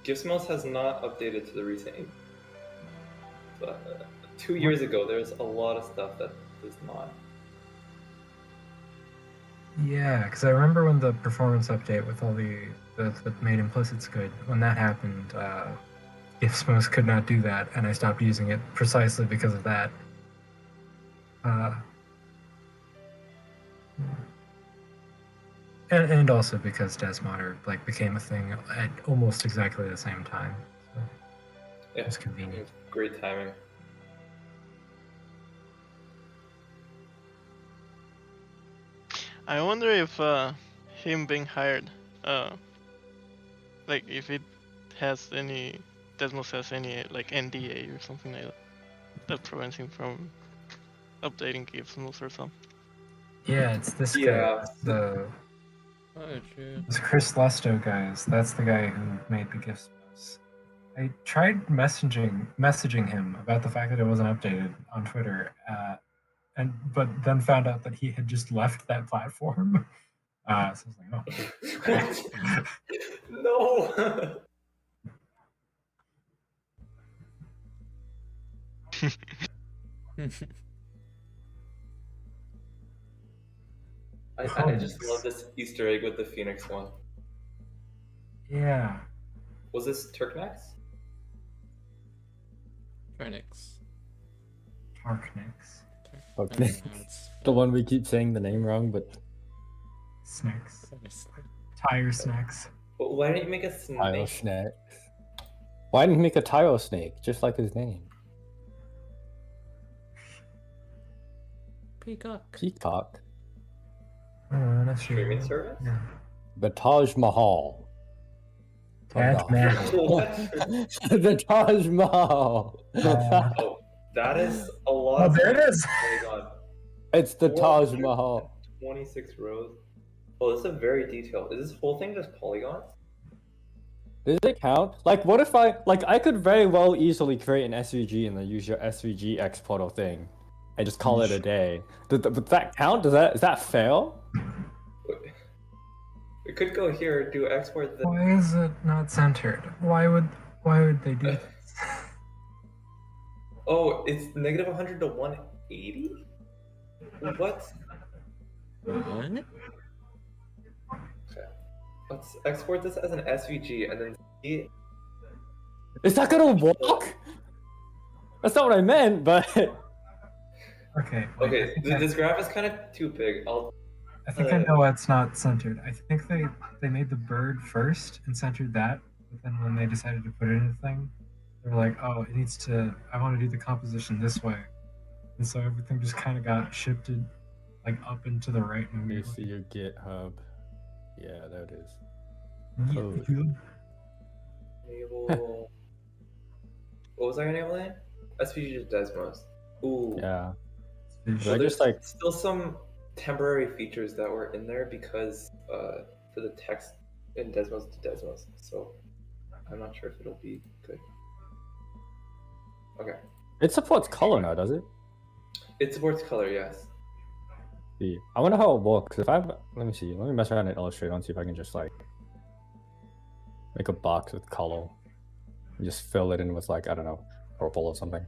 Desmos has not updated to the recent. But 2 years ago, there's a lot of stuff that does not. Yeah, because I remember when the performance update with all the that made implicits good. When that happened, Desmos could not do that, and I stopped using it precisely because of that. And also because Desmos like became a thing at almost exactly the same time. So Yeah, it's convenient. it's great timing. I wonder if him being hired, like if it has any, Desmos has any like NDA or something like that that prevents him from updating Desmos or something. Yeah, it's this guy. Yeah. The Oh, true. This Chris Lesto guys. That's the guy who made the GIF posts. I tried messaging him about the fact that it wasn't updated on Twitter, but then found out that he had just left that platform. So I was like, oh. No. I just love this Easter egg with the Phoenix one. Yeah. Was this Turknex? Trinix. Tarknix. Okay. The one we keep saying the name wrong, but Snacks. Tire snacks. But why didn't you make a snake? tile snake. Why didn't he make a tile snake, just like his name? Peacock. Peacock. Oh, that's Streaming service? Yeah. The Taj Mahal. Taj Mahal. What? The Taj Mahal. Oh, that is a lot. Oh, there it is. Oh my god. It's the Taj Mahal. 26 rows. Oh, this is very detailed. Is this whole thing just polygons? Does it count? Like, what if I could very well easily create an SVG and then use your SVG exporter thing and just call it a day. Would that count? Does that fail? We could go here, do export the. Why is it not centered? Why would they do this? Oh, it's negative 100 to 180? What? What? Okay. Let's export this as an SVG and then see. Is that gonna work? That's not what I meant, but Okay. wait, Okay, this graph is kind of too big. I think I know why it's not centered. I think they made the bird first and centered that, but then when they decided to put it in a thing, they were like, oh, it needs to. I want to do the composition this way, and so everything just kind of got shifted, like up and to the right. let And me see your GitHub. Yeah, there it is. Yeah. Enable. What was I enabling? SVG to Desmos. Ooh. Yeah. Well, I just like still some temporary features that were in there because for the text in Desmos to Desmos. So I'm not sure if it'll be good. Okay. it supports color now, does it? It supports color, yes. See, I wonder how it works. If let me see. Let me mess around in Illustrator and see if I can just like make a box with color and just fill it in with like, I don't know, purple or something.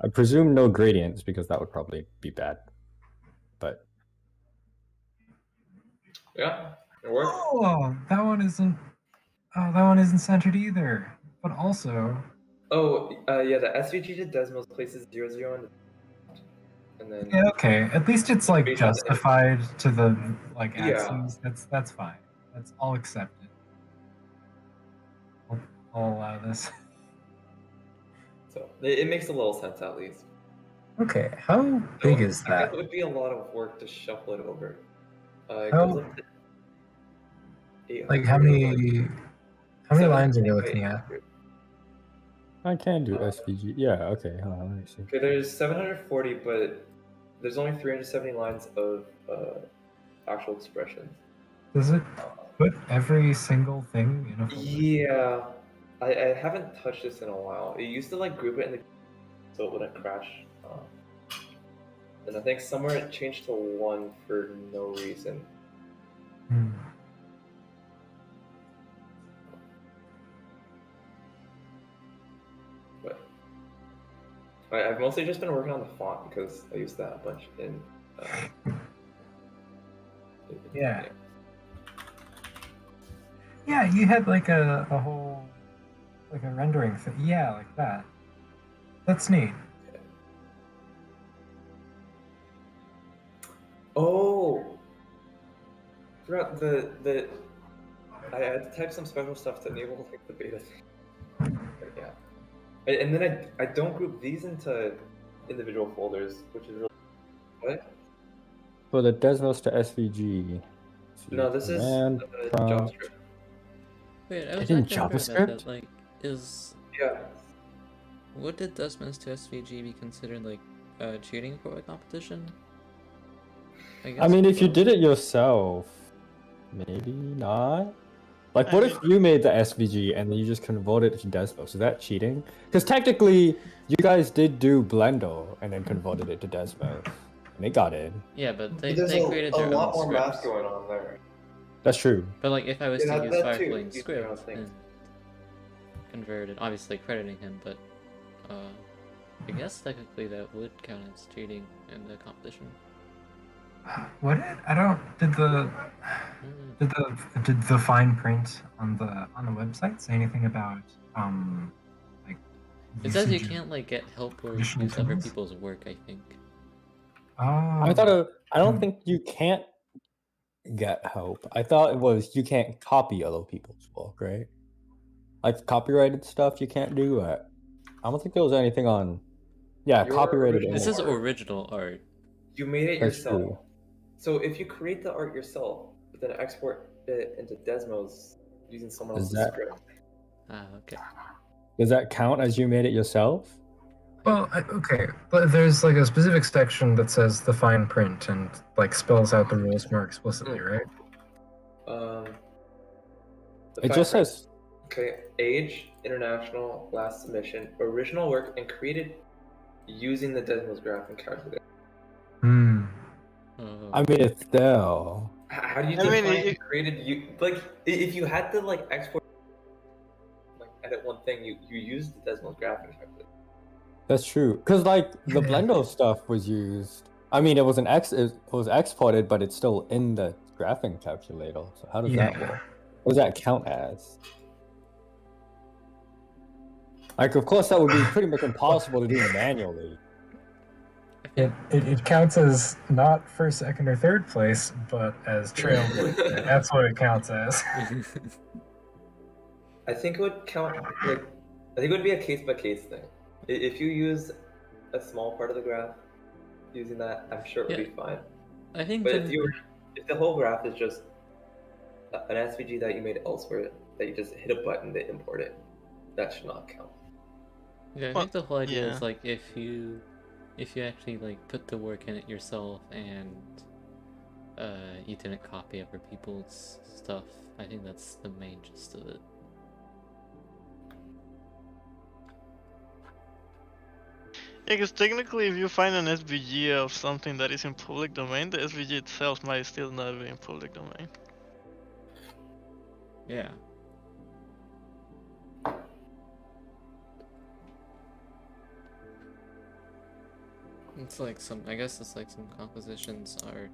I presume no gradients because that would probably be bad. But Yeah, it works. Oh, that one isn't. Oh, that one isn't centered either. But also, Oh, yeah, the SVG to Desmos places 0, 0 in the and then yeah, okay. At least it's like Based on the- justified to the like Yeah. axes. That's fine. That's all accepted. I'll allow this. so it makes a little sense at least. Okay, how big is I that? think it would be a lot of work to shuffle it over. It How- goes up to 800, Like how many lines are you 700 by looking at? 800. I can do SVG. Yeah, okay. Hold on, let me see. Okay, there's 740, but there's only 370 lines of actual expressions. Does it put every single thing in a folder? Yeah, I haven't touched this in a while. It used to like group it in the so it wouldn't crash. And I think somewhere it changed to 1 for no reason. Hmm. But I've mostly just been working on the font because I used that a bunch in. Yeah. Yeah, you had like a whole like a rendering thing. Yeah, like that. That's neat. throughout I had to type some special stuff to enable like the beta thing. But yeah. And then I don't group these into individual folders, which is really what? For the Desmos to SVG. No, this is command prompt. JavaScript. Wait, I was in actually wondering about that. JavaScript? Like, Yeah. would the Desmos to SVG be considered like cheating for a competition? I guess mean, if you so. did it yourself, maybe not. Like, what if you made the SVG and then you just converted it to Desmos? Is that cheating? Because technically, you guys did do Blender and then converted it to Desmos, and they got in. Yeah, but they There's created a their lot own more scripts. math going on there. That's true. But like, if I was Yeah, to use that too. Firefly's Use their own script thing. and convert it, obviously crediting him, but I guess technically that would count as cheating in the competition. What? I don't. Did the fine print on the website say anything about like? It says you usage of- can't like get help or additional use other tools? people's work. I think. Oh. I don't think you can't get help. I thought it was you can't copy other people's work, right? Like copyrighted stuff you can't do. I don't think there was anything on. Yeah, Your copyrighted. original This is art. original art. You made it That's yourself. true. So if you create the art yourself, but then export it into Desmos using someone Is else's that- script. Ah, okay. Does that count as you made it yourself? Well, okay, but there's like a specific section that says the fine print and like spells out the rules more explicitly, right? The It just fact- says Okay, age, international, last submission, original work, and created using the Desmos graph and calculator. Hmm. Oh. I mean, it's still. How do you I mean, define it- created? You like if you had to like export, like edit one thing, you used the Desmos graph and calculator. That's true. Because like the Blender stuff was used. I mean, it was it was exported, but it's still in the graphing calculator. So how does that Yeah. work? What does that count as? Like, of course, that would be pretty much impossible to do manually. It counts as not first, second, or third place, but as trailblazer. That's what it counts as. I think it would count like I think it would be a case by case thing. If you use a small part of the graph using that, I'm sure it would be fine. I think. But if the whole graph is just an SVG that you made elsewhere, that you just hit a button to import it, that should not count. Yeah, I Well, think the whole idea yeah. is like if you actually like put the work in it yourself and you didn't copy other people's stuff, I think that's the main gist of it. Yeah, because technically, if you find an SVG of something that is in public domain, the SVG itself might still not be in public domain. Yeah. It's like I guess it's like some compositions are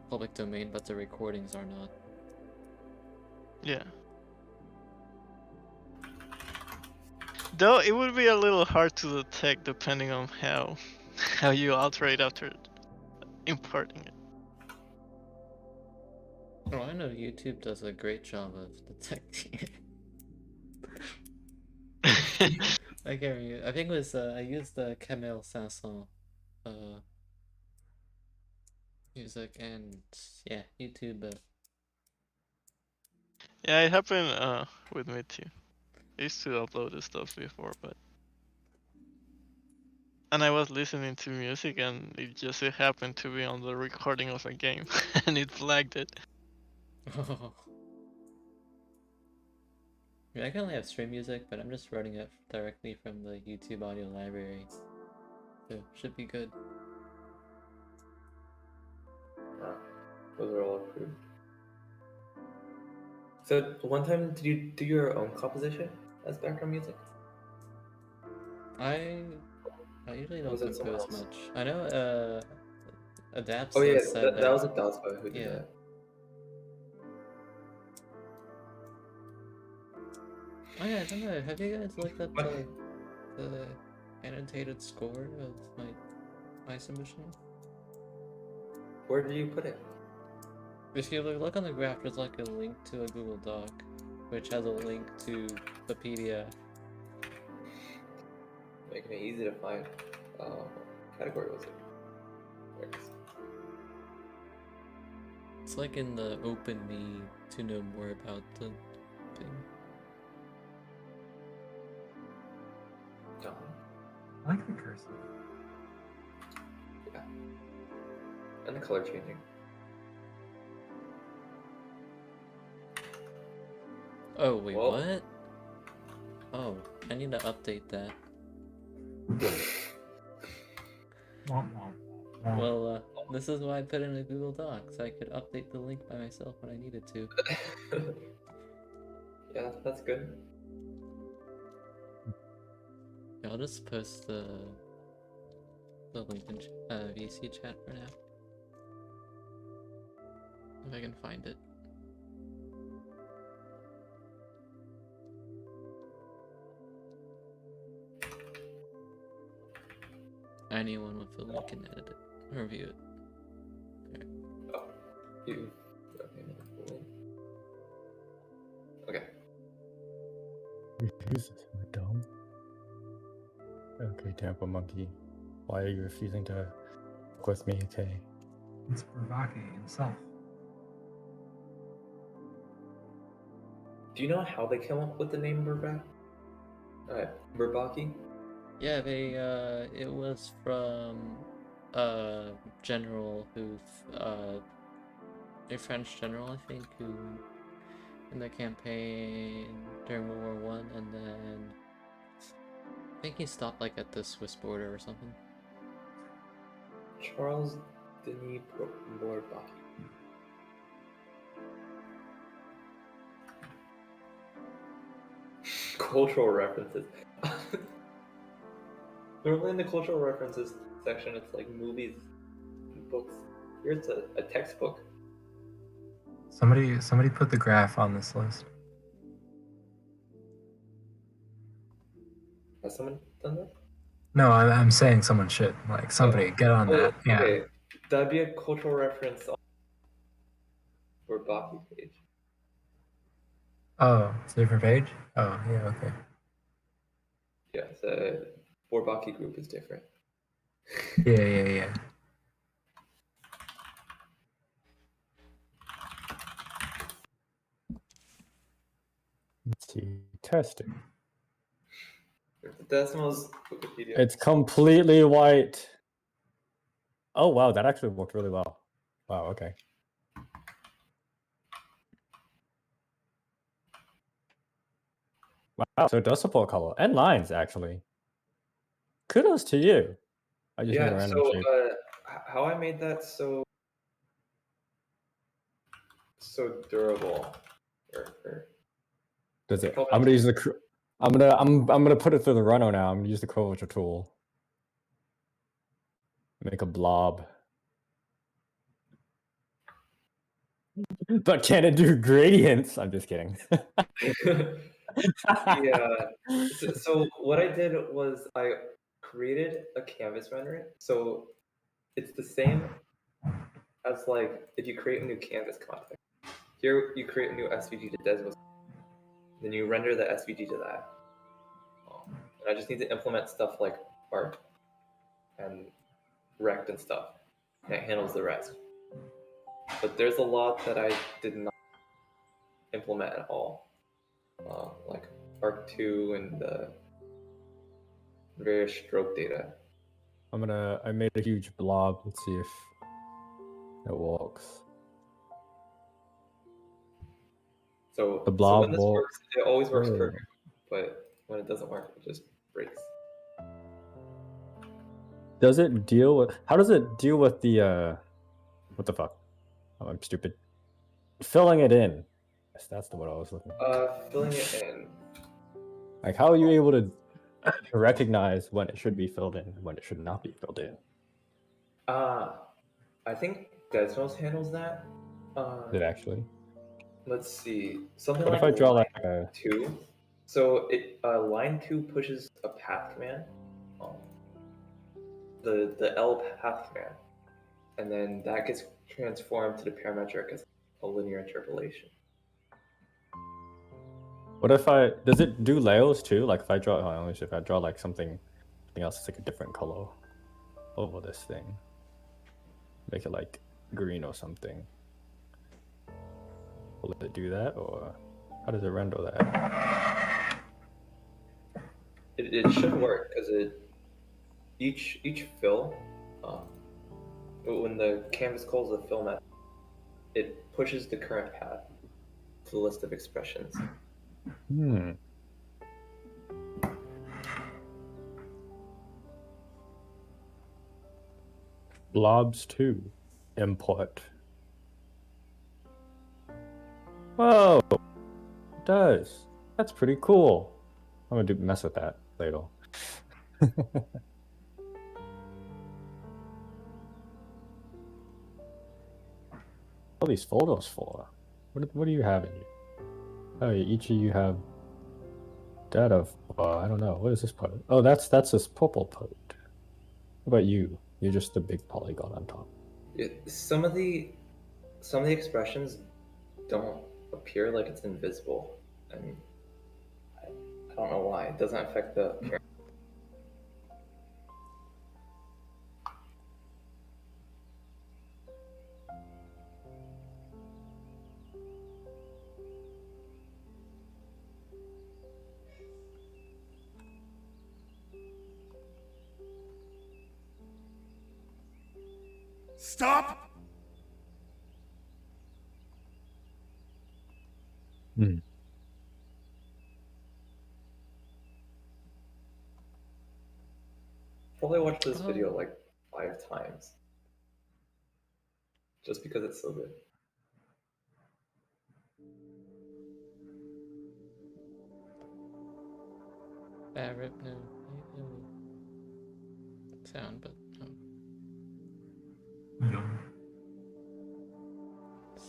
public domain, but the recordings are not. Yeah. Though it would be a little hard to detect depending on how you alter it after importing it. Oh, I know YouTube does a great job of detecting it. I can't remember. I think it was I used the Camille Sanson music, and yeah, YouTube. Yeah, it happened with me too. I used to upload this stuff before, and I was listening to music, and it just happened to be on the recording of a game, and it flagged it. Oh. Yeah, I can only have stream music, but I'm just running it directly from the YouTube audio library, so should be good. Those are all approved. So one time, did you do your own composition as background music? I usually don't Was it someone compose else? much. I know Adapts Oh yeah, said that was a Daspa who did Yeah. that. Oh yeah, I don't know. Have you guys looked at the annotated score of my submission? Where did you put it? If you look on the graph, there's like a link to a Google Doc, which has a link to the PDF. Making it easy to find. Category was it? There it is. It's like in the Open Me to know more about the thing. Done. I like the cursive. Yeah. And the color changing. Oh, wait, Well- what? Oh, I need to update that. Womp womp. Womp. Well, this is why I put in a Google Doc, so I could update the link by myself when I needed to. Yeah, that's good. Yeah, I'll just post the link in VC chat for now. If I can find it. Anyone with the link can edit it, or view it. You. Okay. Refuse this, am I dumb? Okay, Tampa Monkey. Why are you refusing to fuck with me, okay? It's Bravake himself. Do you know how they came up with the name Burbaki? Burbaki? Yeah, they it was from a general who a French general, I think, who in the campaign during World War I, and then I think he stopped like at the Swiss border or something. Charles Denis Bourbaki. Cultural references. Normally in the cultural references section, it's like movies and books. Here it's a textbook. Somebody put the graph on this list. Has someone done that? No, I'm saying someone should. Like somebody get on that. Yeah. Okay. That'd be a cultural reference on Bourbaki page. Oh, it's a different page? Oh, yeah, okay. Yeah, the Bourbaki group is different. Yeah. Let's see. Testing. Desmos Wikipedia. It's completely white. Oh wow, that actually worked really well. Wow, okay. Wow, so it does support color and lines actually. Kudos to you. I just made a random shape. How I made that so durable. Does it? I'm gonna use the. I'm gonna put it through the runner now. I'm gonna use the curvature tool. Make a blob. But can it do gradients? I'm just kidding. Yeah. So what I did was I created a canvas rendering. So it's the same as like if you create a new canvas context. Here you create a new SVG to Desmos. Then you render the SVG to that. And I just need to implement stuff like arc and rect and stuff. And it handles the rest. But there's a lot that I did not implement at all. Like arc2 and the various stroke data. I made a huge blob. Let's see if it works. So, The blob when this will- works, it always works Oh. perfect. But when it doesn't work, it just breaks. Does it deal with? How does it deal with the? What the fuck? Oh, I'm stupid. Filling it in. Yes, that's the word I was looking for. Filling it in. Like, how are you able to recognize when it should be filled in and when it should not be filled in? I think Desmos handles that. Did it actually? Let's see. Something What like if I draw line like a? 2. So it line 2 pushes a path command. The L path command, and then that gets transformed to the parametric as a linear interpolation. What if does it do layers too? Like if I draw, hold on, let me see, if I draw like something else, it's like a different color over this thing. Make it like green or something. Will it do that, or how does it render that? It should work because each fill, when the canvas calls the fill method, it pushes the current path to the list of expressions. Blobs 2 import. Whoa, it does. That's pretty cool. I'm gonna mess with that later. All these photos for? What do you have in you? Oh, each of you have data. I don't know. What is this part? Oh, that's this purple part. What about you? You're just a big polygon on top. Some of the expressions don't appear, like it's invisible, and I don't know why. It doesn't affect the appearance. Stop! Probably watched this video like 5 times. Just because it's so good. Barrett, no. Sound, but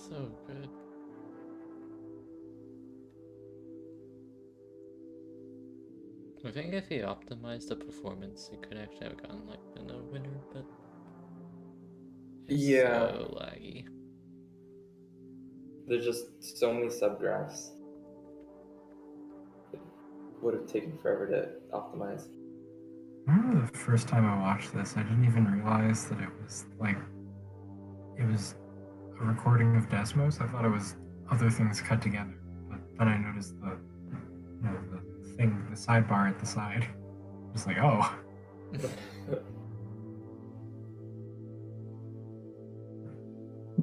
so good. I think if he optimized the performance, he could actually have gotten like the no winner, but it's so laggy. There's just so many subgraphs. It would have taken forever to optimize. I remember the first time I watched this, I didn't even realize that it was a recording of Desmos. I thought it was other things cut together. But then I noticed the sidebar at the side. I was like, oh.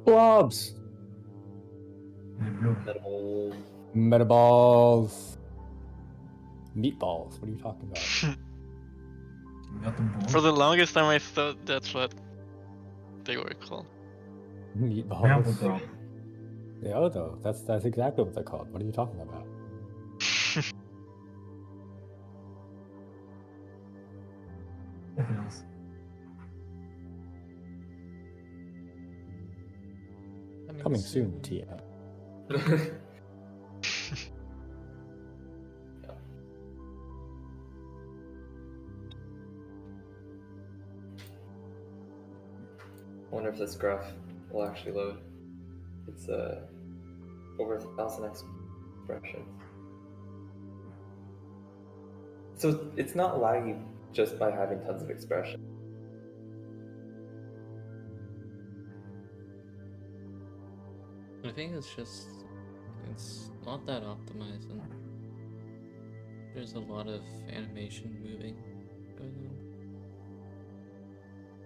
Blobs! Metaballs. Meatballs. What are you talking about? For the longest time, I thought that's what they were called. Meatballs. Yeah, though. That's exactly what they're called. What are you talking about? Coming soon, TM. I wonder if this graph will actually load. It's over 1,000 expressions. So it's not laggy just by having tons of expressions. I think it's not that optimized, and there's a lot of animation moving going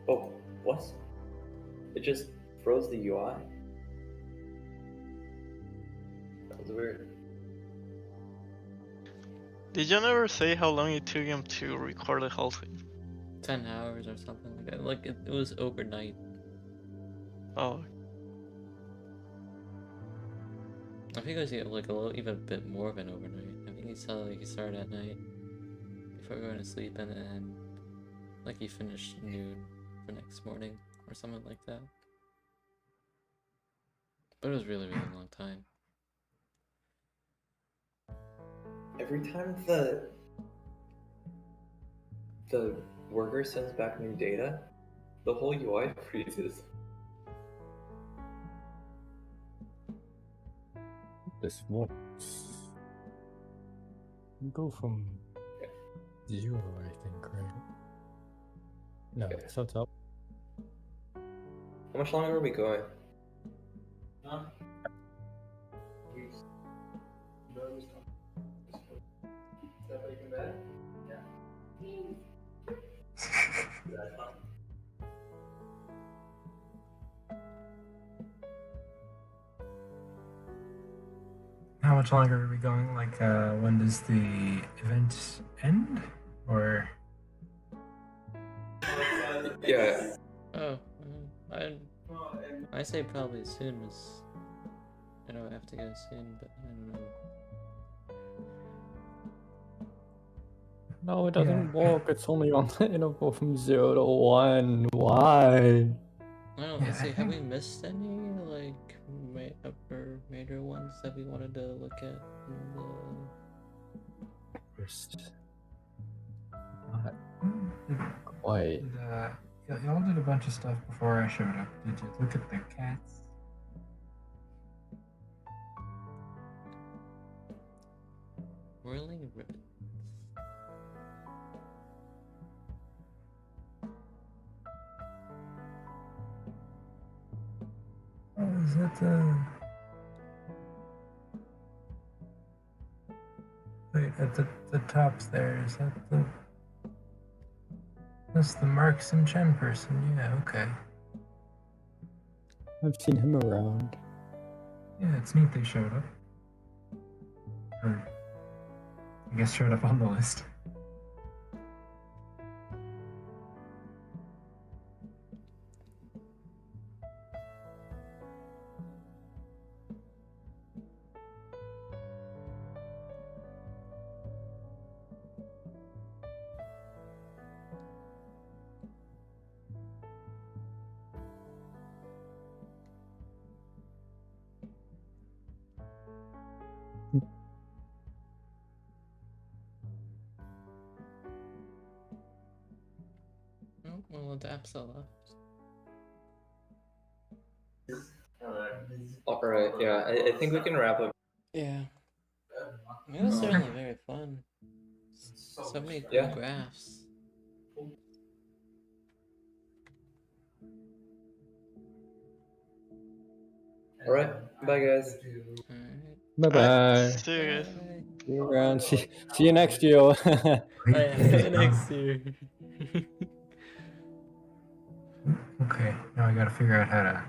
on. Oh, what? It just froze the UI. That was weird. Did you never say how long it took him to record the whole thing? 10 hours or something like that. Like it was overnight. Oh. I think it was like even a bit more of an overnight. I think he said like he started at night before going to sleep, and then like he finished noon for next morning or something like that. But it was really long time. Every time the worker sends back new data, the whole UI freezes. this works. Go from 0, I think, right? No, so top. How much longer are we going? How much longer are we going? Like, when does the event end? Or Yeah. Oh, I say probably soon, as I know I have to go soon, but I don't know. No, it doesn't Yeah. work. It's only on the interval from 0 to 1. Why? I don't. Yeah, Let's I see. Have we think- missed any like upper major ones that we wanted to look at in the? First. Not quite. Y'all did a bunch of stuff before I showed up. Did you look at the cats? Whirling ribbons. Oh, is that the... Wait, at the top there, is that the... That's the Marks and Chen person, yeah, okay. I've seen him around. Yeah, it's neat they showed up. Or, I guess showed up on the list. Oh, well, the Apsa left. Alright, yeah, I think we can wrap up. Yeah. It was certainly very fun. So many cool Yeah. graphs. Alright, bye guys. Alright. Bye bye. See you guys. Bye. See you around. See you next year. Oh yeah, see you next year. Okay, now I gotta figure out how to